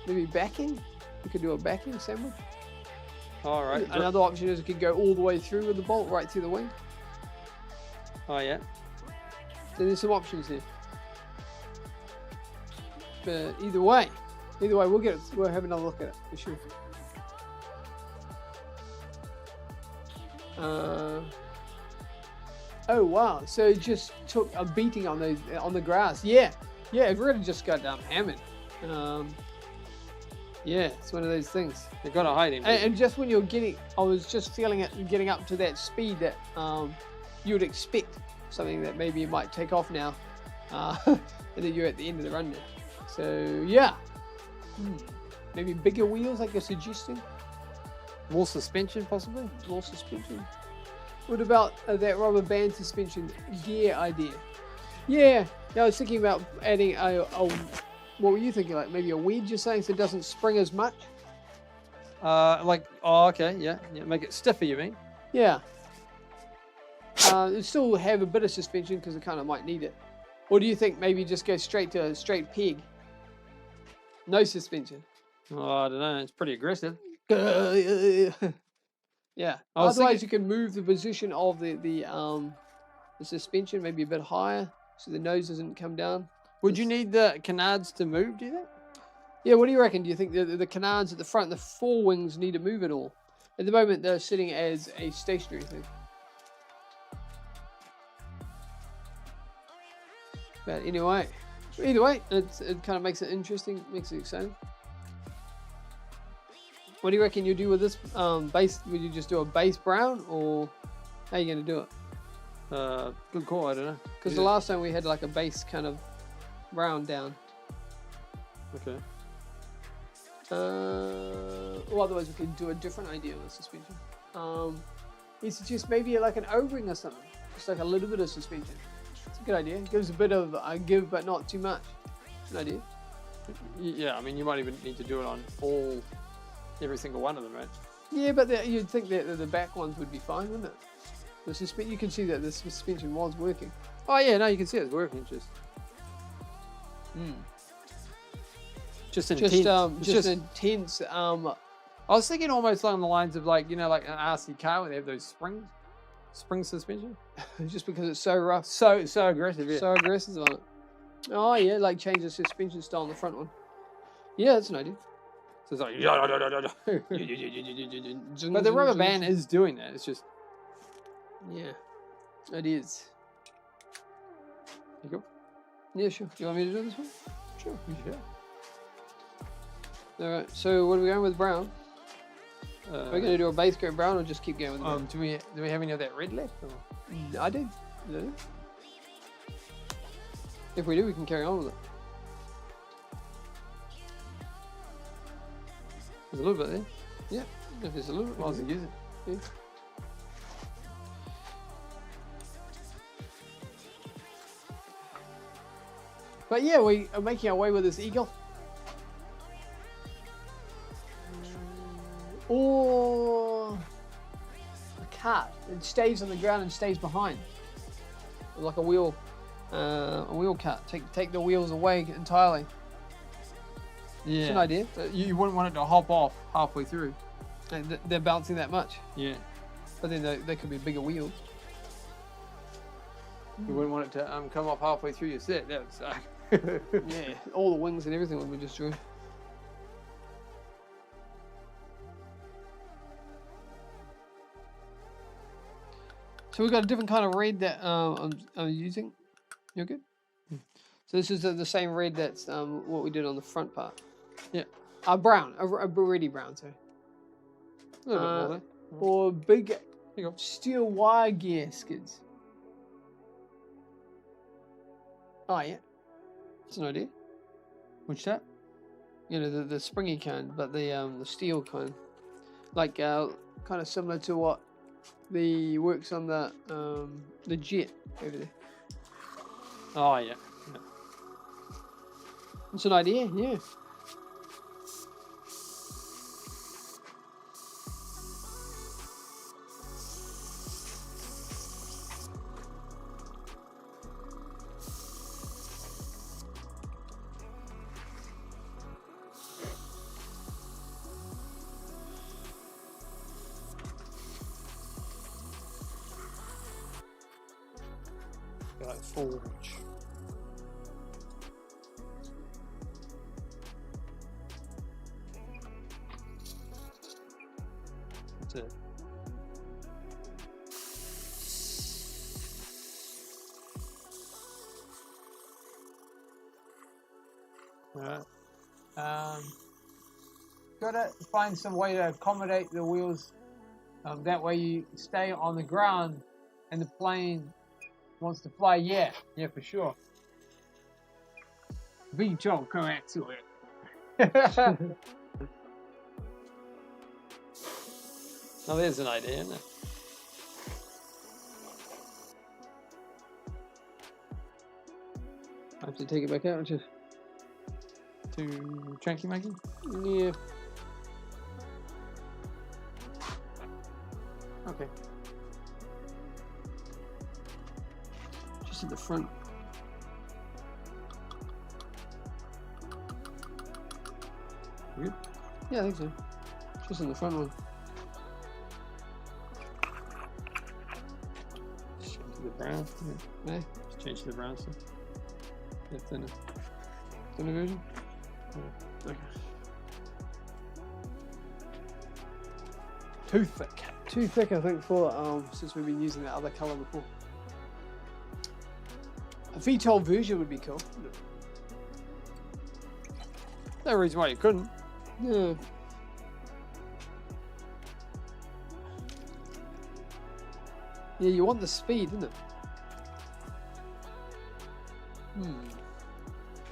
maybe backing. We could do a backing sandwich. All right. Another option is we could go all the way through with the bolt right through the wing. Oh yeah. So there's some options here. But either way, we'll get it. We'll have another look at it for sure. Oh wow! So it just took a beating on the grass. Yeah, it really just got hammered. Yeah, it's one of those things. They've got to hide him. And just when you're I was just feeling it getting up to that speed that you would expect something that maybe you might take off now, and then you're at the end of the run now. So yeah, maybe bigger wheels like you're suggesting. More suspension, possibly. More suspension. What about that rubber band suspension gear idea? Yeah, I was thinking about adding a what were you thinking? Like maybe a wedge, you're saying, so it doesn't spring as much? Okay, yeah, make it stiffer, you mean? Yeah. It still have a bit of suspension because it kind of might need it. Or do you think maybe just go straight to a straight peg? No suspension. Oh, I don't know. It's pretty aggressive. Yeah. I was Otherwise, you can move the position of the suspension maybe a bit higher so the nose doesn't come down. Would you need the canards to move, do you think? Yeah, what do you reckon? Do you think the canards at the front, the forewings, need to move at all? At the moment, they're sitting as a stationary thing. But anyway, either way, it kind of makes it interesting, makes it exciting. What do you reckon you do with this base? Would you just do a base brown, or how are you going to do it? Good call, I don't know. Because the last time we had like a base kind of brown down. Okay. Or otherwise we could do a different idea with suspension. It's just maybe like an O-ring or something. Just like a little bit of suspension. It's a good idea. It gives a bit of a give, but not too much. It's an idea. Yeah, I mean, you might even need to do it on every single one of them, right? Yeah, but you'd think that the back ones would be fine, wouldn't it? You can see that the suspension was working. Oh yeah, no, you can see it's working. Just intense. I was thinking almost along the lines of like an RC car where they have those spring suspension. Just because it's so rough, so aggressive, yeah. so aggressive on it. Oh yeah, like change the suspension style on the front one. Yeah, that's an idea. So it's like, but the rubber band is doing that. It's just, yeah, it is. You go. Yeah, sure. You want me to do this one? Sure. Yeah. All right. So what are we going with brown? Are we going to do a base coat brown or just keep going with brown? Do we have any of that red left? Or? I did. If we do, we can carry on with it. There's a little bit there. Yeah. If there's a little bit. Might as well use it. Yeah. But yeah, we are making our way with this eagle. Or a cart. It stays on the ground and stays behind. Like a wheel cart. Take the wheels away entirely. Yeah. It's an idea. You wouldn't want it to hop off halfway through. And they're bouncing that much. Yeah. But then they could be bigger wheels. You wouldn't want it to come off halfway through your set. That would suck. Yeah, all the wings and everything would be destroyed. So we've got a different kind of red that I'm using. You're good? So this is the same red that's what we did on the front part. Yeah. Brown, a reddy brown, sorry. A little bit more there. Or big Here you go. steel wire gaskets. Oh yeah, that's an idea. Which that? You know, the springy kind, but the steel kind, like kind of similar to what works on the jet over there. Oh yeah. It's an idea, yeah. Forge. That's it. Alright. Gotta find some way to accommodate the wheels. That way you stay on the ground and the plane wants to fly. Yeah, for sure. VTOL COAXIAL. Now there's an idea, isn't it? I have to take it back out, just to chunky monkey. Yeah. Okay. Just at the front. Good? Yeah, I think so. Just in the front one. Change to the brown. Yeah. Just change to the brown stuff. Yeah, thinner. Thinner version? Yeah. Okay. Too thick. Too thick, I think, for since we've been using that other color before. A VTOL version would be cool. No reason why you couldn't. Yeah. Yeah, you want the speed, isn't it?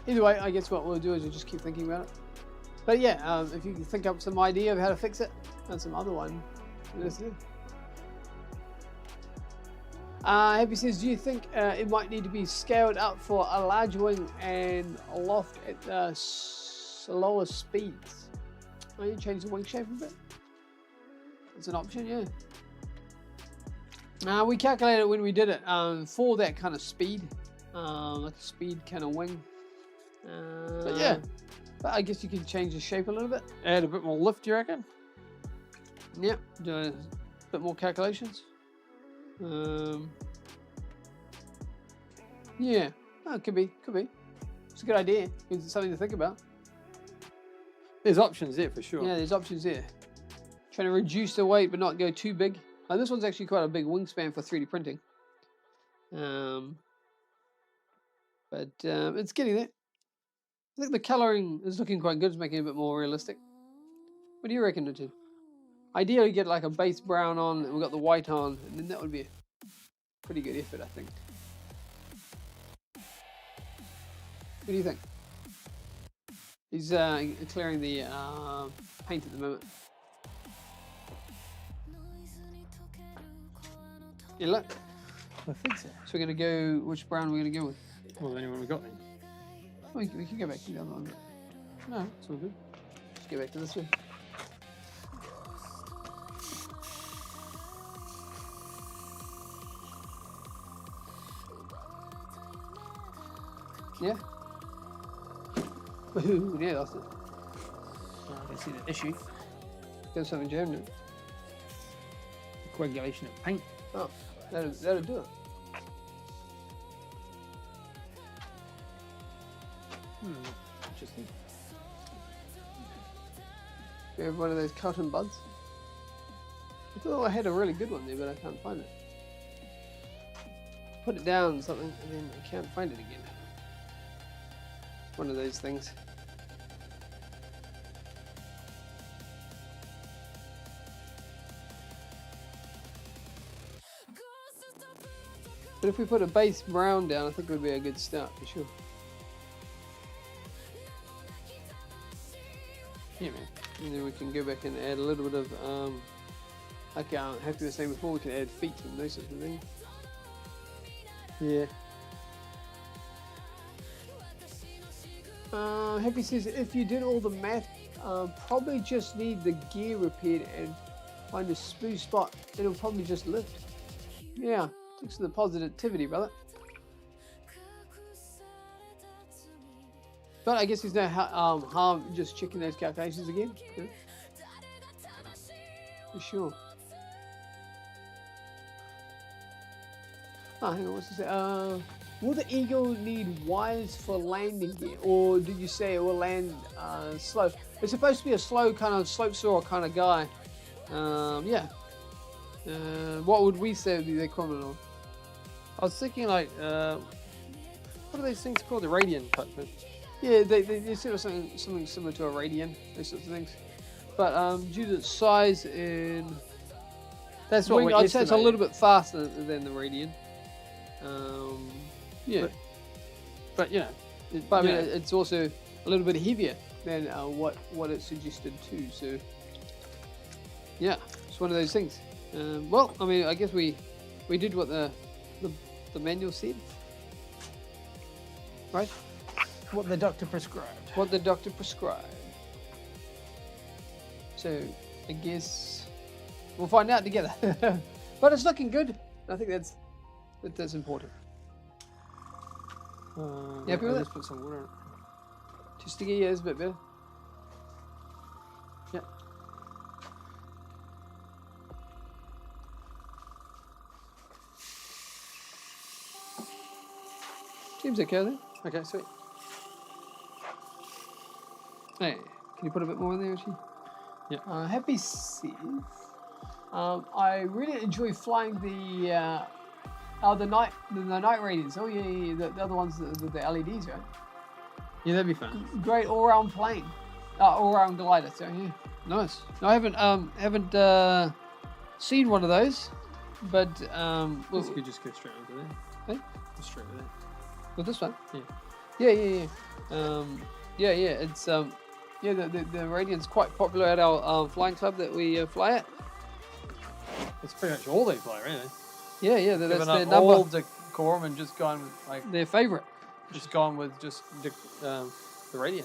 Either way, I guess what we'll do is we'll just keep thinking about it. But yeah, if you can think up some idea of how to fix it, and some other one, let's do. Happy says, do you think it might need to be scaled up for a large wing and aloft at slower speeds? Are you change the wing shape a bit? It's an option, yeah. We calculated when we did it for that kind of speed, like a speed kind of wing. But yeah, but I guess you can change the shape a little bit. add a bit more lift, you reckon? Yep, do a bit more calculations. Yeah, oh, could be. It's a good idea. It's something to think about. There's options there for sure. Yeah, there's options there. Trying to reduce the weight but not go too big. This one's actually quite a big wingspan for 3D printing. But it's getting there. I think the colouring is looking quite good. It's making it a bit more realistic. What do you reckon, Richard? Ideally, get like a base brown on, and we've got the white on, and then that would be a pretty good effort, I think. What do you think? He's clearing the paint at the moment. You look. I think so. So we're gonna go. Which brown we're gonna go with? Well, anyone we got then? We can go back to the other one. No, it's all good. Let's go back to this one. Yeah. Ooh, yeah, that's it. I can see the issue. Got something jammed in it. Coagulation of paint. Oh, that'll do it. Interesting. We have one of those cotton buds. I thought I had a really good one there, but I can't find it. Put it down something, and then I can't find it again. One of those things. But if we put a base brown down, I think it would be a good start for sure. Yeah, man. And then we can go back and add a little bit of, like Happy was saying before, we can add feet and those sorts of things. Yeah. Happy says, if you did all the math, probably just need the gear repaired and find a smooth spot. It'll probably just lift. Yeah, thanks for the positivity, brother. But I guess there's no harm just checking those calculations again. Yeah. For sure. Oh, hang on, what's this? will the Eagle need wires for landing gear, or did you say it will land slow? It's supposed to be a slow kind of slope saw kind of guy. Yeah. What would we say would be the equivalent of? I was thinking like, what are these things called? The radian type thing. Yeah, they're sort of something similar to a radian, those sorts of things. But due to its size and That's what wing, we're I'd say it's a estimating. little bit faster than the radian. Yeah, But you know, but I mean, you know, it's also a little bit heavier than what it suggested too. So yeah, it's one of those things. Well, I mean, I guess we did what the manual said, right? What the doctor prescribed. What the doctor prescribed. So I guess we'll find out together. But it's looking good. I think that's important. You happy with I'll it? just put some water on it. Too sticky, yeah, it's a bit better. Yeah. Seems okay then. Okay, sweet. Hey, can you put a bit more in there, actually? Yeah. Happy says, I really enjoy flying the night radians. Oh yeah, the other ones, the LEDs, right? Yeah, that'd be fun. Great all-round plane, all-round glider. So yeah, nice. No, I haven't seen one of those, but Well, you could just go straight over there. Hey? Go straight over there. with this one. Yeah. Yeah. It's the Radiant's quite popular at our flying club that we fly at. It's pretty much all they fly, really. Yeah, that's Given their up number. all decorum and just gone with like Their favorite. just gone with just the radian.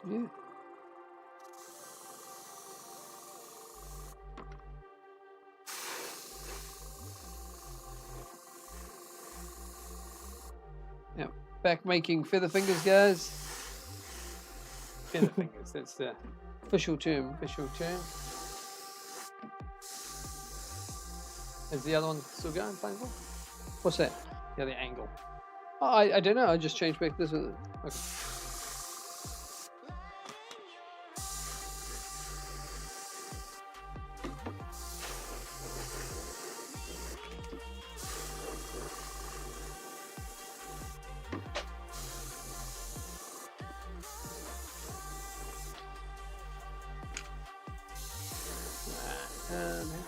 Yeah. Yeah, back making feather fingers, guys. Feather fingers. That's the Official term. official term. Is the other one still going? Playing for? What's that? The other angle. Oh, I don't know. I just changed back this one. Okay.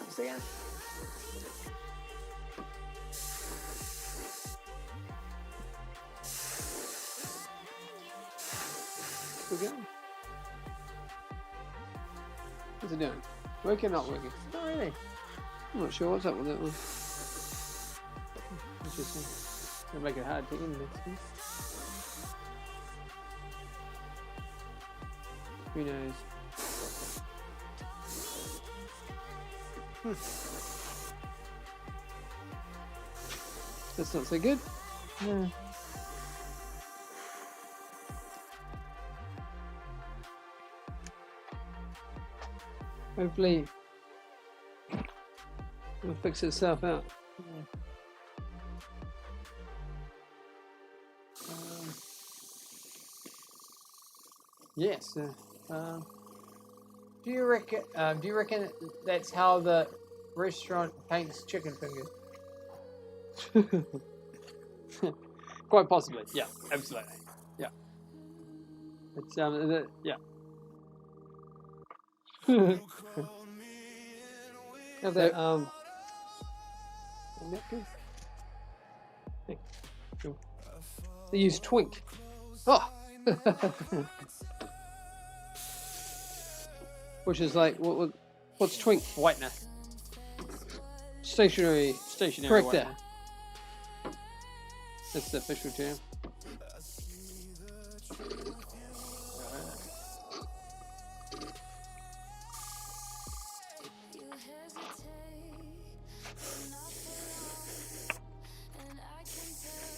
How's it going? Still going. What's it doing? Working or not working? Not really. I'm not sure what's up with that one. Interesting. It'll make it hard to index. Who knows? That's not so good. Yeah. Hopefully, it'll fix itself out. Yes. Do you reckon that's how the restaurant paints chicken fingers? Quite possibly. Yeah. Absolutely. Yeah. It's yeah. Have that, they use twink. Oh! Which is like, what's twink? Whiteness. Stationary. Stationary. Correct whiteness. that. That's the official term. You hesitate, but not for long. And I can tell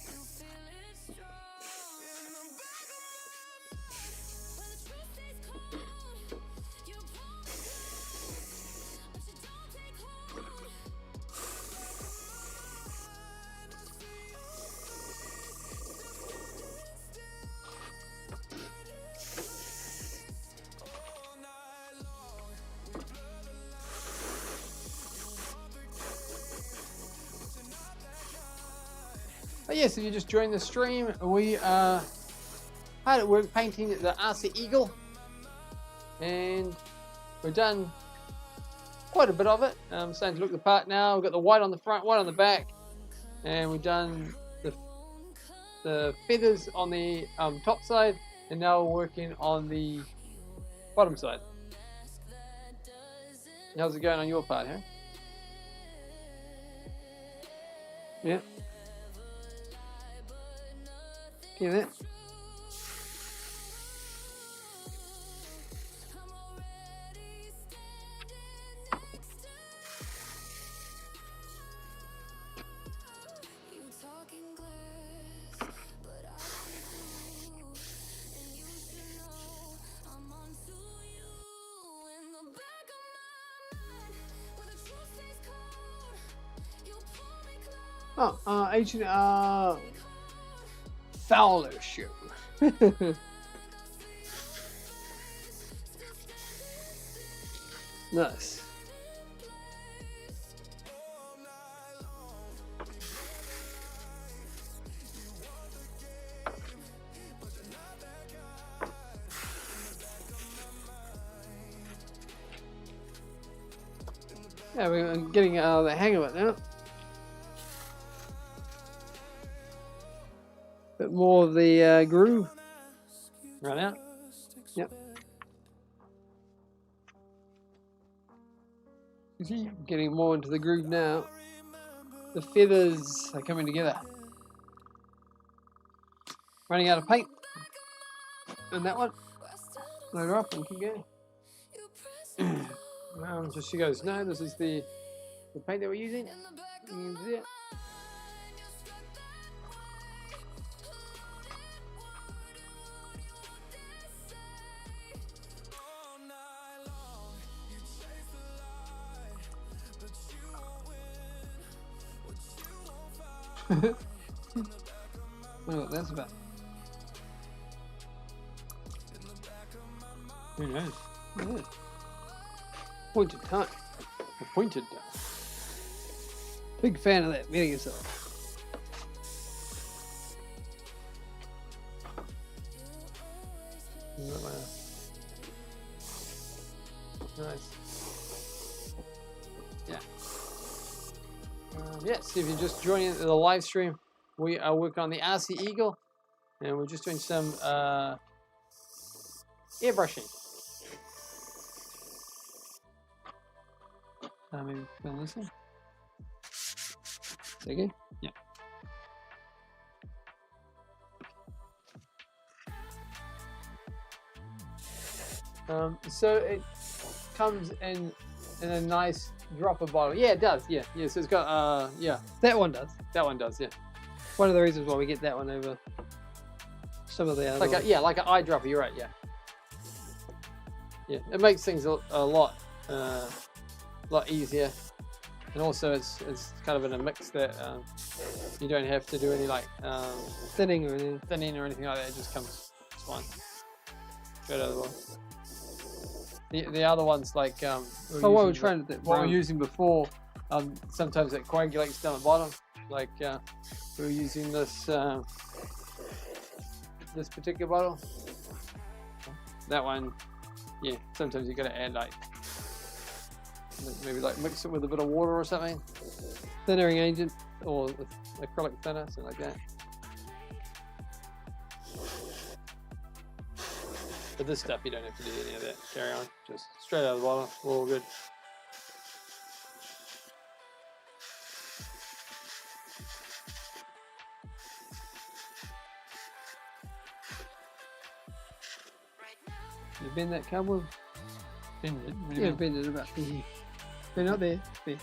you feel it strong. In the back of my mind, when the truth stays cold, you promise, but you don't take hold. yes, if you just joined the stream, we hard at work painting the RC Eagle, and we've done quite a bit of it. Starting to look the part now. We've got the white on the front, white on the back, and we've done the feathers on the top side, and now we're working on the bottom side. How's it going on your part, huh? Yeah. Get it? Oh, Agent Fowler show. Nice. Yeah, we're getting the hang of it now. Bit more of the groove. Run out. Yep. Getting more into the groove now. The feathers are coming together. Running out of paint. And that one. Load her up and keep going. Just she goes, no, this is the paint that we're using. And yeah. I don't know what that's about. Who knows? Yeah. Pointed time. A pointed time. Big fan of that. Meeting yourself. Nice. Yeah. Yes, if you're just joining the live stream, we are working on the RC Eagle, and we're just doing some airbrushing. Maybe film this one. Is that good? Yeah. So it comes in a nice dropper bottle. Yeah, it does. Yeah, yeah. So it's got yeah. That one does. That one does. Yeah. One of the reasons why we get that one over some of the other. Like yeah, like an eyedropper. You're right. Yeah. Yeah. It makes things a lot easier, and also it's kind of in a mix that you don't have to do any like thinning or anything like that. It just comes fine. Straight out of the bottle. The other ones like what we're using before, sometimes it coagulates down the bottom. Like we were using this this particular bottle. That one, yeah. Sometimes you got to add like maybe like mix it with a bit of water or something, thinnering agent or acrylic thinner, something like that. But this stuff, you don't have to do any of that. Carry on, just straight out of the bottle. We're all good. You bend that cardboard? Bend it? What do you mean? Bend it about here. Bend not there. Bend.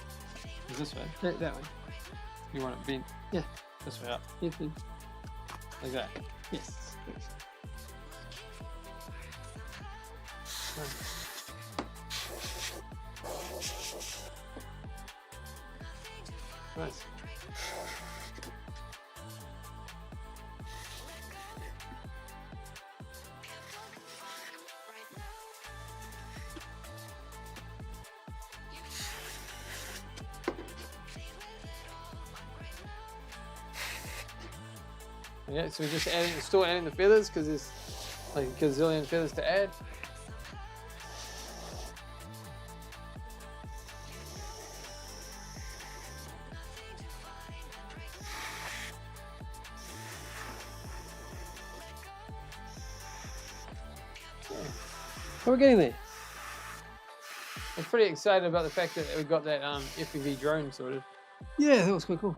Is this way? That way. You want it bent? Yeah. This way up? Yes, please. Like that? Yes. Nice. Yeah, so we're just still adding the feathers because there's like a gazillion feathers to add. So we're getting there. I'm pretty excited about the fact that we got that FPV drone sorted. Yeah, that was quite cool.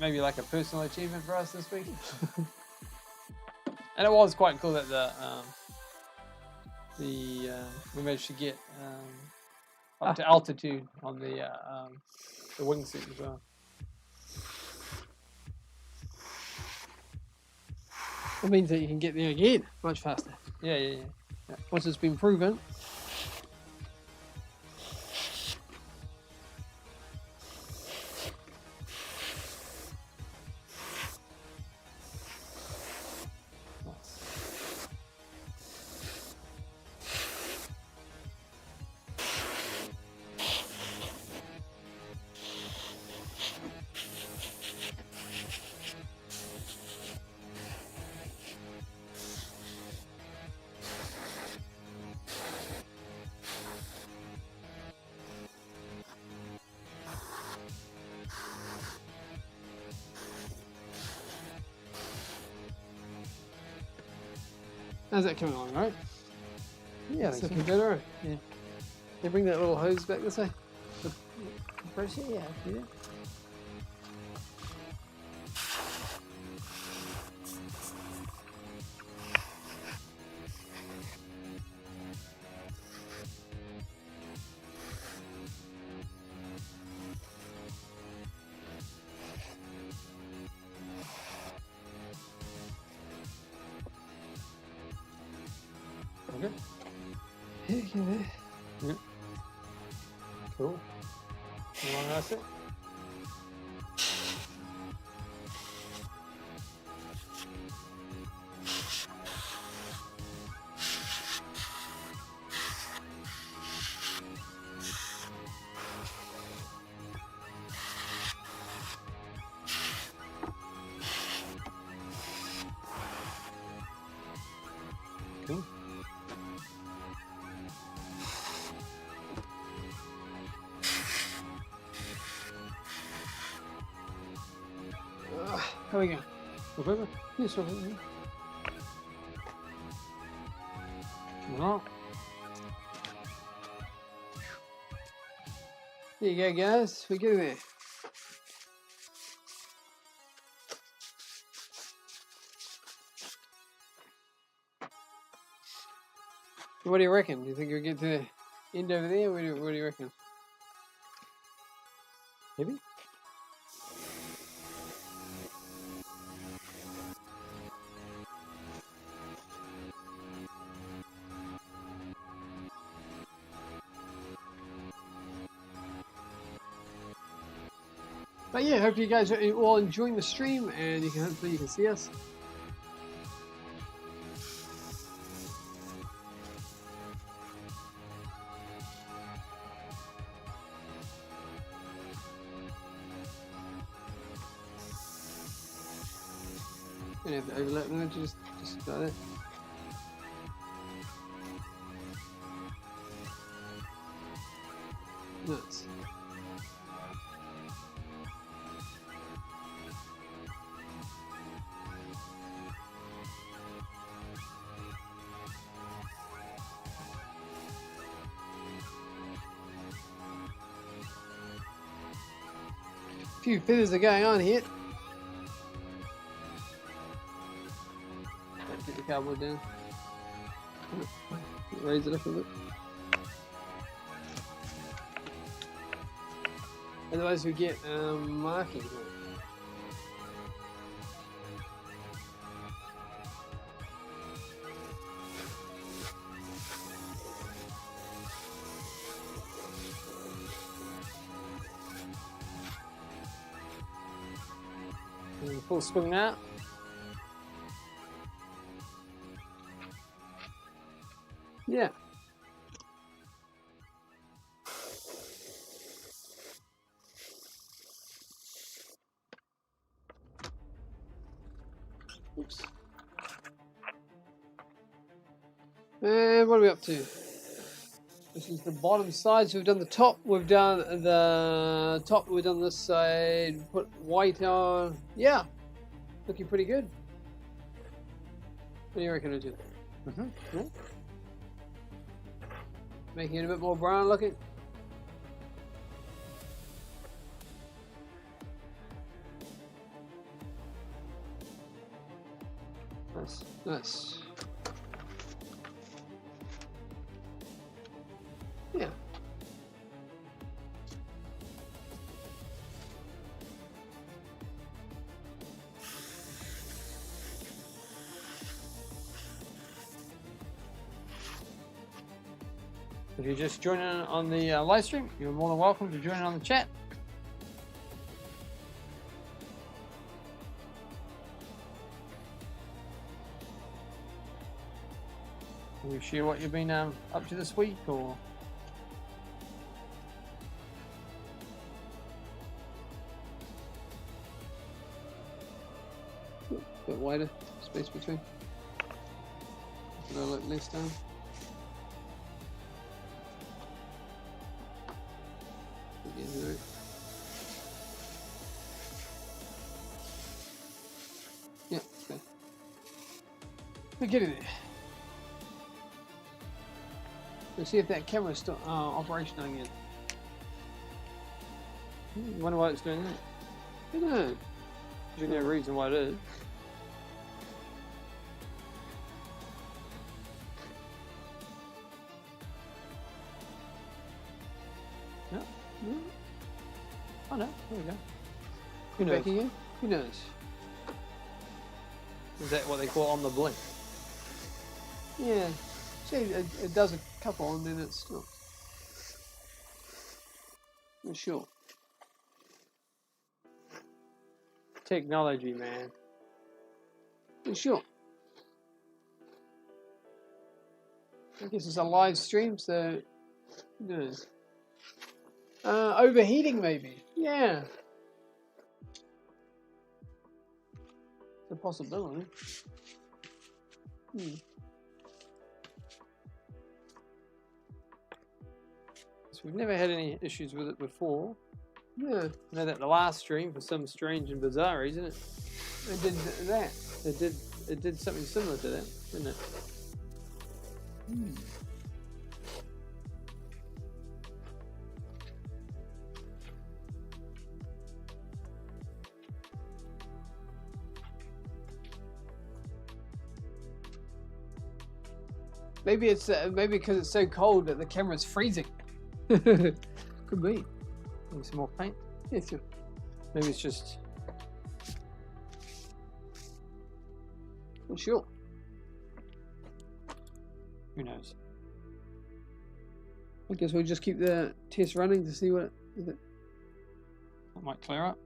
Maybe like a personal achievement for us this week. And it was quite cool that we managed to get up to altitude on the wingsuit as well. It means that you can get there again much faster. Yeah. Once it's been proven. How's that coming along, right? Yeah, It's I think looking so. better. Yeah. They bring that little hose back this way. Compressor, yeah. Okay. Yeah. Cool. How long that's it? Cool. How we go? Whatever. Yes, okay. Come on. There you go, guys. We're getting there. What do you reckon? Do you think you'll get to the end over there? What do you reckon? Maybe? But yeah, hope you guys are all enjoying the stream, and hopefully you can see us. Don't have to overlap them, just like that. Nuts. A few feathers are going on here. Get the cardboard down. Raise it up a bit. Otherwise we get marking. And full swing that. Yeah. And what are we up to? This is the bottom side. So we've done the top. We've done the top. We've done this side. Put white on. Yeah, looking pretty good. What do you reckon, Richard? Yeah? Making it a bit more brown looking. Nice, nice. Yeah. If you're just joining on the live stream, you're more than welcome to join in on the chat. Will you share what you've been up to this week, or? Bit wider space between. A little less down. Again, yeah, okay. We're getting there. Let's see if that camera's still operational again. I wonder why it's doing that. I don't know. There's no reason why it is. No. No? Oh no, there we go. Who knows? Back again? Who knows? Is that what they call on the blink? Yeah. See, it does a couple and then it's not. Not sure. Technology, man. Not sure. I guess it's a live stream, so who knows? Overheating, maybe. Yeah. It's a possibility. So we've never had any issues with it before. Yeah. I know that the last stream, for some strange and bizarre reason, It did that. it did something similar to that, didn't it? Maybe it's maybe because it's so cold that the camera's freezing. Could be. Need some more paint. Yeah, sure. Maybe it's just. Not sure. Who knows? I guess we'll just keep the test running to see what it is. That might clear up.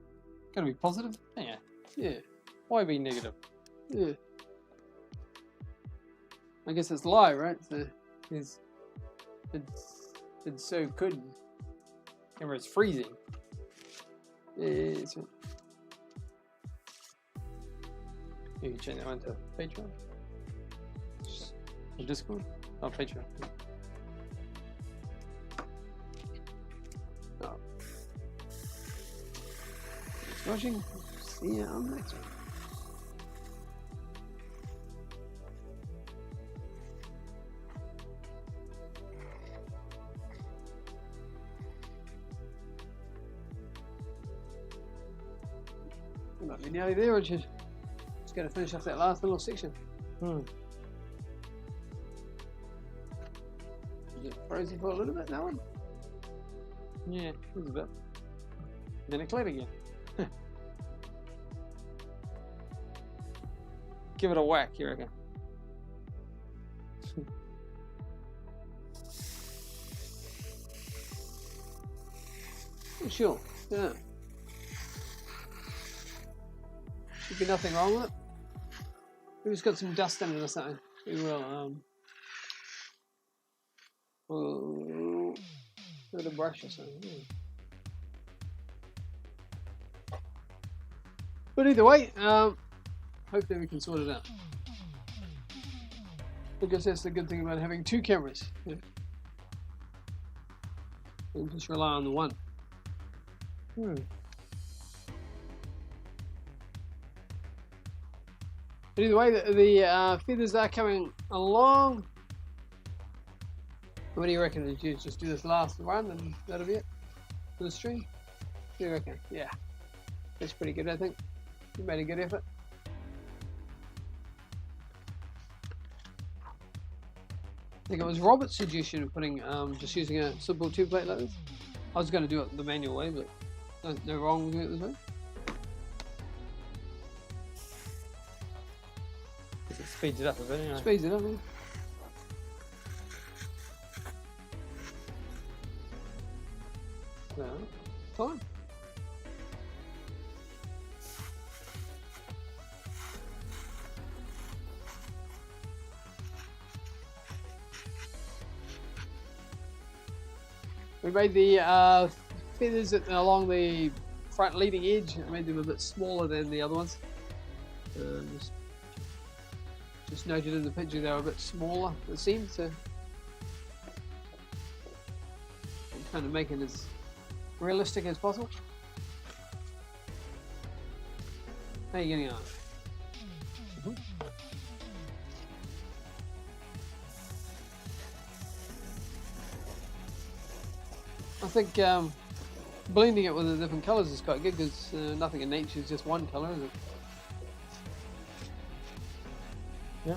Gotta be positive. Yeah. Yeah. Why be negative? Yeah. I guess it's live, right? So It's so good. Camera's freezing. yeah, it's You can change that one to Patreon. Or Discord. Oh, Patreon. watching. See you on the next one. We might be nearly there, Richard. Just got to finish off that last little section. Is it frozen for a little bit, that one? Yeah, it's a bit. Then it cleared again. Give it a whack, you reckon? Sure, yeah. Should be nothing wrong with it. We've just got some dust in it or something. We will, we'll with a brush or something. Yeah. But either way, hopefully we can sort it out. Because that's the good thing about having two cameras. Yeah. You just rely on the one. But either way, the feathers are coming along. What do you reckon? Did you just do this last run and that'll be it for the stream? What do you reckon? Yeah, that's pretty good, I think. You made a good effort. I think it was Robert's suggestion of putting just using a simple 2-plate like this. I was going to do it the manual way, but no wrong with doing it this way. It speeds it up a bit, anyway. Speeds it up, yeah. No, fine. We made the feathers along the front leading edge. I made them a bit smaller than the other ones. Just noted in the picture they were a bit smaller, it seemed, so I'm trying to make it as realistic as possible. How are you getting on? I think blending it with the different colours is quite good because nothing in nature is just one colour, is it? Yeah.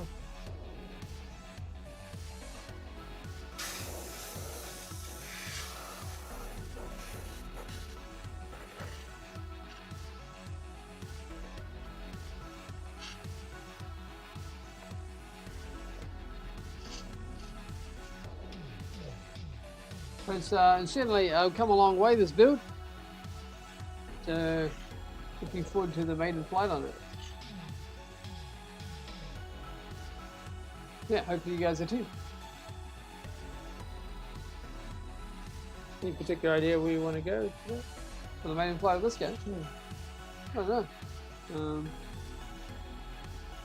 It's certainly come a long way, this build. So looking forward to the maiden flight on it. Yeah, hopefully you guys are too. Any particular idea where you want to go? For the maiden flight of this game? I don't know.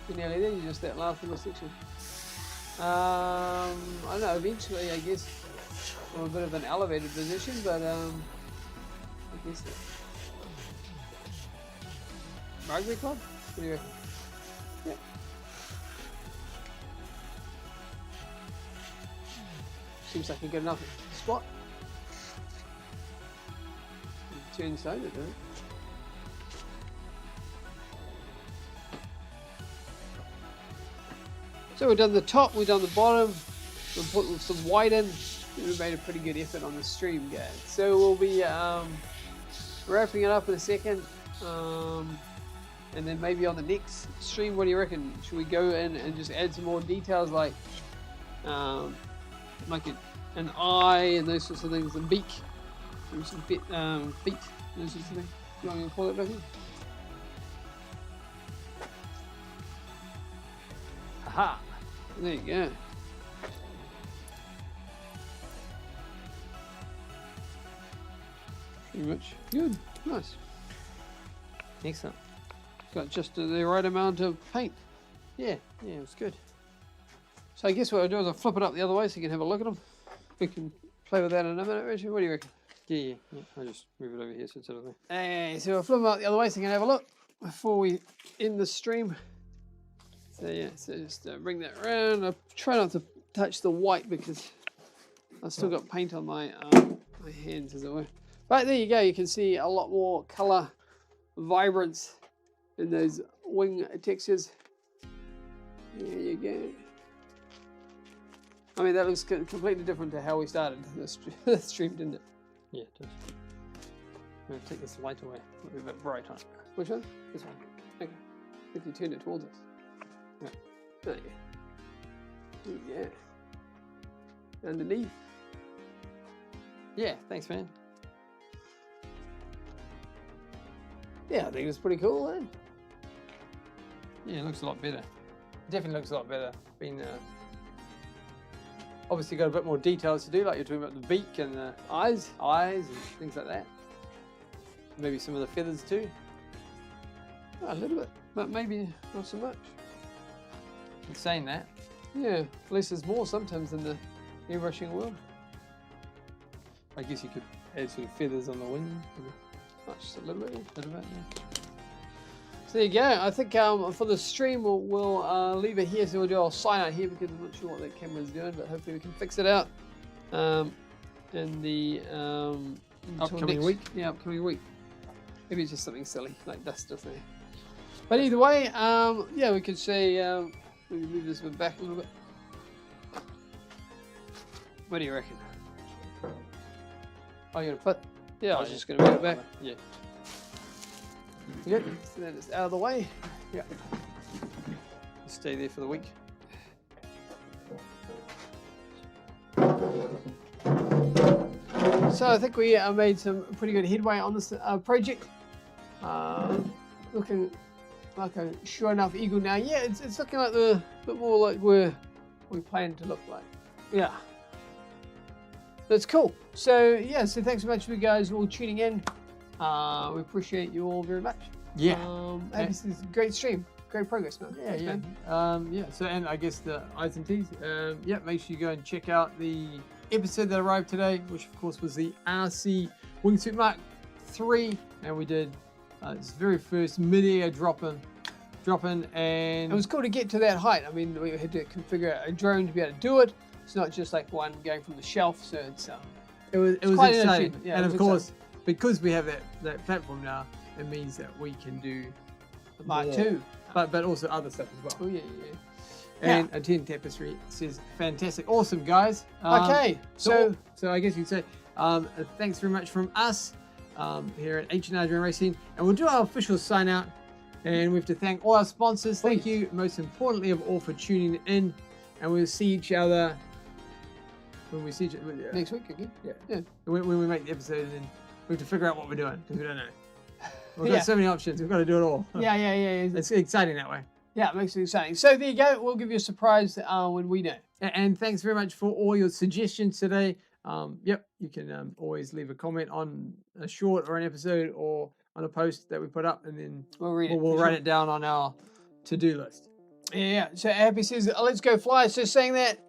You're nearly there, you're just that last little section. I don't know, eventually I guess from a bit of an elevated position, but I guess rugby club? What do you reckon? Yeah. Seems like a good enough spot. Turn inside it, doesn't it? So we've done the top, we've done the bottom, we've put some white in. We made a pretty good effort on the stream, guys. So we'll be wrapping it up in a second, and then maybe on the next stream, what do you reckon? Should we go in and just add some more details like an eye and those sorts of things, and beak, maybe some feet, those sorts of things. You want me to pull it back in? Aha! There you go. Pretty much good. Nice. Excellent. Got just the right amount of paint. Yeah, it was good. So I guess what I'll do is I'll flip it up the other way so you can have a look at them. We can play with that in a minute, Richard. What do you reckon? Yeah. I'll just move it over here so it's over there. Hey, so I'll flip them up the other way so you can have a look before we end the stream. So yeah, so just bring that around. I'll try not to touch the white because I've still got paint on my my hands, as it were. Right, there you go. You can see a lot more colour, vibrance in those wing textures. There you go. I mean, that looks completely different to how we started the stream, didn't it? Yeah, it does. I'm going to take this light away. It'll be a bit bright on it. Which one? This one. Okay. If you turn it towards us. Yeah. There you go. Yeah. Underneath. Yeah, thanks, man. Yeah, I think it's pretty cool, eh? Yeah, it looks a lot better. Definitely looks a lot better. Been obviously got a bit more details to do, like you're talking about the beak and the eyes and things like that. Maybe some of the feathers too. A little bit, but maybe not so much. In saying that, Yeah, less is more sometimes in the airbrushing world. I guess you could add sort of feathers on the wing. Oh, just a little bit. Yeah. So there you go. I think for the stream we'll leave it here. So we'll do our sign out here because I'm not sure what that camera's doing, but hopefully we can fix it out in the Upcoming week. Yeah, upcoming week. Maybe it's just something silly like dust or something. But either way, yeah, we could say maybe move this one back a little bit. What do you reckon? Oh, you're gonna put. Yeah, I was just going to move it back. Yeah. Good. So then it's out of the way. Yeah. Stay there for the week. So I think we made some pretty good headway on this project. Looking like a sure enough eagle now. Yeah, it's looking like a bit more like where we planned to look like. Yeah. That's cool. So yeah, so thanks so much for you guys all tuning in. We appreciate you all very much. Yeah. This is a great stream. Great progress, man. Yeah, Thanks, yeah. man. Yeah, so, and I guess the I's and T's. Yeah, make sure you go and check out the episode that arrived today, which of course was the RC Wingsuit Mark III. And we did its very first mid-air drop-in. And It was cool to get to that height. I mean, we had to configure a drone to be able to do it. It's not just like one going from the shelf, so it's it was quite an exciting. achievement. Yeah, And it of was course, because we have that platform now, it means that we can do the Mark more. II. But also other stuff as well. Oh yeah. And a 10 Tapestry says, fantastic, awesome guys. Okay, so I guess you'd say thanks very much from us here at H&R Drone Racing, and we'll do our official sign out. And we have to thank all our sponsors. Thank you, most importantly of all, for tuning in. And we'll see each other when we see each other next week again. Yeah. When we make the episode, and we have to figure out what we're doing because we don't know. We've got Yeah. so many options. We've got to do it all. Yeah. It's exciting that way. Yeah, it makes it exciting. So there you go. We'll give you a surprise when we know. And thanks very much for all your suggestions today. Yep, you can always leave a comment on a short or an episode or on a post that we put up, and then We'll read it. we'll write it down on our to-do list. Yeah. So Happy says, "Let's go fly." So saying that,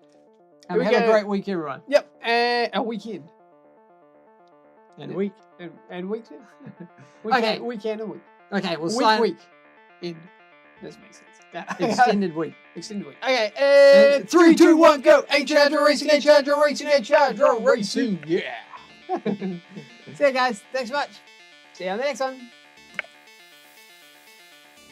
And Here we have a go. great week, everyone. yep, a weekend And Yeah. week. and weekend. Okay. Weekend and week. Okay, we'll Week sign. week. End. Doesn't make sense. Extended week. Extended week. Okay. And 3, 2, 1, go. HR Drone Racing. HR Drone Racing. HR Drone Racing. Yeah. See you guys. Thanks so much. See you on the next one.